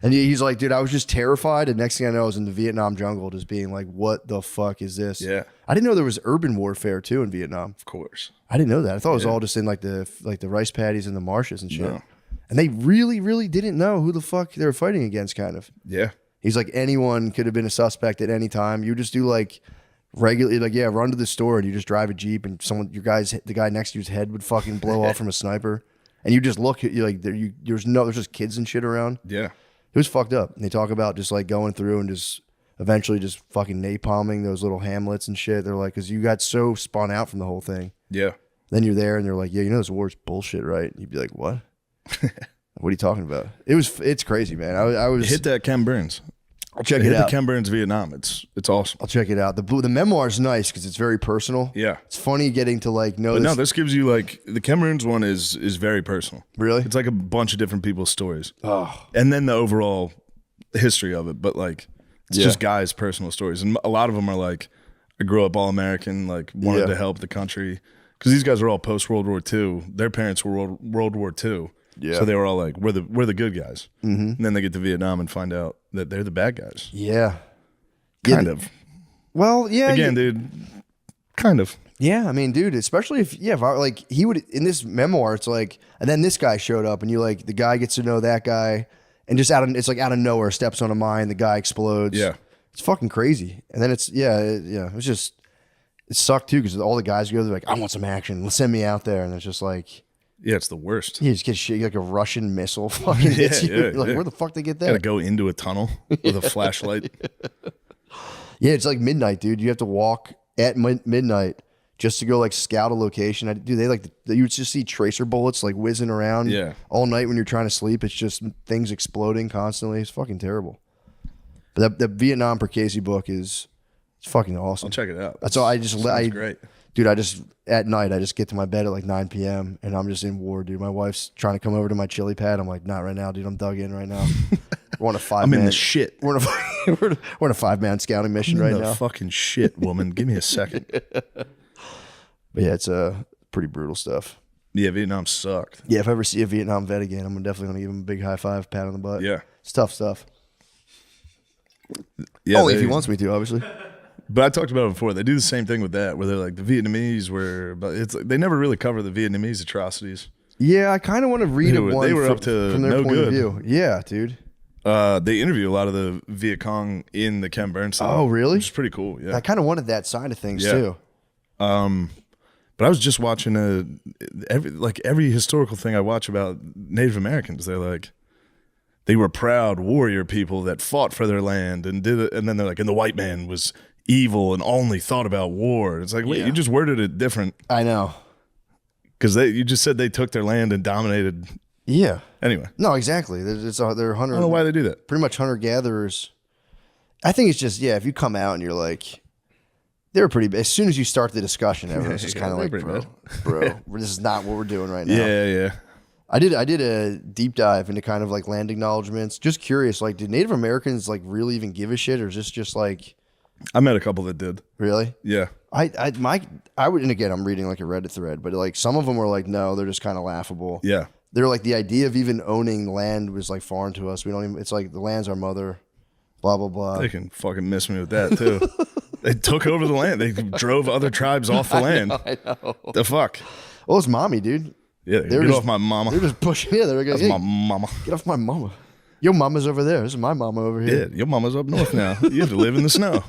And he's like, dude, I was just terrified. And next thing I know, I was in the Vietnam jungle just being like, what the fuck is this? Yeah. I didn't know there was urban warfare too in Vietnam. Of course. I didn't know that. I thought it was all just in like the rice paddies and the marshes and shit. No. And they really, really didn't know who the fuck they were fighting against, kind of. Yeah. He's like, anyone could have been a suspect at any time. You just do like regularly, like, run to the store and you just drive a Jeep and the guy next to you's head would fucking blow off from a sniper. And you just look at you like there's just kids and shit around. Yeah. It was fucked up. And they talk about just like going through and just eventually just fucking napalming those little hamlets and shit. They're like, because you got so spun out from the whole thing. Yeah. Then you're there and they're like, yeah, you know this war's bullshit, right? And you'd be like, what? What are you talking about? It's crazy, man. I was hit that Ken Burns. I'll check it Hit out. the Ken Burns Vietnam. It's awesome. I'll check it out. The memoir is nice because it's very personal. Yeah. It's funny getting to like know. But no, this gives you like the Ken Burns one is very personal. Really? It's like a bunch of different people's stories. Oh, And then the overall history of it, but like it's just guys' personal stories, and a lot of them are like, I grew up all American, like wanted to help the country, because these guys are all post World War II. Their parents were World War II, so they were all like, we're the good guys. Mm-hmm. And then they get to Vietnam and find out that they're the bad guys. yeah. Kind of. Well, yeah. Again, dude. Kind of. Yeah, I mean, dude, especially if I, like he would in this memoir, it's like, and then this guy showed up, and you like the guy gets to know that guy, and just it's like out of nowhere steps on a mine, the guy explodes. Yeah. It's fucking crazy. And then it's it was just it sucked too because all the guys go, they're like, I want some action, let's send me out there, and it's just like, Yeah, it's the worst. you just get shit like a Russian missile fucking hits you. yeah, Like yeah. where the fuck they get Gotta that? go into a tunnel with a flashlight. Yeah, it's like midnight, dude. You have to walk at midnight just to go like scout a location. You would just see tracer bullets like whizzing around all night when you're trying to sleep. It's just things exploding constantly. It's fucking terrible. But the Vietnam per Casey book it's fucking awesome. I'll check it out. That's all. Sounds great. Dude, at night I just get to my bed at like 9 p.m. and I'm just in war, dude. My wife's trying to come over to my chili pad. I'm like, not right now, dude. I'm dug in right now. We're on a 5-man. I'm in the shit. We're on a 5-man scouting mission right the now. fucking shit, woman. Give me a second. But yeah, it's pretty brutal stuff. Yeah, Vietnam sucked. Yeah, if I ever see a Vietnam vet again, I'm definitely gonna give him a big high five, pat on the butt. Yeah. It's tough stuff. Yeah, Only if he wants me to, obviously. But I talked about it before. They do the same thing with that, where they're like the Vietnamese were, but it's like they never really cover the Vietnamese atrocities. Yeah, I kind of want to read They it were- one they were from, up to from their no point of good. view. Yeah, dude. They interview a lot of the Viet Cong in the Ken Burns stuff. Oh, really? Which is pretty cool. Yeah. I kind of wanted that side of things Yeah. too. But I was just watching every historical thing I watch about Native Americans. They're like, they were proud warrior people that fought for their land and did it. And then they're like, and the white man was evil and only thought about war. It's like, wait, you just worded it different I know. because you just said they took their land and dominated. Yeah. Anyway, No, exactly. They're hunter. I don't know why they do that. Pretty much hunter gatherers. I think it's just if you come out and you're like, they're pretty. As soon as you start the discussion, everyone's just kind of like, they're pretty bro, this is not what we're doing right now. Yeah. I did a deep dive into kind of like land acknowledgements. Just curious, like, did Native Americans like really even give a shit, or is this just like I met a couple that did. really? Yeah. I would, and again, I'm reading like a Reddit thread, but like some of them were like, no, they're just kind of laughable. Yeah. They're like, the idea of even owning land was like foreign to us. We don't even. It's like the land's our mother. Blah blah blah. They can fucking miss me with that too. They took over the land. They drove other tribes off the land. I know. The fuck? Well, it's mommy, dude. Yeah, They're get just- off my mama. They're just pushing. Yeah, they're like, That's hey, my mama. get off my mama. Your mama's over there. This is my mama over here. Yeah, your mama's up north now. You have to live in the snow.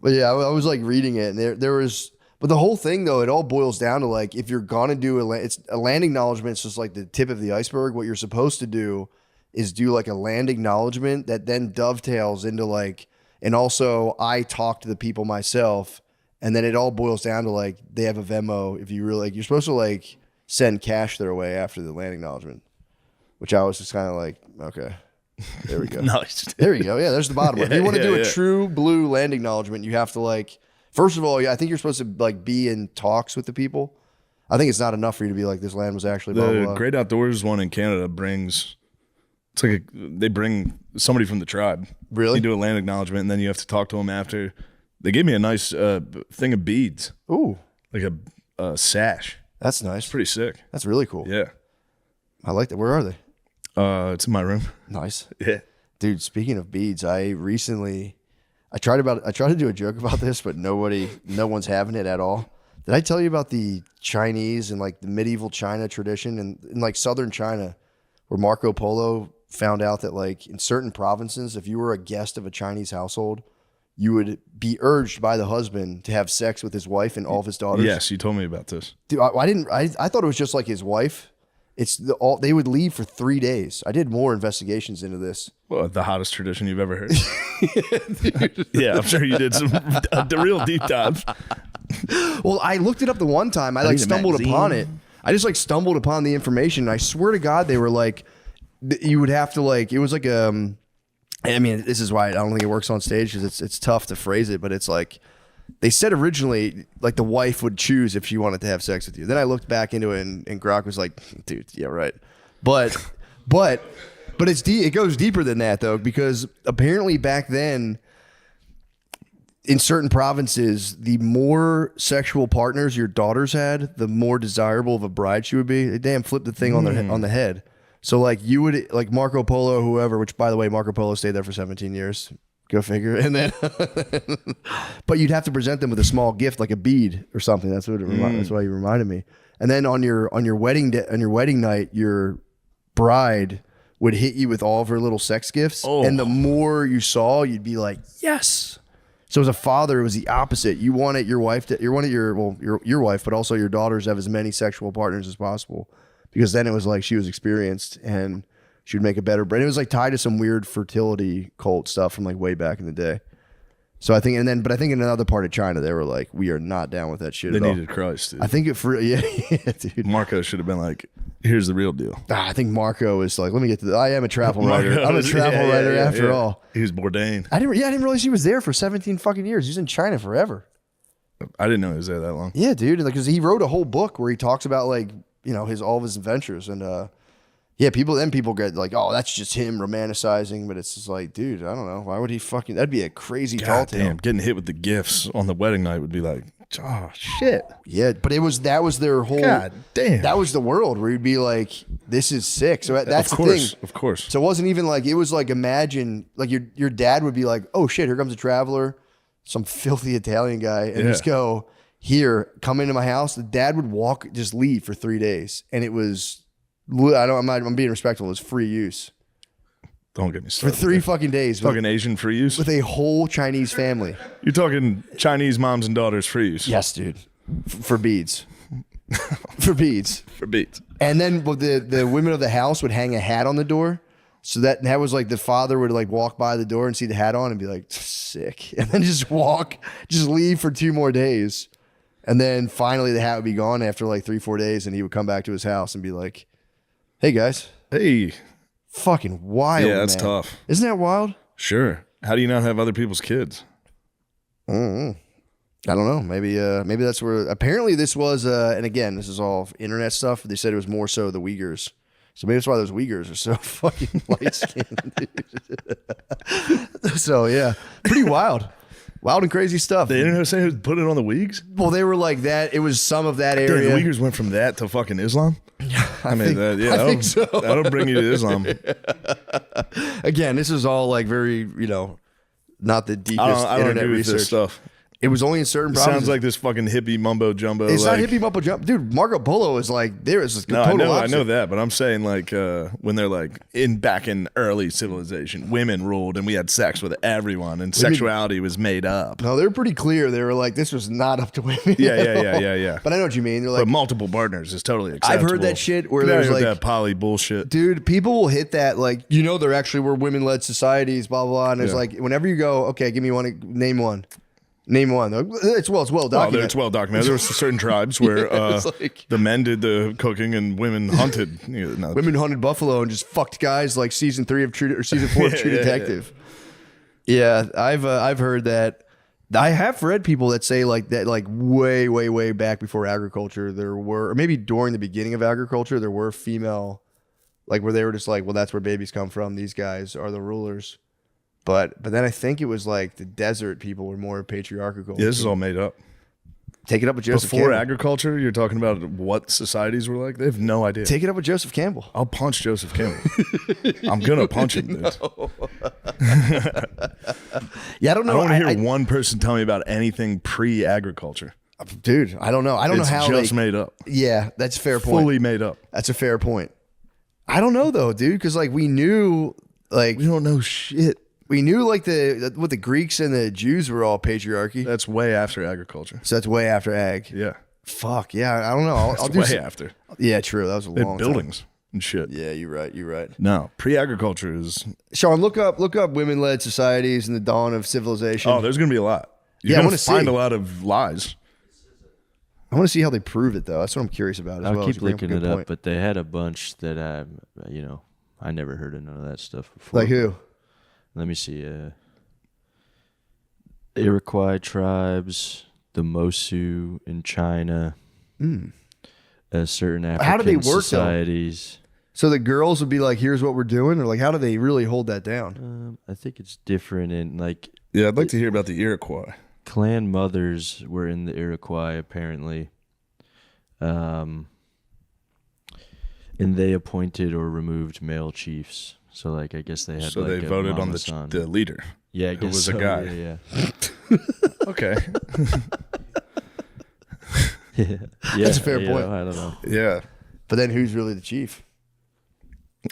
But yeah, I was like reading it, and there was. But the whole thing, though, it all boils down to like, if you're gonna do it's a land acknowledgement. It's just like the tip of the iceberg. What you're supposed to do is do like a land acknowledgement that then dovetails into like, and also I talk to the people myself, and then it all boils down to like they have a Venmo. If you really like, you're supposed to like send cash their way after the land acknowledgement, which I was just kind of like, okay, there we go. Nice. There you go. Yeah, there's the bottom. If you want to do a yeah. true blue land acknowledgement, you have to like, first of all, I think you're supposed to like be in talks with the people. I think it's not enough for you to be like, this land was actually blah, blah, The blah. Great Outdoors one in Canada brings. It's like they bring somebody from the tribe. Really? You do a land acknowledgement, and then you have to talk to them after. They gave me a nice thing of beads, Ooh, like a sash. that's nice. Pretty sick. That's really cool. Yeah. I like that. Where are they? It's in my room. Nice. Yeah. Dude, speaking of beads, I tried to do a joke about this, but no one's having it at all. Did I tell you about the Chinese and like the medieval China tradition and in like southern China, where Marco Polo found out that like in certain provinces, if you were a guest of a Chinese household, you would be urged by the husband to have sex with his wife and all of his daughters. Yes, you told me about this. Dude, I thought it was just like his wife. They would leave for 3 days. I did more investigations into this. Well, the hottest tradition you've ever heard. Yeah, I'm sure you did some the real deep dives. Well, I looked it up the one time. I like need a stumbled magazine. upon it. I just like stumbled upon the information. And I swear to God, they were like, you would have to like, it was like I mean, this is why I don't think it works on stage because it's tough to phrase it, but it's like they said originally like the wife would choose if she wanted to have sex with you. Then I looked back into it and Grok was like, dude, yeah, right. But it's it goes deeper than that though, because apparently back then in certain provinces, the more sexual partners your daughters had, the more desirable of a bride she would be. They damn flipped the thing on the head. So like you would like Marco Polo, whoever, which by the way, Marco Polo stayed there for 17 years. Go figure. And then, but you'd have to present them with a small gift, like a bead or something. That's what that's why you reminded me. And then on your wedding night, your bride would hit you with all of her little sex gifts, and the more you saw, you'd be like, yes. So as a father, it was the opposite. You wanted your wife your wife, but also your daughters to have as many sexual partners as possible, because then it was like she was experienced and she would make a better bride. It was like tied to some weird fertility cult stuff from like way back in the day. So I think, but I think in another part of China, they were like, we are not down with that shit They at all. needed Christ, dude. I think yeah, dude. Marco should have been like, here's the real deal. I think Marco is like, let me get to I am a travel writer. I'm a travel writer after all. He was Bourdain. I didn't realize he was there for 17 fucking years. He was in China forever. I didn't know he was there that long. Yeah, dude. Like, cause he wrote a whole book where he talks about like, you know, all of his adventures and, yeah, people get like, oh, that's just him romanticizing, but it's just like, dude, I don't know. Why would he that'd be a crazy tall tale. Damn, getting hit with the gifts on the wedding night would be like, oh, shit. Yeah, but that was their whole, God damn. That was the world where you'd be like, this is sick. So that's the thing. Of course. So it wasn't even like, it was like, imagine, like your dad would be like, oh shit, here comes a traveler, some filthy Italian guy, and just go, here, come into my house. The dad would just leave for 3 days. And it was, I'm being respectful. It was free use. Don't get me started. For 3 fucking days. Fucking Asian free use? With a whole Chinese family. You're talking Chinese moms and daughters free use? Yes, dude. For beads. For beads. For beads. And then the women of the house would hang a hat on the door. So that was like the father would like walk by the door and see the hat on and be like, sick. And then just leave for 2 more days. And then finally the hat would be gone after like 3-4 days. And he would come back to his house and be like, hey guys. Hey. Fucking wild. Yeah, that's man. tough. Isn't that wild? Sure. How do you not have other people's kids? I don't know. Maybe that's where. Apparently, this was. And again, this is all internet stuff. They said it was more so the Uyghurs. So maybe that's why those Uyghurs are so fucking light skinned. So yeah, pretty wild. Wild and crazy stuff. The internet saying put it on the Uyghurs? Well, they were like that. It was some of that area. Damn, the Uyghurs went from that to fucking Islam? I think so. That'll bring you to Islam. Again, this is all like very, not the deepest I don't internet agree with research. this stuff. It was only in certain provinces. Sounds like this fucking hippie mumbo jumbo. It's not hippie mumbo jumbo. Dude, Marco Polo is like, there is this No, total I opposite. know that, but I'm saying like when they're like back in early civilization, women ruled and we had sex with everyone and sexuality was made up. No, they're pretty clear. They were like, this was not up to women. Yeah. But I know what you mean. They're like, But multiple partners is totally acceptable. I've heard that shit where Get out there's here with like that poly bullshit. Dude, people will hit that like, there actually were women-led societies, blah, blah, blah. And it's like, whenever you go, okay, give me one, name one. Name one. It's well documented. It's well documented. There were certain tribes where the men did the cooking and women hunted. Women hunted buffalo and just fucked guys like season 4 of True Detective. Yeah, I've heard that. I have read people that say like that, like way, way, way back before agriculture, there were, or maybe during the beginning of agriculture, there were female, like where they were just like, well, that's where babies come from. These guys are the rulers. But then I think it was like the desert people were more patriarchal. Yeah, this is all made up. Take it up with Joseph Before Campbell. agriculture, you're talking about what societies were like? They have no idea. Take it up with Joseph Campbell. I'll punch Joseph Campbell. I'm going to punch him, dude. Yeah, I don't know. I don't want to hear one person tell me about anything pre-agriculture. Dude, I don't know. I don't know how it's just made up. Yeah, that's a fair point. Fully made up. That's a fair point. I don't know though, dude, because like we knew, like we don't know shit. We knew like what the Greeks and the Jews were all patriarchy. That's way after agriculture. So that's way after ag. Yeah. Fuck yeah. I don't know. I'll do way after. Yeah, true. That was a long buildings time. And shit. Yeah, you're right. No, pre-agriculture is. Sean, look up women-led societies and the dawn of civilization. Oh, there's gonna be a lot. You're gonna find a lot of lies. I want to see how they prove it though. That's what I'm curious about. I'll keep looking it up, but they had a bunch that I never heard of none of that stuff before. Like who? let me see. Iroquois tribes, the Mosu in China, certain African How do they work, societies. So the girls would be like, "Here's what we're doing," or like, how do they really hold that down? I think it's different in like Yeah, I'd like to hear about the Iroquois. clan mothers were in the Iroquois apparently, and they appointed or removed male chiefs. So like I guess they had So like they a voted on mama son. the leader. Yeah, I who guess was a so, guy. Yeah, Okay. yeah. That's a fair point. I don't know. Yeah. But then who's really the chief?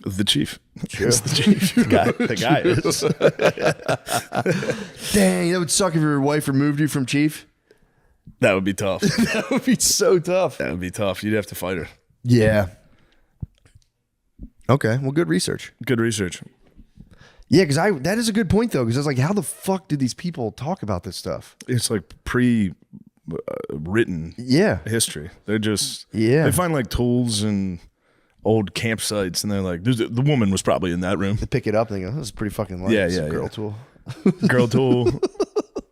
The chief. True. It's the chief. The guy is. Dang, that would suck if your wife removed you from chief. That would be tough. That would be so tough. That would be tough. You'd have to fight her. Yeah. Okay, well, good research. Good research. Yeah, because that is a good point though. Because I was like, how the fuck did these people talk about this stuff? It's like written Yeah, history. They're just Yeah. They find like tools and old campsites, and they're like, the woman was probably in that room. they pick it up and they go, "This is pretty fucking light." Yeah, It's a yeah, girl yeah. tool. Girl tool.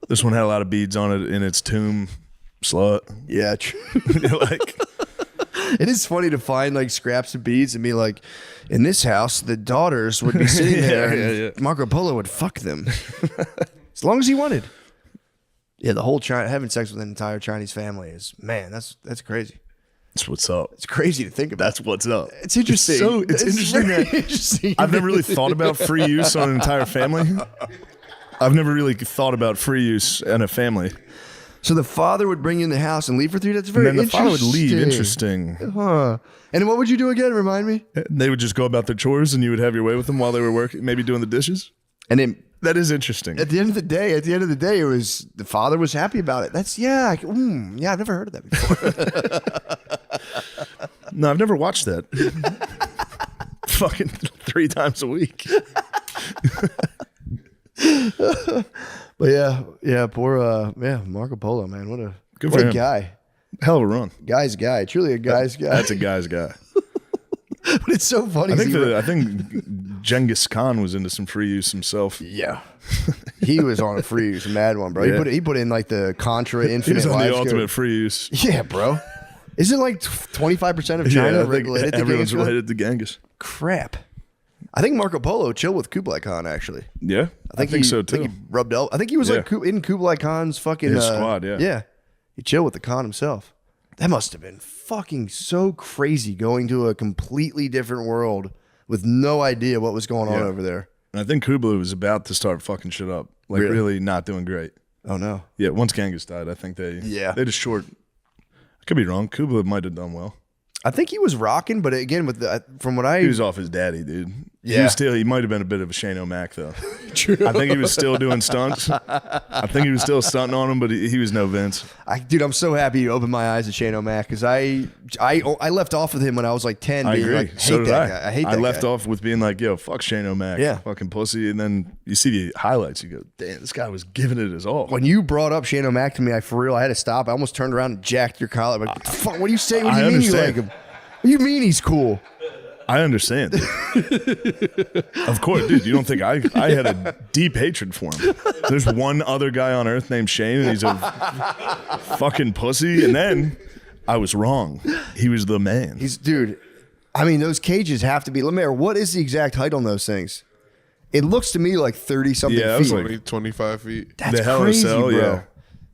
This one had a lot of beads on it in its tomb. Slut. Yeah, true. You're like, It is funny to find like scraps of beads and be like, in this house, the daughters would be sitting there and Marco Polo would fuck them. As long as he wanted. Yeah, the whole having sex with an entire Chinese family is, man, that's crazy. that's what's up. It's crazy to think about. That's what's up. It's interesting. It's interesting very that interesting. I've never really thought about free use on an entire family. I've never really thought about free use in a family. So the father would bring you in the house and leave for 3 days. That's very And then the father would interesting. leave. Interesting. Huh. And what would you do again? Remind me. They would just go about their chores, and you would have your way with them while they were working, maybe doing the dishes. And then That is interesting. at the end of the day, it was the father was happy about it. That's yeah, I've never heard of that before. No, I've never watched that. Fucking 3 times a week. But poor Marco Polo, man. What a Good what for a him. guy. Hell of a run. Guy's guy. Truly a guy's guy. That's a guy's guy. But it's so funny. I think Genghis Khan was into some free use himself. yeah. He was on a free use, a mad one, bro. Yeah. He put in like the Contra He Infinite was on Lives the Code. ultimate free use. Yeah, bro. Isn't like 25% of China I think related to everyone's Genghis Khan? related to Genghis. Crap. I think Marco Polo chilled with Kublai Khan, actually. Yeah, I think so too. I think he rubbed I think he was like in Kublai Khan's fucking His squad, yeah. Yeah. He chilled with the Khan himself. That must have been fucking so crazy going to a completely different world with no idea what was going on over there. And I think Kublai was about to start fucking shit up. Like really not doing great. Oh no. Yeah, once Genghis died, I think they just short. I could be wrong. Kublai might have done well. I think he was rocking, but again, with from what He was off his daddy, dude. Yeah. He might have been a bit of a Shane O'Mac though. True. I think he was still doing stunts. I think he was still stunting on him, but he was no Vince. Dude, I'm so happy you opened my eyes to Shane O'Mac because I left off with him when I was like 10. I being agree. Like, So did I. Guy. I hate that I left guy. off with being like, yo, fuck Shane O'Mac. Yeah. Fucking pussy. And then you see the highlights. You go, damn, this guy was giving it his all. When you brought up Shane O'Mac to me, for real, I had to stop. I almost turned around and jacked your collar. Like, fuck, what do you say? What do you mean you like him? What do you mean he's cool? I understand. Dude. Of course, dude. You don't think I had a deep hatred for him? There's one other guy on earth named Shane, and he's a fucking pussy. And then I was wrong. He was the man. Dude. I mean, those cages have to be. Lemaire, what is the exact height on those things? It looks to me like 30 something Yeah, it feet. was like 25 feet. That's the Hell in a crazy, Cell, bro. yeah.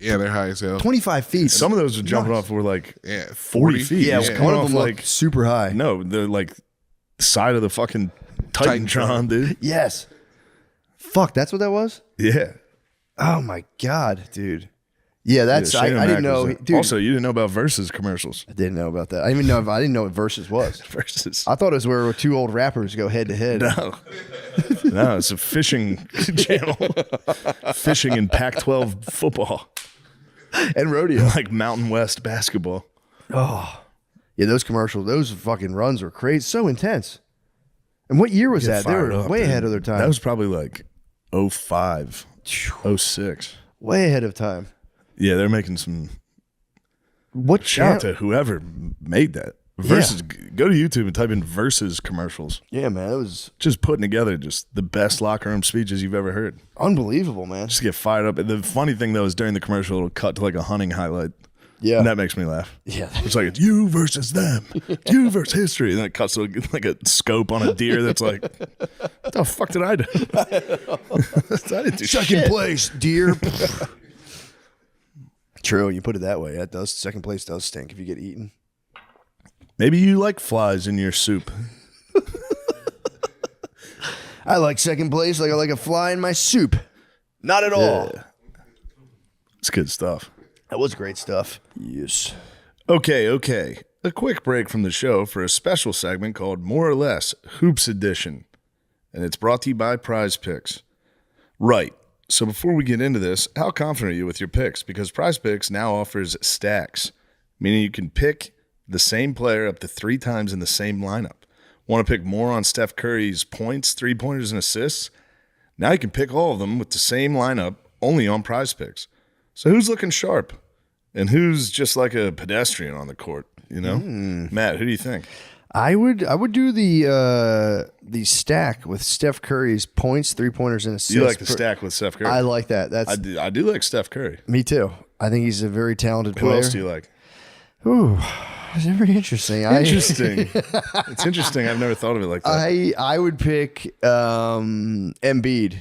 Yeah, they're high as hell. 25 feet. Some of those were jumping Nuts. off were like 40 40 feet. Yeah, It was one coming of off them like looked super high. no, they're like side of the fucking Titantron, dude. Yes. Fuck, that's what that was? Yeah. Oh my God, dude. Yeah, that's Yeah, I Shane didn't O'Mac know. was Dude, also, you didn't know about Versus commercials. I didn't know about that. I didn't know what Versus was. Versus. I thought it was where two old rappers go head to head. No. No, it's a fishing channel. Fishing in Pac-12 football. And rodeo. Like Mountain West basketball. Yeah, those commercials, those fucking runs were crazy. So intense. And what year was that? They were Fired up, way dude. ahead of their time. That was probably like 05, 06. way ahead of time. Yeah, they're making some. What Shout out channel? to whoever made that. Versus, go to YouTube and type in versus commercials. Yeah, man, it was Just putting together just the best locker room speeches you've ever heard. unbelievable, man. Just get fired up. The funny thing though is during the commercial it'll cut to like a hunting highlight. Yeah, And that makes me laugh. yeah. It's like, it's you versus them. It's you versus history. And then it cuts to like a scope on a deer that's like, what the fuck did I do? I didn't do Second shit. place, dear. True, you put it that way. That does second place does stink if you get eaten. Maybe you like flies in your soup. I like second place like I like a fly in my soup. Not at all. Yeah. It's good stuff. That was great stuff. Yes. Okay. A quick break from the show for a special segment called More or Less Hoops Edition. And it's brought to you by Prize Picks. Right. So before we get into this, how confident are you with your picks? Because Prize Picks now offers stacks, meaning you can pick the same player up to 3 times in the same lineup. Want to pick more on Steph Curry's points, 3-pointers, and assists? Now you can pick all of them with the same lineup only on Prize Picks. So who's looking sharp? And who's just like a pedestrian on the court, you know? Matt, who do you think? I would do the stack with Steph Curry's points, 3-pointers, and assists. You like the stack with Steph Curry? I like that. That's I do like Steph Curry. me too. I think he's a very talented Who player. else do you like? Ooh, it's very interesting. Interesting. It's interesting. I've never thought of it like that. I would pick Embiid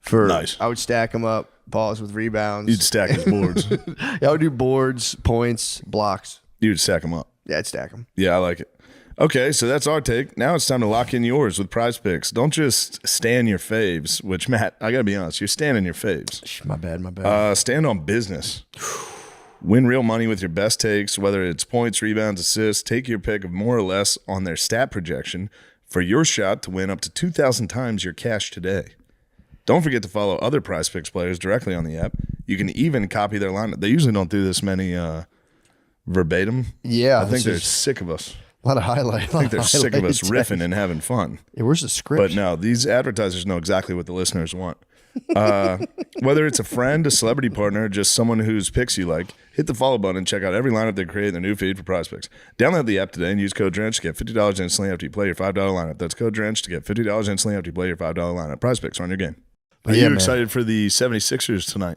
for. Nice. I would stack him up. Pause with rebounds. You'd stack his boards. Yeah, I would do boards, points, blocks. You'd stack them up. Yeah, I'd stack them. Yeah, I like it. Okay, so that's our take. Now it's time to lock in yours with Prize Picks. Don't just stand your faves, which, Matt, I got to be honest, you're standing your faves. My bad. Stand on business. Win real money with your best takes, whether it's points, rebounds, assists. Take your pick of more or less on their stat projection for your shot to win up to 2,000 times your cash today. Don't forget to follow other Prize Picks players directly on the app. You can even copy their lineup. They usually don't do this many verbatim. Yeah, I think they're sick of us. A lot of highlight. I think they're sick of us riffing and having fun. Yeah, where's the script? But no, these advertisers know exactly what the listeners want. Whether it's a friend, a celebrity partner, or just someone whose picks you like, hit the follow button and check out every lineup they create in their new feed for Prize Picks. Download the app today and use code DRENCHED to get $50 instantly after you play your $5 lineup. That's code DRENCHED to get $50 instantly after you play your $5 lineup. Prize Picks are on your game. Are you excited for the 76ers tonight?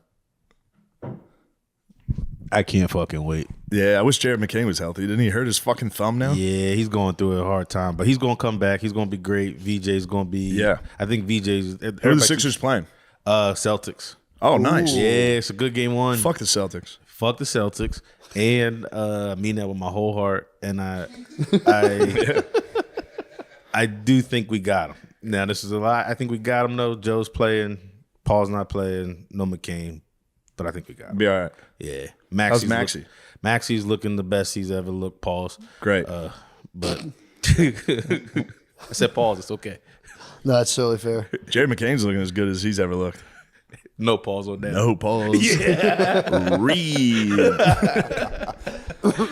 I can't fucking wait. Yeah, I wish Jared McCain was healthy. Didn't he hurt his fucking thumb now? Yeah, he's going through a hard time, but he's going to come back. He's going to be great. VJ's going to be. Yeah. I think VJ's. Who are the Sixers playing? Celtics. Oh, nice. Yeah, it's a good game one. Fuck the Celtics. Fuck the Celtics. And I mean that with my whole heart. And I do think we got him. Now, this is a lot. I think we got him, though. Joe's playing. Paul's not playing. No McCain. But I think we got him. Be all right. Yeah. How's Maxey? Maxey's looking the best he's ever looked. Pause. Great. But I said pause. It's okay. No, that's totally fair. Jared McCain's looking as good as he's ever looked. No pause on that. No pause. Yeah. Real.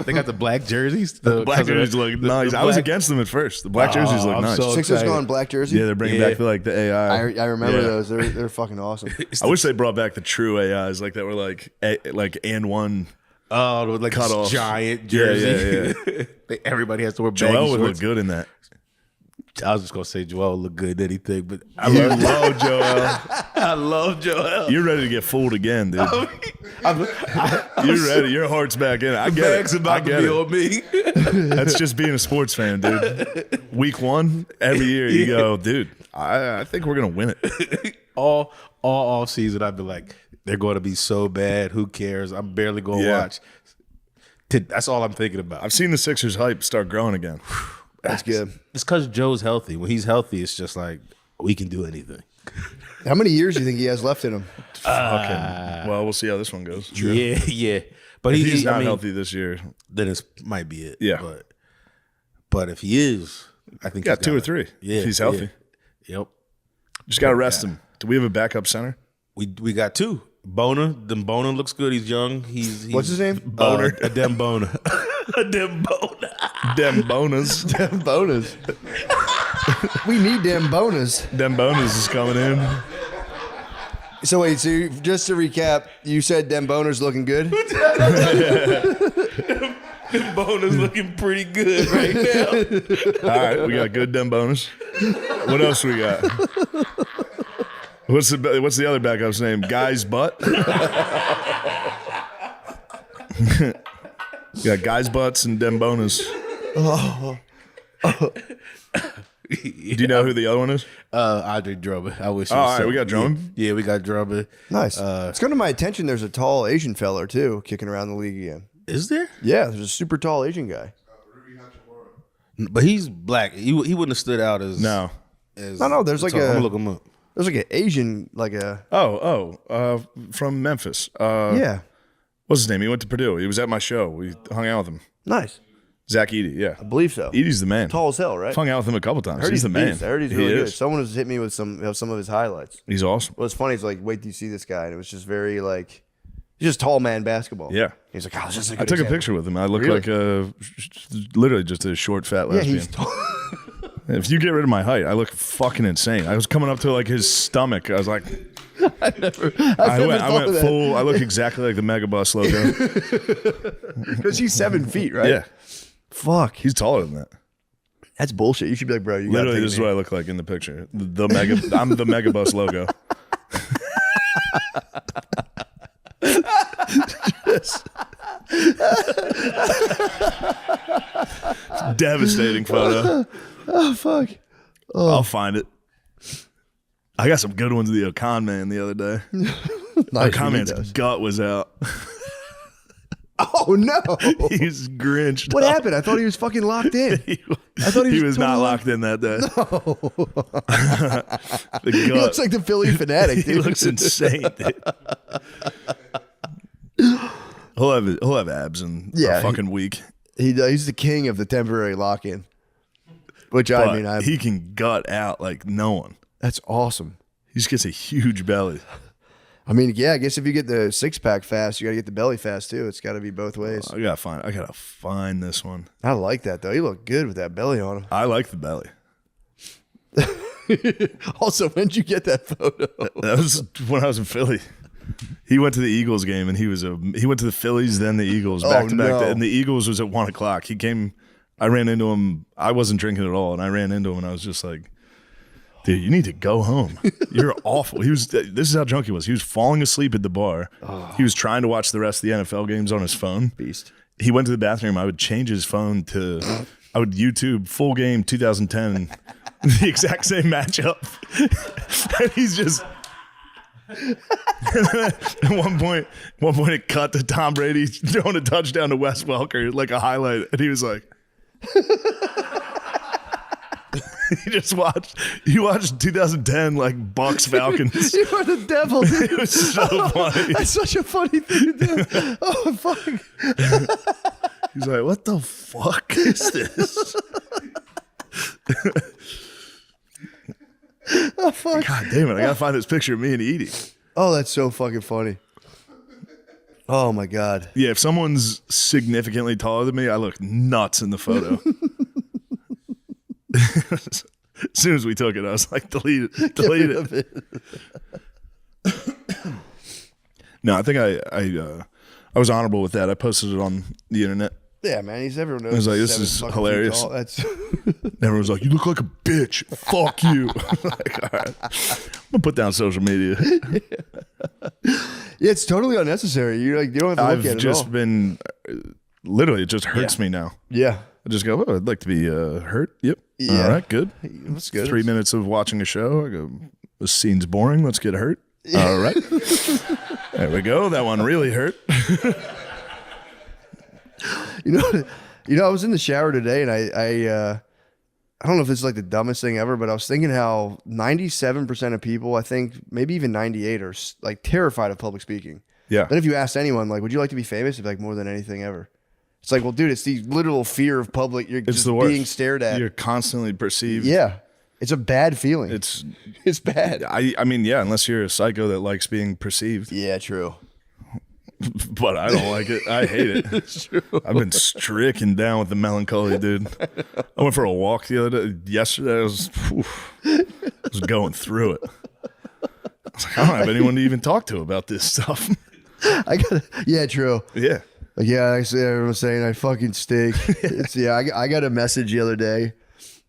They got the black jerseys. The black jerseys look nice. I was against them at first. The black jerseys look I'm nice. so Sixers excited. going black jersey? Yeah, they're bringing back like the AI. I remember Yeah. those. They're fucking awesome. I wish they brought back the true AIs like that were like and one. Oh, like Cut this off. giant jersey. Yeah. Everybody has to wear baggy Joel would look shorts. good in that. I was just gonna say Joel look good in anything, but I You love, love Joel. I love Joel. You're ready to get fooled again, dude. You're ready. Your heart's back in it. I get Bag's it. I about to get be it. on me. That's just being a sports fan, dude. Week 1, every year you go, dude, I think we're going to win it. all off season, I'd be like, they're going to be so bad. Who cares? I'm barely going to Yeah. watch. That's all I'm thinking about. I've seen the Sixers hype start growing again. That's good. It's because Joe's healthy. When he's healthy, it's just like we can do anything. How many years do you think he has left in him? Well, we'll see how this one goes. Yeah. But If he's I not mean, healthy this year, then it might be it. Yeah. But if he is, I think got he's 2 or it. 3. Yeah, if he's healthy. Yeah. Yep. Just got to rest him. Do we have a backup center? We got 2. Boner. Then Boner looks good. He's young. He's What's his name? Boner. A dem Boner. A dem Boner. Dem bonus. Dem bonus. We need dem bonus. Dem bonus is coming in. So wait, just to recap, you said dem boners looking good? Bonus looking pretty good right now. All right, we got good bonus. What else we got? What's the other backup's name? Guy's butt. Yeah, guys' butts and dem bonus. Do you know who the other one is? Andre Drummond. I wish. All right, we got Drummond. Yeah, we got Drummond. Nice. It's come to my attention. There's a tall Asian fella too kicking around the league again. Is there? Yeah, there's a super tall Asian guy. But he's black. He wouldn't have stood out as No. No. There's like I'm gonna look him up. There's like an Asian like a From Memphis. yeah. What's his name? He went to Purdue. He was at my show. We hung out with him. Nice. Zach Eady, yeah. I believe so. Eady's the man. Tall as hell, right? Hung out with him a couple times. I heard He's the man. beast. I heard he's He really good. is. Someone has hit me with some of his highlights. He's awesome. What's funny is like, wait till you see this guy, and it was just very like, he's just tall man basketball. Yeah. He's like, oh, it's just a I good took a example. picture with him. I look Really? like literally just a short, fat Yeah, lesbian. he's tall. If you get rid of my height, I look fucking insane. I was coming up to like his stomach. I was like, I went full. I look exactly like the Megabus logo. Because he's 7 feet, right? Yeah, Fuck. he's taller than that. That's bullshit. You should be like, bro, you gotta Literally, take this is a what knee. I look like in the picture. I'm the Megabus logo. Devastating photo. Oh, fuck. I'll find it. I got some good ones of the Okan man the other day. Nice. Okan man's gut was out. Oh, no. He's grinched. What up. happened? I thought he was fucking locked in. I thought he was not totally- locked in that day. The He gut. looks like the Philly fanatic, He dude. looks insane. Dude. He'll have abs in a fucking week. He's the king of the temporary lock-in. Which But I mean, he can gut out like no one. that's awesome. He just gets a huge belly. I mean, yeah, I guess if you get the six-pack fast, you got to get the belly fast, too. It's got to be both ways. I gotta find this one. I like that, though. He looked good with that belly on him. I like the belly. Also, when did you get that photo? That was when I was in Philly. He went to the Eagles game and he went to the Phillies, then the Eagles, back to back. no. And the Eagles was at 1:00. He came. I ran into him. I wasn't drinking at all, and I ran into him, and I was just like, "Dude, you need to go home. You're awful." This is how drunk he was. He was falling asleep at the bar. He was trying to watch the rest of the NFL games on his phone. Beast. He went to the bathroom. I would change his phone to, I would YouTube full game 2010, the exact same matchup. And he's just, at one point it cut to Tom Brady throwing a touchdown to Wes Welker, like a highlight. And he was like, he watched 2010 like Bucks Falcons. You are the devil, dude. It was so funny. That's such a funny thing to do. Oh, fuck. He's like, what the fuck is this? Oh, fuck. God damn it. I gotta find this picture of me and Edie. Oh, that's so fucking funny. Oh, my God. Yeah, if someone's significantly taller than me, I look nuts in the photo. As soon as we took it, I was like, delete it. No, I think I was honorable with that. I posted it on the internet. Yeah, man. Everyone knows. I was like, this he's is 7 fucking hilarious. feet tall. That's Everyone was like, you look like a bitch. Fuck you. I'm like, all right. I'm gonna put down social media. yeah, it's totally unnecessary. You don't have to look I've at it just at all. been literally, it just hurts me now. Yeah, I just go, oh, I'd like to be hurt. Yep. Yeah. All right, good. that's good. 3 minutes of watching a show. I go, this scene's boring. Let's get hurt. All right. There we go. That one really hurt. You know, I was in the shower today, and I don't know if this is like the dumbest thing ever, but I was thinking how 97% of people, I think maybe even 98, are like terrified of public speaking. Yeah. Then if you asked anyone, like, would you like to be famous? It'd be like, more than anything ever. It's like, well, dude, it's the literal fear of public. You're It's just the worst. being stared at. You're constantly perceived. Yeah. It's a bad feeling. It's bad. I mean, yeah, unless you're a psycho that likes being perceived. Yeah, true. But I don't like it. I hate it. It's true. I've been stricken down with the melancholy, dude. I went for a walk the other day. Yesterday, I was going through it. I was like, I don't have anyone to even talk to about this stuff. Yeah, true. Yeah. Like, yeah, I see everyone saying I fucking stink. I got a message the other day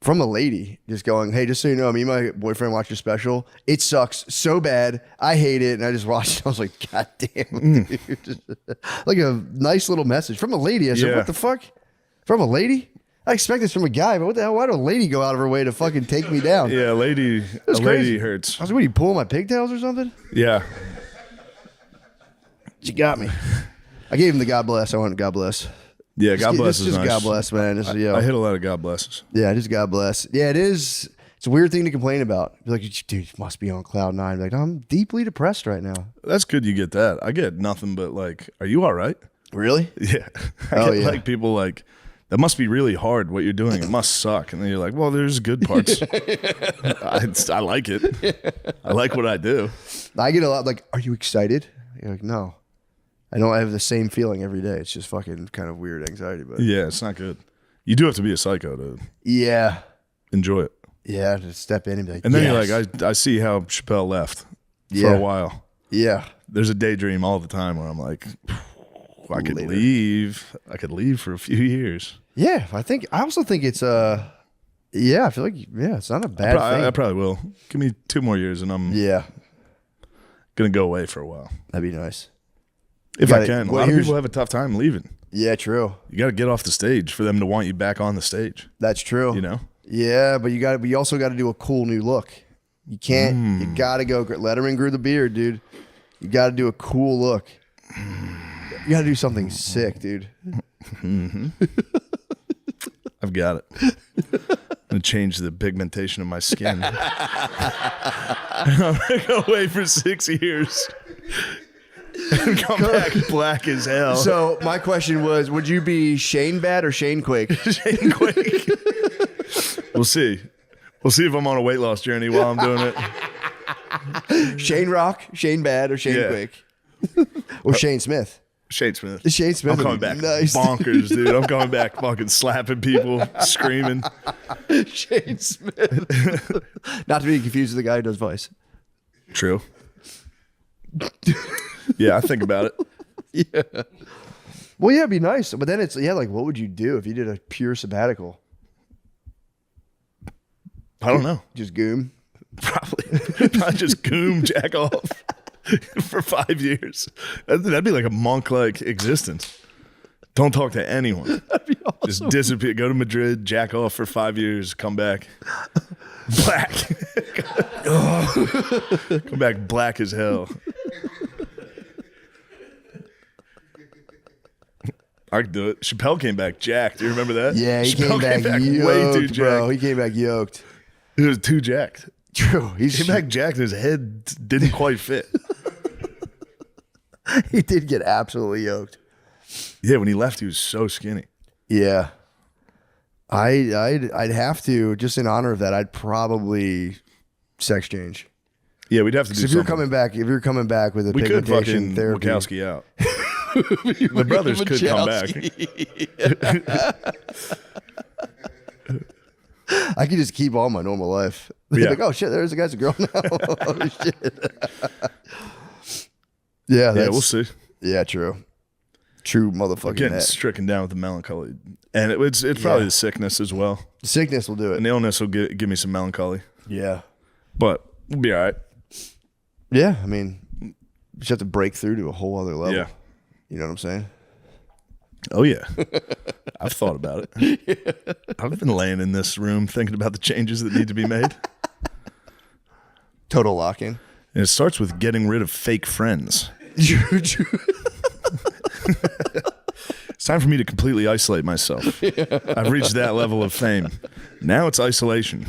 from a lady just going, hey, just so you know, me and my boyfriend watched your special. It sucks so bad. I hate it. And I just watched it. I was like, God damn, dude. Like a nice little message from a lady. I said, what the fuck? From a lady? I expect this from a guy, but what the hell? Why do a lady go out of her way to fucking take me down? Yeah, lady hurts. I was like, what, are you pulling my pigtails or something? Yeah. She got me. I gave him the God bless. I wanted God bless. Yeah, God bless is just nice. God bless, man. Just, I hit a lot of God blesses. Yeah, just God bless. Yeah, it is. It's a weird thing to complain about. Be like, dude, you must be on cloud nine. Like, I'm deeply depressed right now. That's good you get that. I get nothing but like, are you all right? Really? Yeah. I get like people like, that must be really hard what you're doing. It must suck. And then you're like, well, there's good parts. I like it. I like what I do. I get a lot like, are you excited? You're like, no. I don't have the same feeling every day. It's just fucking kind of weird anxiety. But yeah, it's not good. You do have to be a psycho to enjoy it. Yeah, to step in and be like, and then you're like, I see how Chappelle left for a while. Yeah. There's a daydream all the time where I'm like, I could leave. I could leave for a few years. Yeah, I also think it's I feel like it's not a bad thing. I probably will. Give me 2 more years and I'm gonna go away for a while. That'd be nice. If I can. A lot of people have a tough time leaving. Yeah, true. You got to get off the stage for them to want you back on the stage. That's true. You know? Yeah, but you also got to do a cool new look. You can't. You got to go. Letterman grew the beard, dude. You got to do a cool look. You got to do something sick, dude. I've got it. I'm going to change the pigmentation of my skin. I'm going to go away for 6 years. And come back black as hell. So my question was, would you be Shane Bad or Shane Quake? Shane Quake. We'll see. We'll see if I'm on a weight loss journey while I'm doing it. Shane Rock, Shane Bad, or Shane Quake? Or Shane Smith? Shane Smith. Shane Smith. I'm coming back nice. bonkers, dude. I'm coming back fucking slapping people, screaming. Shane Smith. Not to be confused with the guy who does Vice. True. Yeah, I think about it. Yeah. Well, yeah, it'd be nice. But then it's, like, what would you do if you did a pure sabbatical? I don't know. Just goom? Probably. Probably just goom, jack off for 5 years. That'd be like a monk-like existence. Don't talk to anyone. That'd be awesome. Just disappear. Go to Madrid, jack off for 5 years, come back. Black. Come back black as hell. I could do it. Chappelle came back jacked. Do you remember that? Yeah, he came back yoked, way too bro. He came back yoked. He was too jacked. True. He came back jacked and his head didn't quite fit. He did get absolutely yoked. Yeah, when he left, he was so skinny. Yeah. I'd have to, just in honor of that, I'd probably sex change. Yeah, we'd have to do something. If you're coming back with a pigmentation therapy. Wachowski out. The brothers could come back. I could just keep all my normal life. Yeah. Like, oh shit, there's a guy's a girl now. Oh shit. Yeah, we'll see. Yeah, true. True motherfucking getting stricken down with the melancholy. And it's probably the sickness as well. The sickness will do it. And the illness will give me some melancholy. Yeah. But we'll be all right. Yeah, I mean, you just have to break through to a whole other level. Yeah. You know what I'm saying? Oh, yeah. I've thought about it. I've been laying in this room thinking about the changes that need to be made. Total lock-in. And it starts with getting rid of fake friends. It's time for me to completely isolate myself. I've reached that level of fame. Now it's isolation.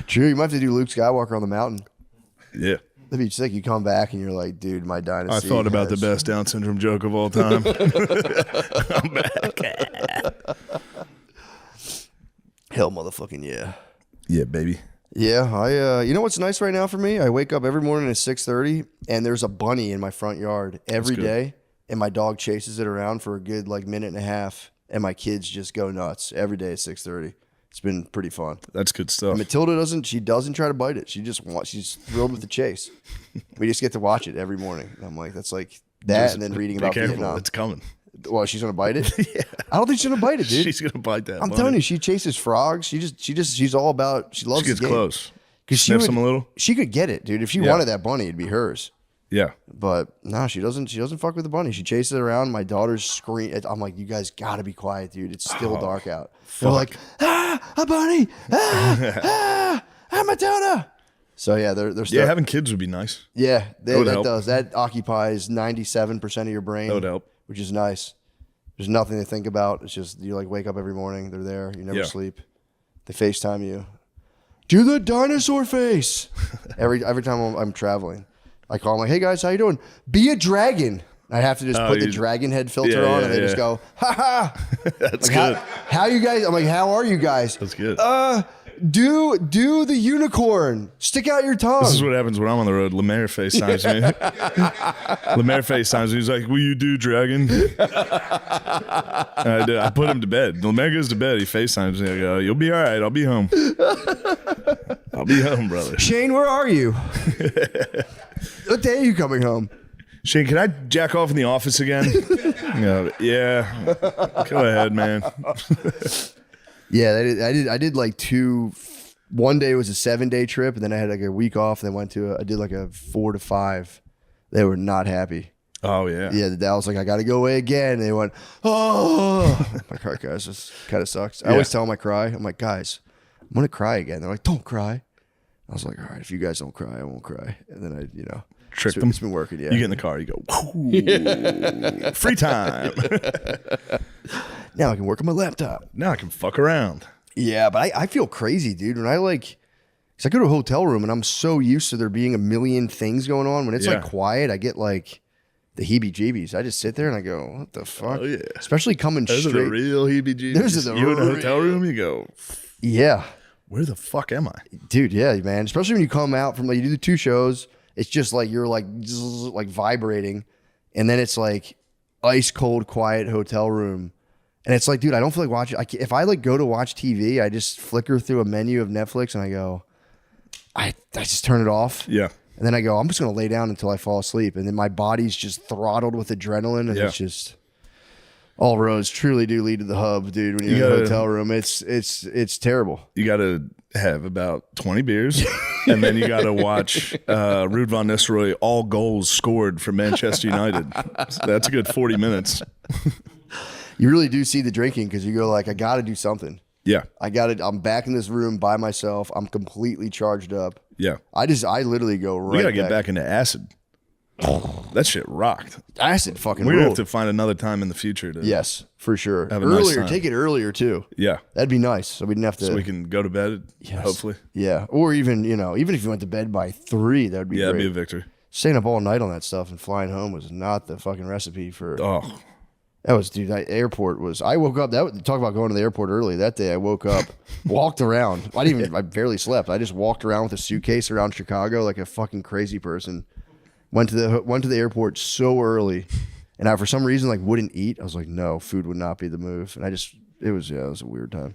True. You might have to do Luke Skywalker on the mountain. Yeah. That'd be sick. You come back and you're like, dude, my dynasty. I thought about the best Down syndrome joke of all time. I'm back. Hell motherfucking yeah. Yeah, baby. Yeah, you know what's nice right now for me? I wake up every morning at 6:30 and there's a bunny in my front yard every day, and my dog chases it around for a good minute and a half, and my kids just go nuts every day at 6:30. It's been pretty fun. That's good stuff. And Matilda doesn't try to bite it. She's thrilled with the chase. We just get to watch it every morning. And I'm like, that's like that, and then reading about careful. Vietnam. It's coming. Well, she's gonna bite it. Yeah. I don't think she's gonna bite it, dude. She's gonna bite that. I'm telling you, she chases frogs. She's all about. She loves. She gets close. Because Sniffs them a little. She could get it, dude. If she wanted that bunny, it'd be hers. Yeah. But no, she doesn't. She doesn't fuck with the bunny. She chases it around. My daughter's scream. I'm like, you guys gotta be quiet, dude. It's still dark out. They're like, a bunny, Matona. So yeah, they're still, having kids would be nice. Yeah, That that does. That occupies 97% of your brain. That would help. Which is nice. There's nothing to think about. It's just you like wake up every morning. They're there. You never sleep. They FaceTime you. Do the dinosaur face. every time I'm traveling, I call them like, hey guys, how you doing? Be a dragon. I have to just put the dragon head filter on, and they just go, ha ha. That's like, good. How you guys? I'm like, how are you guys? That's good. Do the unicorn. Stick out your tongue. This is what happens when I'm on the road. Lemaire FaceTimes me. Lemaire FaceTimes me. He's like, will you do dragon? I put him to bed. Lemaire goes to bed. He FaceTimes me. I go, you'll be all right. I'll be home. I'll be home, brother. Shane, where are you? What day are you coming home? Shane, can I jack off in the office again? Yeah. Go ahead, man. Yeah, I did like two. One day was a 7-day trip, and then I had like a week off. And then I did like a 4 to 5. They were not happy. Oh yeah. Yeah, the dad was like, I got to go away again. And they went, oh. I'm like, all right, guys, this kind of sucks. I always tell them I cry. I'm like, guys, I'm gonna cry again. They're like, don't cry. I was like, all right, if you guys don't cry, I won't cry. And then I, trick them. It's been working. Yeah. You get in the car, you go, whoo, free time. Now I can work on my laptop. Now I can fuck around. Yeah, but I feel crazy, dude. When because I go to a hotel room and I'm so used to there being a million things going on. When it's like quiet, I get like the heebie-jeebies. I just sit there and I go, what the fuck? Oh, yeah. Especially coming Those straight. are the real heebie-jeebies. Those are the you in a hotel room, you go, yeah. Where the fuck am I? Dude, yeah, man. Especially when you come out from, like, you do the 2 shows. It's just like you're like vibrating. And then it's like ice cold, quiet hotel room. And it's like, dude, I don't feel like watching. If I like go to watch TV, I just flicker through a menu of Netflix and I go, I just turn it off. Yeah. And then I go, I'm just going to lay down until I fall asleep. And then my body's just throttled with adrenaline. And it's just all roads truly do lead to the hub, dude. When you're in a hotel room, it's terrible. You got to have about 20 beers. And then you got to watch Ruud van Nistelrooy, all goals scored for Manchester United. So that's a good 40 minutes. You really do see the drinking because you go like, I got to do something. Yeah. I'm back in this room by myself. I'm completely charged up. Yeah. I literally go right. We got to get back into acid. That shit rocked. Acid fucking We're going to have ruled. to find another time in the future to Yes, for sure. have a nice Earlier, time. take it earlier too. Yeah. That'd be nice. So we didn't have to. So we can go to bed, Yes. hopefully. Yeah. Or even, even if you went to bed by 3, that would be Yeah, great. it'd be a victory. Staying up all night on that stuff and flying home was not the fucking recipe for. Oh. That was, dude, airport was. I woke up, talk about going to the airport early. That day I woke up, walked around. I barely slept. I just walked around with a suitcase around Chicago like a fucking crazy person. Went to the airport so early, and I, for some reason, like wouldn't eat. I was like, no, food would not be the move. And it was a weird time.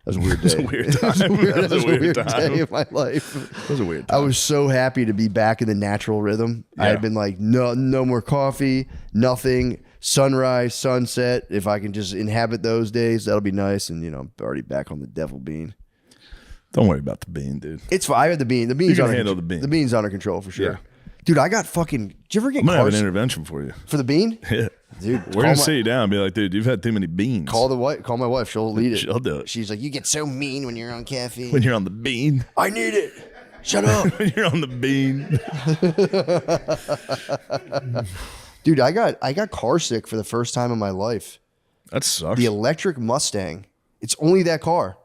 That was a weird day. That was a weird time. Day of my life. It was a weird I time. was so happy to be back in the natural rhythm. I had been like, no more coffee, nothing, sunrise, sunset. If I can just inhabit those days, that'll be nice. And I'm already back on the devil bean. Don't worry about the bean, dude. It's fine. I had the bean. The bean's You can under handle the bean. The bean's under control for sure. Yeah. Dude, I got fucking. Did you ever get I'm going to have an cars intervention for you. for the bean? Yeah. Dude, We're going to sit you down and be like, dude, you've had too many beans. Call my wife. She'll lead it. She'll do it. She's like, you get so mean when you're on caffeine. When you're on the bean. I need it. Shut up. When you're on the bean. Dude, I got car sick for the first time in my life. That sucks. The electric Mustang. It's only that car.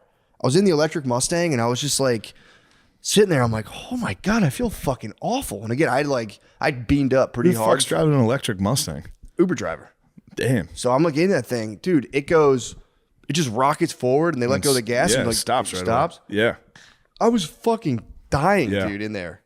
I was in the electric Mustang and I was just like sitting there. I'm like, oh my God, I feel fucking awful. And again, I'd beamed up pretty Who the hard. fuck's driving an electric Mustang? Uber driver. Damn. So I'm like in that thing, dude. It just rockets forward and they let go of the gas Yeah, and it like stops right stops. away. Yeah. I was fucking dying, Yeah. dude, in there.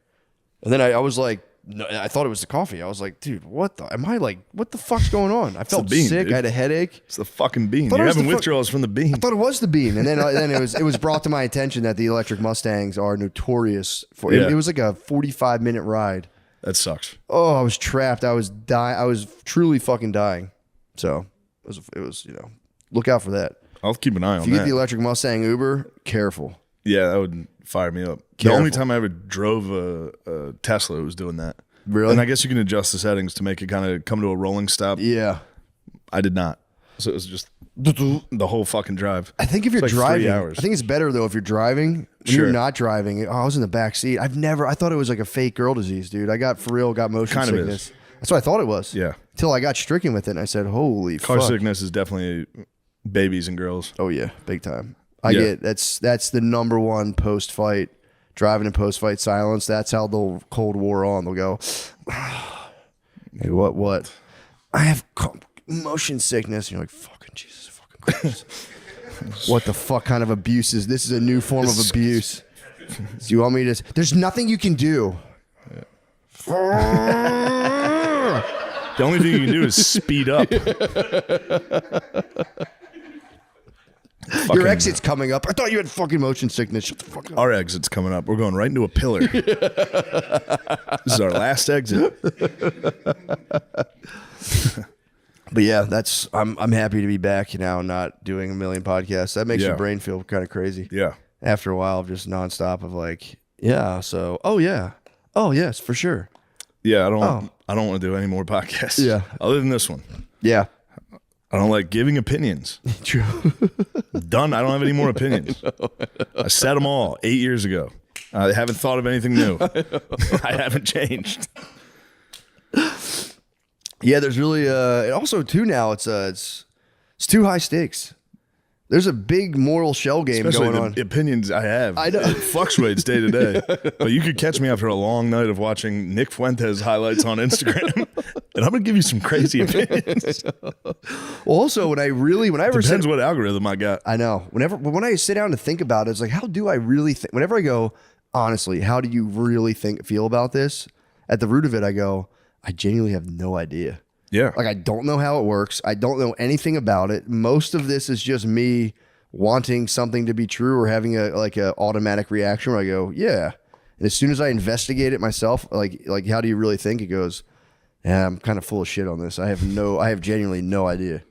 And then I was like, no, I thought it was the coffee. I was like, dude, what the fuck's going on? I felt bean, sick. dude. I had a headache. It's the fucking bean. Thought it You're was having the withdrawals from the bean. I thought it was the bean, and then it was brought to my attention that the electric Mustangs are notorious for. Yeah. It was like a 45-minute ride. That sucks. Oh, I was trapped. I was dying. I was truly fucking dying. So It was look out for that. I'll keep an eye on If you get that. the electric Mustang Uber, careful. Yeah, that would fire me up. Careful. The only time I ever drove a Tesla was doing that. Really? And I guess you can adjust the settings to make it kind of come to a rolling stop. Yeah. I did not. So it was just the whole fucking drive. I think if you're It's like 3 driving, hours. I think it's better though if you're driving. When Sure. you're not driving, I was in the back seat. I thought it was like a fake girl disease, dude. I got motion Kind of sickness. is. That's what I thought it was. Yeah. Until I got stricken with it and I said, holy Car fuck. sickness is definitely babies and girls. Oh yeah, big time. Yeah. That's the number one post fight, driving in post fight silence. That's how the Cold War on. They'll go, hey, what? I have motion sickness. And you're like, fucking Jesus, fucking Christ. What the fuck kind of abuse is this? Is a new form of abuse. Do you want me to? There's nothing you can do. The only thing you can do is speed up. Your exit's coming up. I thought you had fucking motion sickness. Shut the fuck up. Our exit's coming up. We're going right into a pillar. This is our last exit. But yeah, I'm happy to be back now, not doing a million podcasts. That makes your brain feel kind of crazy. Yeah. After a while of just nonstop of like, yeah, so oh yes, for sure. Yeah, I don't want to do any more podcasts. Yeah. Other than this one. Yeah. I don't like giving opinions. True. Done. I don't have any more opinions. I said them all 8 years ago. I haven't thought of anything new. I haven't changed. Yeah, there's really and also too now it's too high stakes. There's a big moral shell game Especially going the on. opinions I have. I know. It fluctuates day to day. But you could catch me after a long night of watching Nick Fuentes highlights on Instagram. And I'm going to give you some crazy opinions. Well, also Depends what algorithm I got. I know. When I sit down to think about it, it's like, how do I really think? Whenever I go, honestly, how do you really feel about this? At the root of it, I go, I genuinely have no idea. Yeah. Like, I don't know how it works. I don't know anything about it. Most of this is just me wanting something to be true or having a automatic reaction where I go, yeah. And as soon as I investigate it myself, like how do you really think? It goes, yeah, I'm kind of full of shit on this. I have genuinely no idea.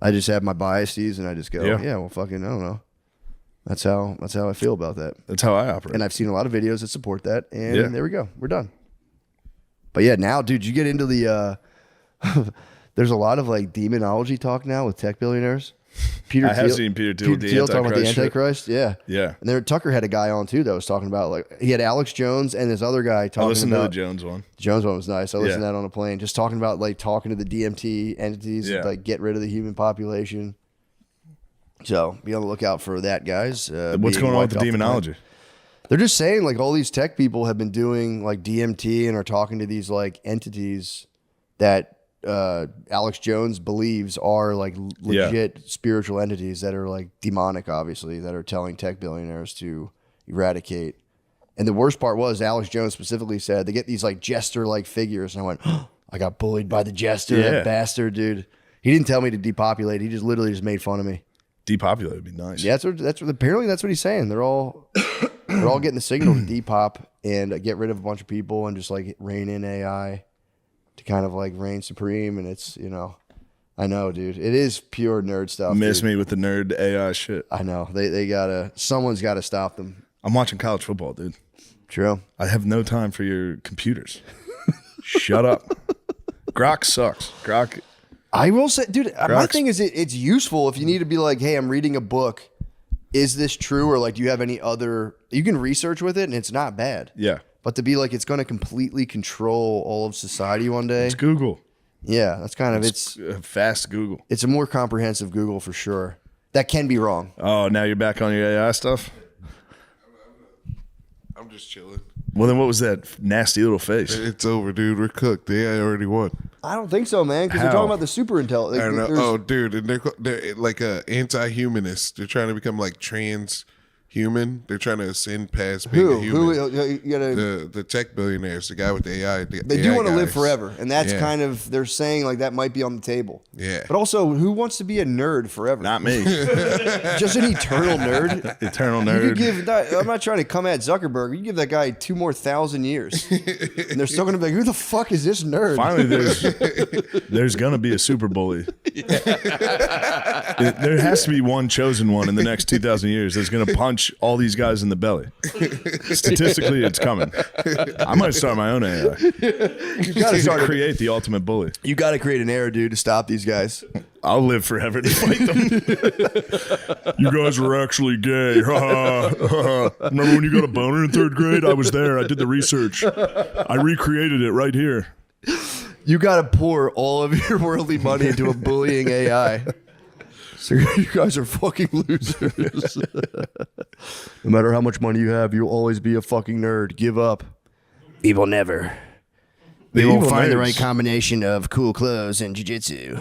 I just have my biases and I just go, yeah, well, fucking, I don't know. That's how I feel about that. That's how I operate. And I've seen a lot of videos that support that. And there we go. We're done. But yeah, now, dude, you get into the, there's a lot of like demonology talk now with tech billionaires. I have seen Peter Thiel talking about the shit. Antichrist. Yeah. Yeah. And then Tucker had a guy on too that was talking about, like, he had Alex Jones and this other guy talking about. I listened to the Jones one. The Jones one was nice. I listened to that on a plane, just talking about like talking to the DMT entities, and, like, get rid of the human population. So be on the lookout for that, guys. What's going on with the demonology? They're just saying like all these tech people have been doing like DMT and are talking to these like entities that Alex Jones believes are like legit spiritual entities that are like demonic, obviously, that are telling tech billionaires to eradicate. And the worst part was Alex Jones specifically said they get these like jester like figures. And I went, oh, I got bullied by the jester, that bastard, dude. He didn't tell me to depopulate. He just literally just made fun of me. Depopulate would be nice. Yeah, that's what apparently that's what he's saying. They're all getting the signal to depop and get rid of a bunch of people and just like rein in AI to kind of like reign supreme. And it's, I know, dude, it is pure nerd stuff. Miss me with the nerd AI shit. I know someone's gotta stop them. I'm watching college football, dude. True. I have no time for your computers. Shut up. Grok sucks. Grok. I will say, dude, my thing is it's useful if you need to be like, hey, I'm reading a book. Is this true? Or like, do you have any other, you can research with it and it's not bad. Yeah. But to be like, it's going to completely control all of society one day. It's Google. Yeah. That's kind of, it's fast Google. It's a more comprehensive Google for sure. That can be wrong. Oh, now you're back on your AI stuff? I'm just chilling. Well, then what was that nasty little face? It's over, dude. We're cooked. The AI already won. I don't think so, man, because they're talking about the super intelligence. I know. Oh, dude, and they're like anti-humanists. They're trying to become like trans-human. They're trying to ascend past being a human. You gotta, the tech billionaires, the guy with the AI. They do want to live forever, and that's kind of, they're saying like that might be on the table. Yeah. But also, who wants to be a nerd forever? Not me. Just an eternal nerd. Eternal nerd. You could give that, I'm not trying to come at Zuckerberg. You give that guy 2,000 more years, and they're still gonna be like, "Who the fuck is this nerd?" Finally, there's gonna be a super bully. Yeah. There has to be one chosen one in the next 2,000 years that's going to punch all these guys in the belly. Statistically, it's coming. I might start my own AI. You gotta start create the ultimate bully. You got to create an era, dude, to stop these guys. I'll live forever to fight them. You guys were actually gay. Remember when you got a boner in 3rd grade? I was there. I did the research. I recreated it right here. You got to pour all of your worldly money into a bullying AI. So you guys are fucking losers. No matter how much money you have, you'll always be a fucking nerd. Give up. We will never. We won't find the right combination of cool clothes and jiu-jitsu.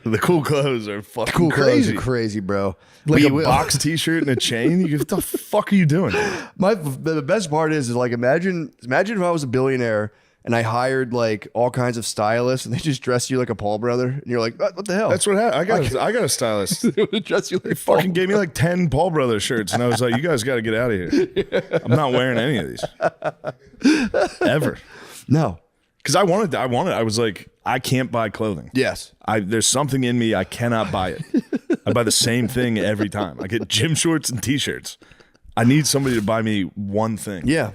The cool clothes are fucking Cool clothes crazy. are crazy, bro. Like We a will. box T-shirt and a chain. What the fuck are you doing? The best part is like imagine if I was a billionaire and I hired like all kinds of stylists and they just dress you like a Paul brother and you're like, what the hell? That's what happened. I got a stylist. They would dress you like They fucking gave me like 10 Paul Brothers shirts, and I was like, "You guys got to get out of here. I'm not wearing any of these ever." No. Because I wanted. I was like, I can't buy clothing. Yes. There's something in me. I cannot buy it. I buy the same thing every time. I get gym shorts and T-shirts. I need somebody to buy me one thing. Yeah.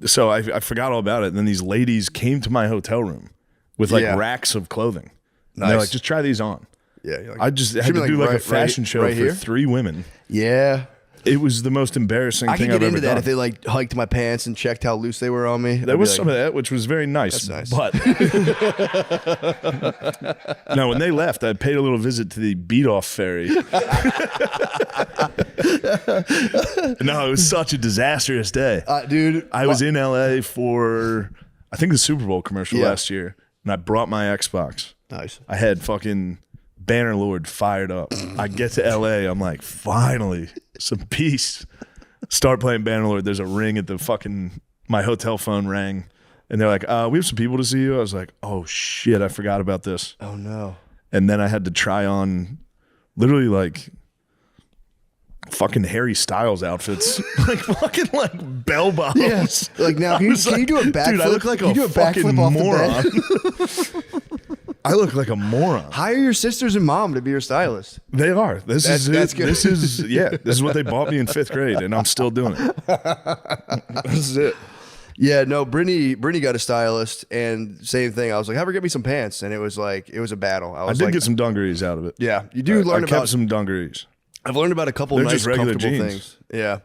So I forgot all about it. And then these ladies came to my hotel room with like Yeah. racks of clothing. And Nice. they're like, just try these on. Yeah. You're like, I just had should to be do like a right- fashion right- show right for here? 3 women. Yeah. It was the most embarrassing I thing could get I've ever into that done. if they like hiked my pants and checked how loose they were on me. There was some of that, which was very nice. That's nice. But no, when they left, I paid a little visit to the beat-off ferry. No, it was such a disastrous day. Dude. I was in LA for, I think, the Super Bowl commercial Yeah. last year, and I brought my Xbox. Nice. I had fucking Bannerlord fired up. I get to LA, I'm like, finally, some peace. Start playing Bannerlord. There's a ring at the fucking, my hotel phone rang. And they're like, we have some people to see you. I was like, oh shit, I forgot about this. Oh no. And then I had to try on literally like fucking Harry Styles outfits. Like fucking like bell bottoms. Yes. Like now, can you do a backflip? Dude, I look like Can you do a a backflip fucking off moron. the bed? I look like a moron. Hire your sisters and mom to be your stylist. They are. This is That's it. good. This is what they bought me in 5th grade, and I'm still doing it. This is it. Yeah, no, Brittany got a stylist, and same thing. I was like, have her get me some pants, and it was a battle. I did get some dungarees out of it. Yeah, you do learn I about kept some dungarees. I've learned about a couple They're nice, just regular comfortable jeans. things. Yeah, I'm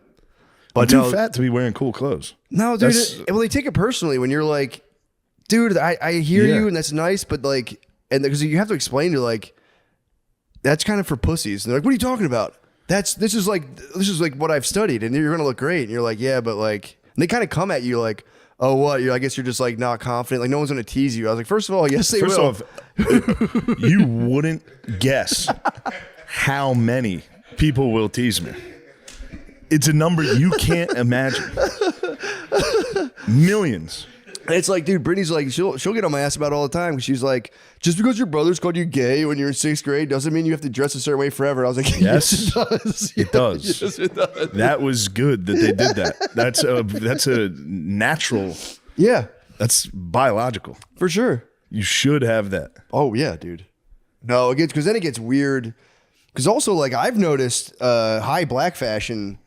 but too no, fat to be wearing cool clothes. no, dude. That's- Well, they take it personally when you're like, dude, I hear Yeah. you, and that's nice, but like, and because you have to explain to like, that's kind of for pussies. And they're like, what are you talking about? This is like what I've studied, and you're gonna look great. And you're like, yeah, but like, and they kind of come at you like, oh, what? I guess you're just like not confident. Like no one's gonna tease you. I was like, first of all, yes, they First will. off, you wouldn't guess how many people will tease me. It's a number you can't imagine. Millions. And it's like, dude, Brittany's like, she'll get on my ass about it all the time. She's like, just because your brother's called you gay when you're in 6th grade doesn't mean you have to dress a certain way forever. I was like, yes, it does. It does. Yes, it does. That was good that they did that. That's a natural. Yeah, That's biological. for sure. You should have that. Oh yeah, dude. No, it gets because then it gets weird. Because also, like I've noticed, high black fashion.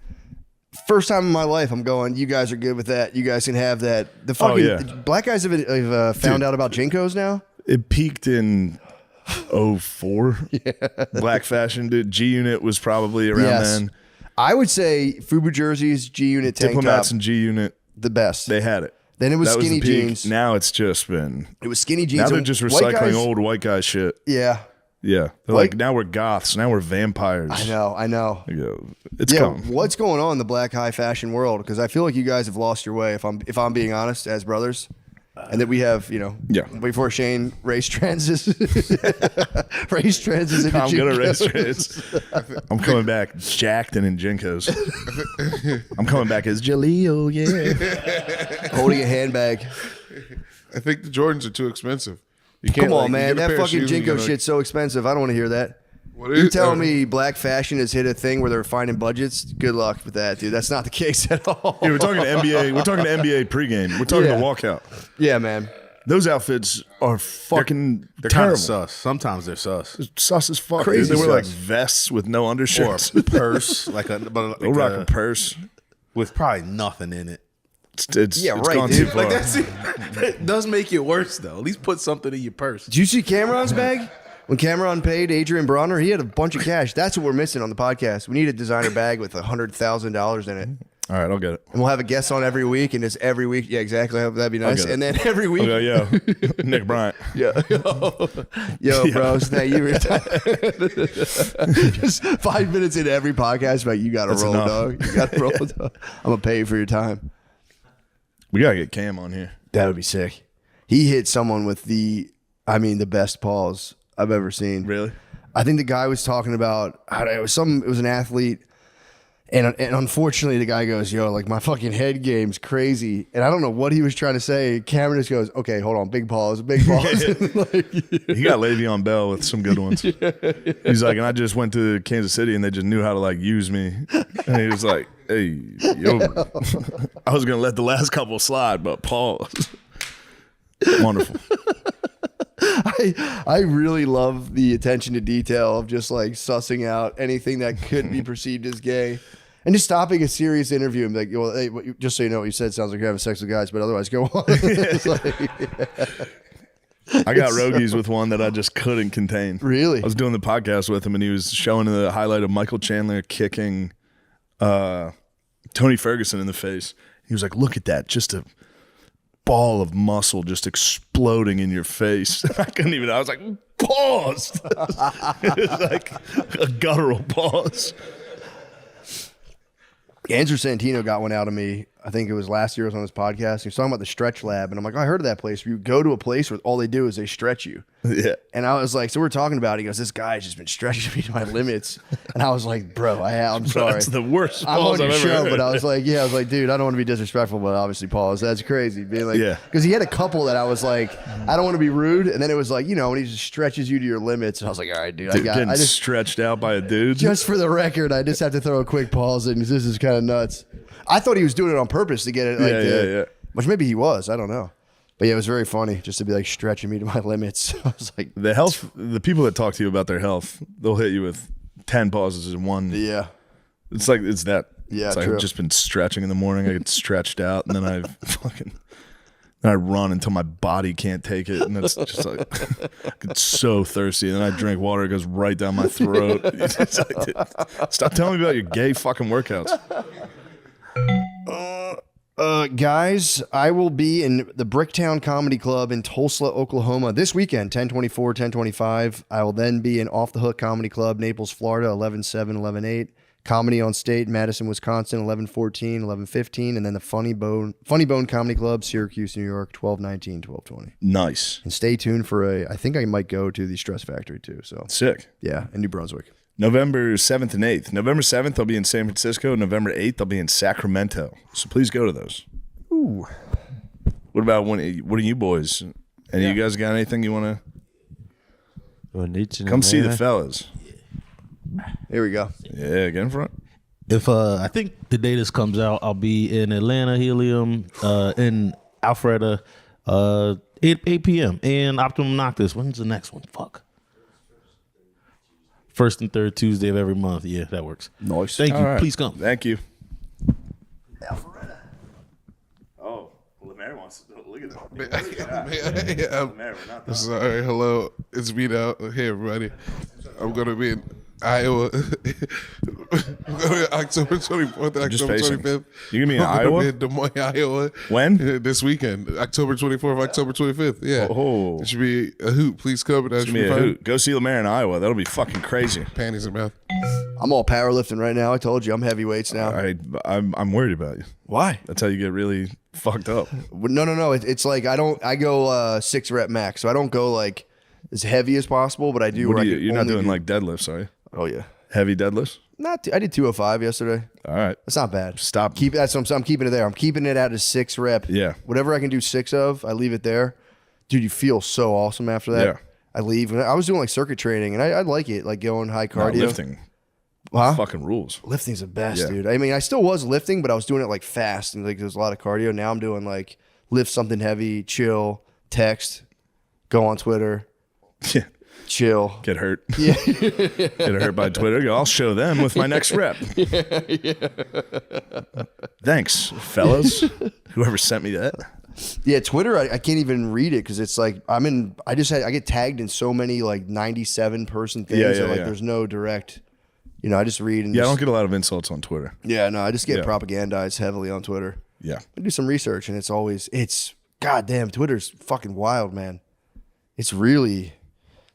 First time in my life, I'm going. You guys are good with that. You guys can have that. The fucking yeah. black guys have found out about Jinkos now. It peaked in 04. Yeah. Black fashion, dude. G Unit was probably around then. I would say FUBU jerseys, G Unit tank Diplomats top, and G Unit, the best. they had it. Then it was That skinny the peak. jeans. Now it's just been. It was skinny jeans. Now they're and just white recycling guys- old white guy shit. Yeah, Yeah. They're Like- like, now we're goths. Now we're vampires. I know. You go, it's Yeah, coming. what's going on in the black high fashion world? Because I feel like you guys have lost your way. If I'm being honest, as brothers, and that we have, Yeah. before Shane race transes, race transes. Into I'm gonna race Jinkos. trades. I'm coming back jacked and in Jinkos. I'm coming back as Jaleel, yeah. holding a handbag. I think the Jordans are too expensive. You can't, Come on, like, you man, get a that pair of fucking shoes and Jinko you're shit's so expensive. I don't want to hear that. What You is- telling me black fashion has hit a thing where they're finding budgets? Good luck with that, dude. That's not the case at all. Yeah, we're talking NBA. We're talking NBA pregame. We're talking Yeah. the walkout. Yeah, man. Those outfits are fucking They're kind terrible. of sus. Sometimes they're sus. Sus as fuck. Crazy They wear like sus. vests with no Or undershirts. a purse, They'll rock a purse. with probably nothing in it. It's Yeah, it's right, gone dude. too far. Like that does make it worse though. At least put something in your purse. Did you see Cameron's bag? When Cameron paid Adrian Bronner, he had a bunch of cash. That's what we're missing on the podcast. We need a designer bag with $100,000 in it. All right, I'll get it. And we'll have a guest on every week, and it's every week. Yeah, exactly. That'd be nice. get it. And then every week. I'll go, yo, Nick Bryant. Yo, bros, now you just 5 minutes into every podcast, but you got to That's roll, enough. dog. You got to roll, dog. I'm gonna pay you for your time. We gotta get Cam on here. That would be sick. He hit someone with the best paws I've ever seen. Really? I think the guy was talking about it was an athlete. And unfortunately, the guy goes, yo, like my fucking head game's crazy. And I don't know what he was trying to say. Cameron just goes, okay, hold on, big pause. Like, He got Le'Veon Bell with some good ones. He's like, and I just went to Kansas City and they just knew how to like use me. And he was like, hey, yo, I was gonna let the last couple slide, but pause. Wonderful. I really love the attention to detail of just like sussing out anything that could be perceived as gay. And just stopping a serious interview and be like, well, hey, just so you know what you said sounds like you're having sex with guys, but otherwise go on. It's like, I got Rogies with one that I just couldn't contain. Really? I was doing the podcast with him and he was showing the highlight of Michael Chandler kicking Tony Ferguson in the face. He was like, look at that. Just a ball of muscle just exploding in your face. I couldn't even, I was like, pause. It was like a guttural pause. Andrew Santino got one out of me. I think it was last year. I was on his podcast. He was talking about the stretch lab. And I'm like, I heard of that place. You go to a place where all they do is they stretch you. Yeah. And I was like, so we're talking about it. He goes, this guy's just been stretching me to my limits. And I was like, bro, I'm sorry. That's the worst I'm pause on your I've ever show, heard. but I was like, dude, I don't want to be disrespectful, but obviously, pause. That's crazy. Being like, Yeah. Because he had a couple that I was like, I don't want to be rude. And then it was like, when he just stretches you to your limits. And I was like, all right, dude, Getting I just, stretched out by a dude. just for the record, I just have to throw a quick pause in because this is kind of nuts. I thought he was doing it on purpose to get it. Yeah. Which maybe he was. I don't know. But yeah, it was very funny just to be like stretching me to my limits. I was like, The people that talk to you about their health, they'll hit you with 10 pauses in one. yeah. It's like, it's that. Yeah, it's like true. I've just been stretching in the morning. I get stretched out and then I run until my body can't take it. And it's just like, I get so thirsty. And then I drink water. It goes right down my throat. It's like, dude, stop telling me about your gay fucking workouts. Guys, I will be in the Bricktown Comedy Club in Tulsa, Oklahoma this weekend, 10/24, 10/25. I will then be in Off the Hook Comedy Club, Naples, Florida, 11/7, 11/8. Comedy on State, Madison, Wisconsin, 11/14, 11/15. And then the Funny Bone Comedy Club, Syracuse, New York, 12/19, 12/20. Nice. And stay tuned for I think I might go to the Stress Factory too. So Sick. yeah, in New Brunswick. November 7th and 8th. November 7th, I'll be in San Francisco. November 8th, I'll be in Sacramento. So please go to those. Ooh. What about what are you boys? Any of you guys got anything you want to come see the fellas? Here we go. Yeah, get in front. If I think the day this comes out, I'll be in Atlanta, Helium, in Alpharetta, 8 p.m. and Optimum Noctis. When's the next one? Fuck. First and third Tuesday of every month. Yeah, that works. Nice. Thank you. All right. Please come. Thank you. Alpharetta. Oh, Lemaire wants to look at I'm sorry. Hello, it's me now. Hey, everybody. I'm gonna be in Iowa. I'm going to October 24th and Just October pacing. 25th. You're gonna be in I'm Iowa? be in Des Moines, Iowa. When? This weekend, October 24th, October 25th. Yeah. Oh. It should be a hoot. Please come. And I should Give me be a fine. hoot. Go see Lemaire in Iowa. That'll be fucking crazy. Panties in mouth. I'm all powerlifting right now. I told you I'm heavyweights now. I'm worried about you. Why? That's how you get really fucked up. No. It's like I go 6 rep max, so I don't go like as heavy as possible, but I do. What where do I you, can you're not only doing do- like deadlifts, are you? Oh yeah, Heavy deadlifts? I did 205 yesterday. All right. That's not bad. Stop. That's what I'm keeping it there. I'm keeping it at a 6 rep. Yeah. Whatever I can do 6 of, I leave it there. Dude, you feel so awesome after that. Yeah. I leave. And I was doing like circuit training, and I like it, like going high Not cardio. lifting. Huh? Fucking rules. Lifting's the best, Yeah. dude. I mean, I still was lifting, but I was doing it like fast and like there's a lot of cardio. Now I'm doing like lift something heavy, chill, text, go on Twitter, Yeah. chill, Get hurt. Yeah. Get hurt by Twitter. Go, I'll show them with my next rep. Thanks, fellas. Whoever sent me that. Yeah, Twitter, I can't even read it because it's like I get tagged in so many like 97 person things that there's no direct. I just read and I don't get a lot of insults on Twitter. Yeah, no, I just get propagandized heavily on Twitter. Yeah. I do some research and it's goddamn, Twitter's fucking wild, man. It's a really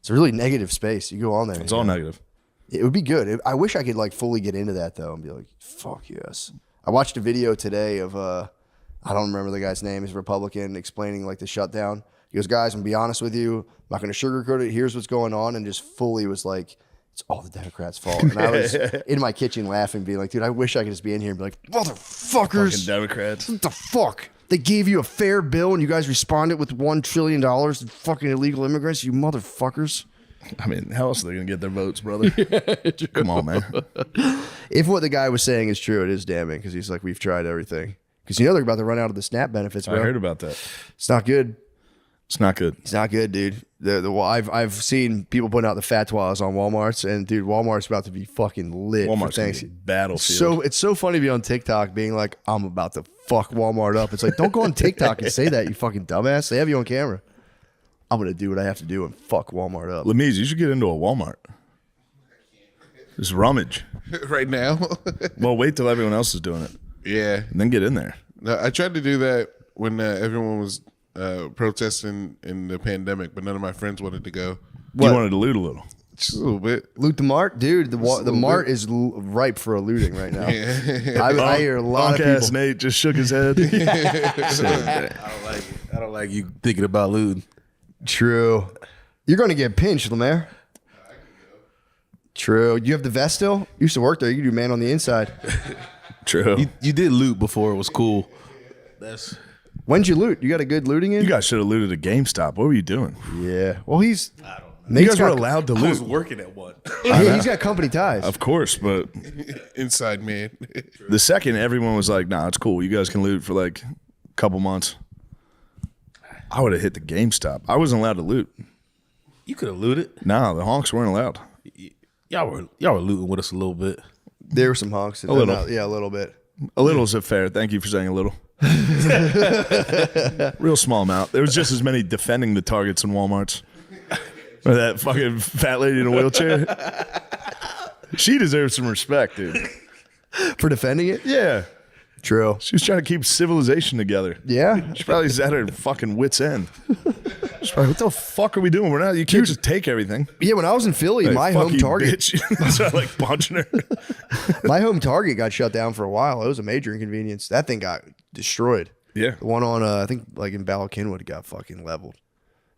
negative space. You go on there. It's all negative. It would be good. I wish I could like fully get into that though and be like, fuck yes. I watched a video today of I don't remember the guy's name. He's a Republican explaining like the shutdown. He goes, guys, I'm gonna be honest with you. I'm not gonna sugarcoat it. Here's what's going on, and just fully was like, it's all the Democrats' fault. And I was in my kitchen laughing, being like, dude, I wish I could just be in here and be like, motherfuckers. Fucking Democrats. What the fuck? They gave you a fair bill and you guys responded with $1 trillion to fucking illegal immigrants, you motherfuckers. I mean, how else are they going to get their votes, brother? Come on, man. If what the guy was saying is true, it is damning because he's like, we've tried everything. Because they're about to run out of the SNAP benefits, bro. I heard about that. It's not good. It's not good. It's not good, dude. I've seen people putting out the fatwas on Walmarts, and dude, Walmart's about to be fucking lit. Walmart's for gonna things. be a battlefield. So it's so funny to be on TikTok being like, I'm about to fuck Walmart up. It's like, don't go on TikTok and say that, you fucking dumbass. They have you on camera. I'm gonna do what I have to do and fuck Walmart up. Lemiz, you should get into a Walmart. Just rummage. Right now? Well, wait till everyone else is doing it. Yeah. And then get in there. No, I tried to do that when everyone was protesting in the pandemic, but none of my friends wanted to go. You wanted to loot a little. Just a little bit. Loot the mart, dude. The mart is ripe for a looting right now. I hear a lot of people. Nate just shook his head. I don't like you thinking about looting. True. You're going to get pinched, Lemaire. True. You have the vest still? You used to work there. You could do man on the inside. True. You did loot before it was cool. When'd you loot? You got a good looting in? You guys should have looted a GameStop. What were you doing? Yeah. Well, he's... You guys were allowed to I was loot. working at one. Yeah, he's got company ties. Of course, but Inside man. the second everyone was like, nah, it's cool. You guys can loot for like a couple months. I would have hit the GameStop. I wasn't allowed to loot. You could have looted. Nah, the honks weren't allowed. Y'all were looting with us a little bit. There were some honks. A little. Yeah, a little bit. A little is fair. Thank you for saying a little. Real small amount. There was just as many defending the targets in Walmarts. Or that fucking fat lady in a wheelchair. She deserves some respect, dude. For defending it? Yeah. True. She was trying to keep civilization together. Yeah. She probably was at her fucking wit's end. She's probably, what the fuck are we doing? We're not. You can't just take everything. Yeah, when I was in Philly, Like, my fuck home you, Target, bitch. So I like punching her. my home Target got shut down for a while. It was a major inconvenience. That thing got destroyed. Yeah. The one on, I think, like in Bala Cynwyd got fucking leveled.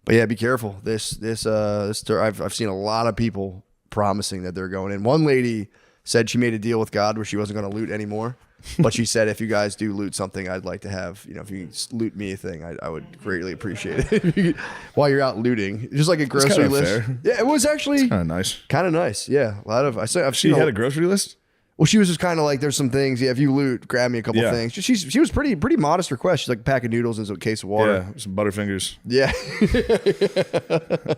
But yeah, be careful. I've seen a lot of people promising that they're going in. One lady said she made a deal with God where she wasn't going to loot anymore. But she said, if you guys do loot something, I'd like to have, if you loot me a thing, I would greatly appreciate it. While you're out looting, just like a grocery list. Fair. Yeah, it was actually Kind of nice. Yeah, a lot of I've She seen had a grocery list? Well, she was just kind of like, there's some things. Yeah, if you loot, grab me a couple things. She was pretty modest request. She's like a pack of noodles and a case of water. Yeah, some Butterfingers. Yeah.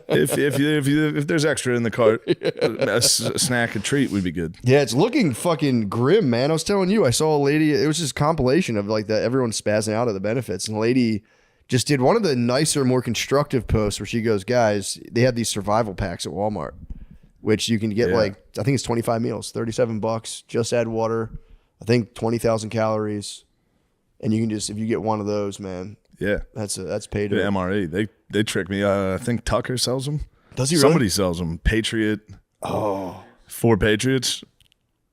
If there's extra in the cart, a snack, a treat would be good. Yeah, it's looking fucking grim, man. I was telling you, I saw a lady. It was just a compilation of like that. Everyone's spazzing out of the benefits, and the lady just did one of the nicer, more constructive posts where she goes, "Guys, they have these survival packs at Walmart, which you can get like I think it's 25 meals, $37. Just add water. I think 20,000 calories, and you can just if you get one of those, man." Yeah, that's paid. The MRE, they trick me. I think Tucker sells them. Does he? Somebody really? sells them. Patriot. Oh, 4 Patriots.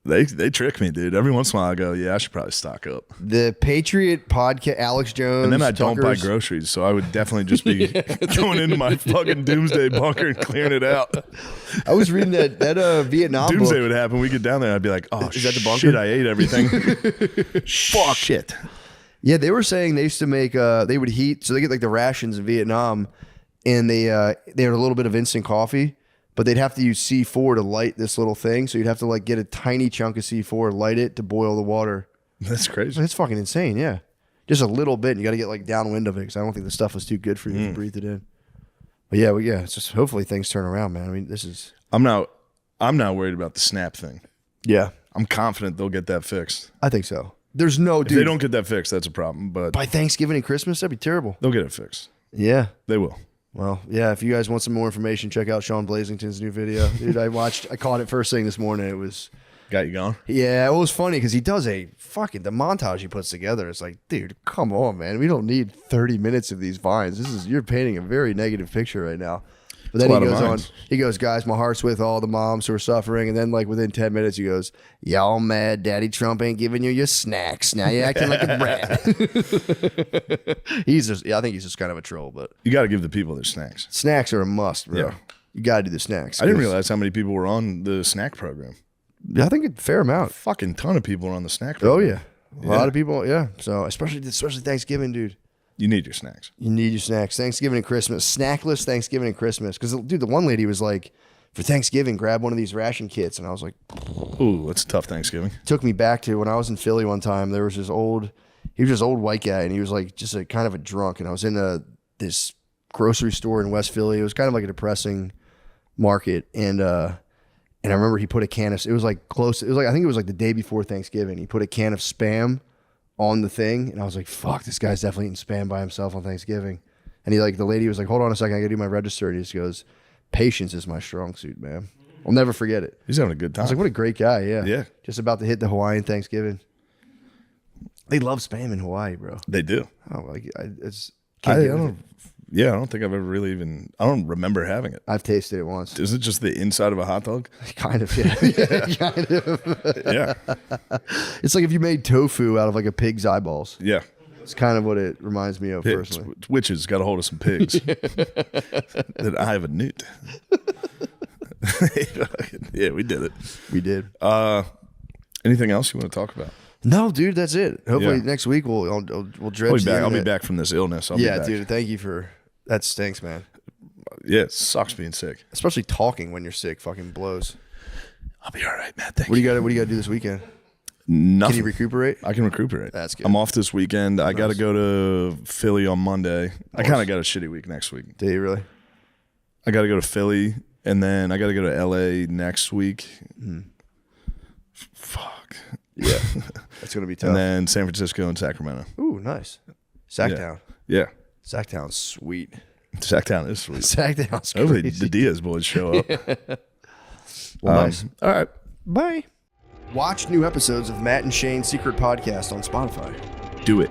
They trick me, dude. Every once in a while, I go, yeah, I should probably stock up. The Patriot podcast, Alex Jones, and then I don't buy Tucker's. groceries, so I would definitely just be going into my fucking doomsday bunker and clearing it out. I was reading that Vietnam doomsday book. would happen. We get down there, I'd be like, oh, Is that the bunker? shit, I ate everything. Fuck shit. Yeah, they were saying they used to make they would heat, so they get like the rations in Vietnam, and they had a little bit of instant coffee, but they'd have to use C4 to light this little thing. So you'd have to like get a tiny chunk of C4, light it to boil the water. That's crazy. That's fucking insane. Yeah, just a little bit. And you got to get like downwind of it because I don't think the stuff was too good for you to breathe it in. But yeah, it's just hopefully things turn around, man. I mean, this is. I'm not worried about the snap thing. Yeah, I'm confident they'll get that fixed. I think so. There's no dude. If they don't get that fixed, that's a problem. But by Thanksgiving and Christmas, that'd be terrible. They'll get it fixed. Yeah, they will. Well, yeah. If you guys want some more information, check out Sean Blazington's new video, dude. I caught it first thing this morning. It was. Got you going? Yeah, it was funny because he does the montage he puts together. It's like, dude, come on, man. We don't need 30 minutes of these vines. You're painting a very negative picture right now. But then he goes, guys, my heart's with all the moms who are suffering. And then like within 10 minutes, he goes, y'all mad Daddy Trump ain't giving you your snacks. Now you're acting like a brat. I think he's just kind of a troll, but. You got to give the people their snacks. Snacks are a must, bro. Yeah. You got to do the snacks. I didn't realize how many people were on the snack program. Yeah, I think a fair amount. Fucking ton of people are on the snack program. Oh, yeah. A lot of people, yeah. So, especially Thanksgiving, dude. You need your snacks. You need your snacks. Thanksgiving and Christmas. Snackless Thanksgiving and Christmas. Because, dude, the one lady was like, for Thanksgiving, grab one of these ration kits. And I was like, ooh, that's a tough Thanksgiving. Took me back to when I was in Philly one time. There was this old white guy, and he was like just a kind of a drunk. And I was in this grocery store in West Philly. It was kind of like a depressing market. And I remember he put a can of, it was like close, it was like, I think it was like the day before Thanksgiving. He put a can of Spam on the thing. And I was like, fuck, this guy's definitely eating Spam by himself on Thanksgiving. And the lady was like, hold on a second, I gotta do my register. And he just goes, patience is my strong suit, man. I'll never forget it. He's having a good time. I was like, what a great guy. Yeah. Yeah. Just about to hit the Hawaiian Thanksgiving. They love Spam in Hawaii, bro. They do. Oh, like I don't think I've ever really I don't remember having it. I've tasted it once. Is it just the inside of a hot dog? Kind of, yeah. Kind of. Yeah. It's like if you made tofu out of like a pig's eyeballs. Yeah. It's kind of what it reminds me of personally. Witches got a hold of some pigs that I have a newt. Yeah, we did it. We did. Anything else you want to talk about? No, dude, that's it. Hopefully next week we'll dredge. I'll be back from this illness. Dude, thank you for that. Stinks, man. Yeah, it sucks being sick. Especially talking when you're sick fucking blows. I'll be all right, man. Thank you. What do you got to do this weekend? Nothing. Can you recuperate? I can recuperate. That's good. I'm off this weekend. Nice. I got to go to Philly on Monday. I kind of got a shitty week next week. Do you really? I got to go to Philly, and then I got to go to LA next week. Fuck. Yeah. That's going to be tough. And then San Francisco and Sacramento. Ooh, nice. Sacktown. Yeah. Sacktown's sweet. Sacktown is sweet. Sacktown's crazy. Hopefully the Diaz boys show up. Well, nice. All right. Bye. Watch new episodes of Matt and Shane's Secret Podcast on Spotify. Do it.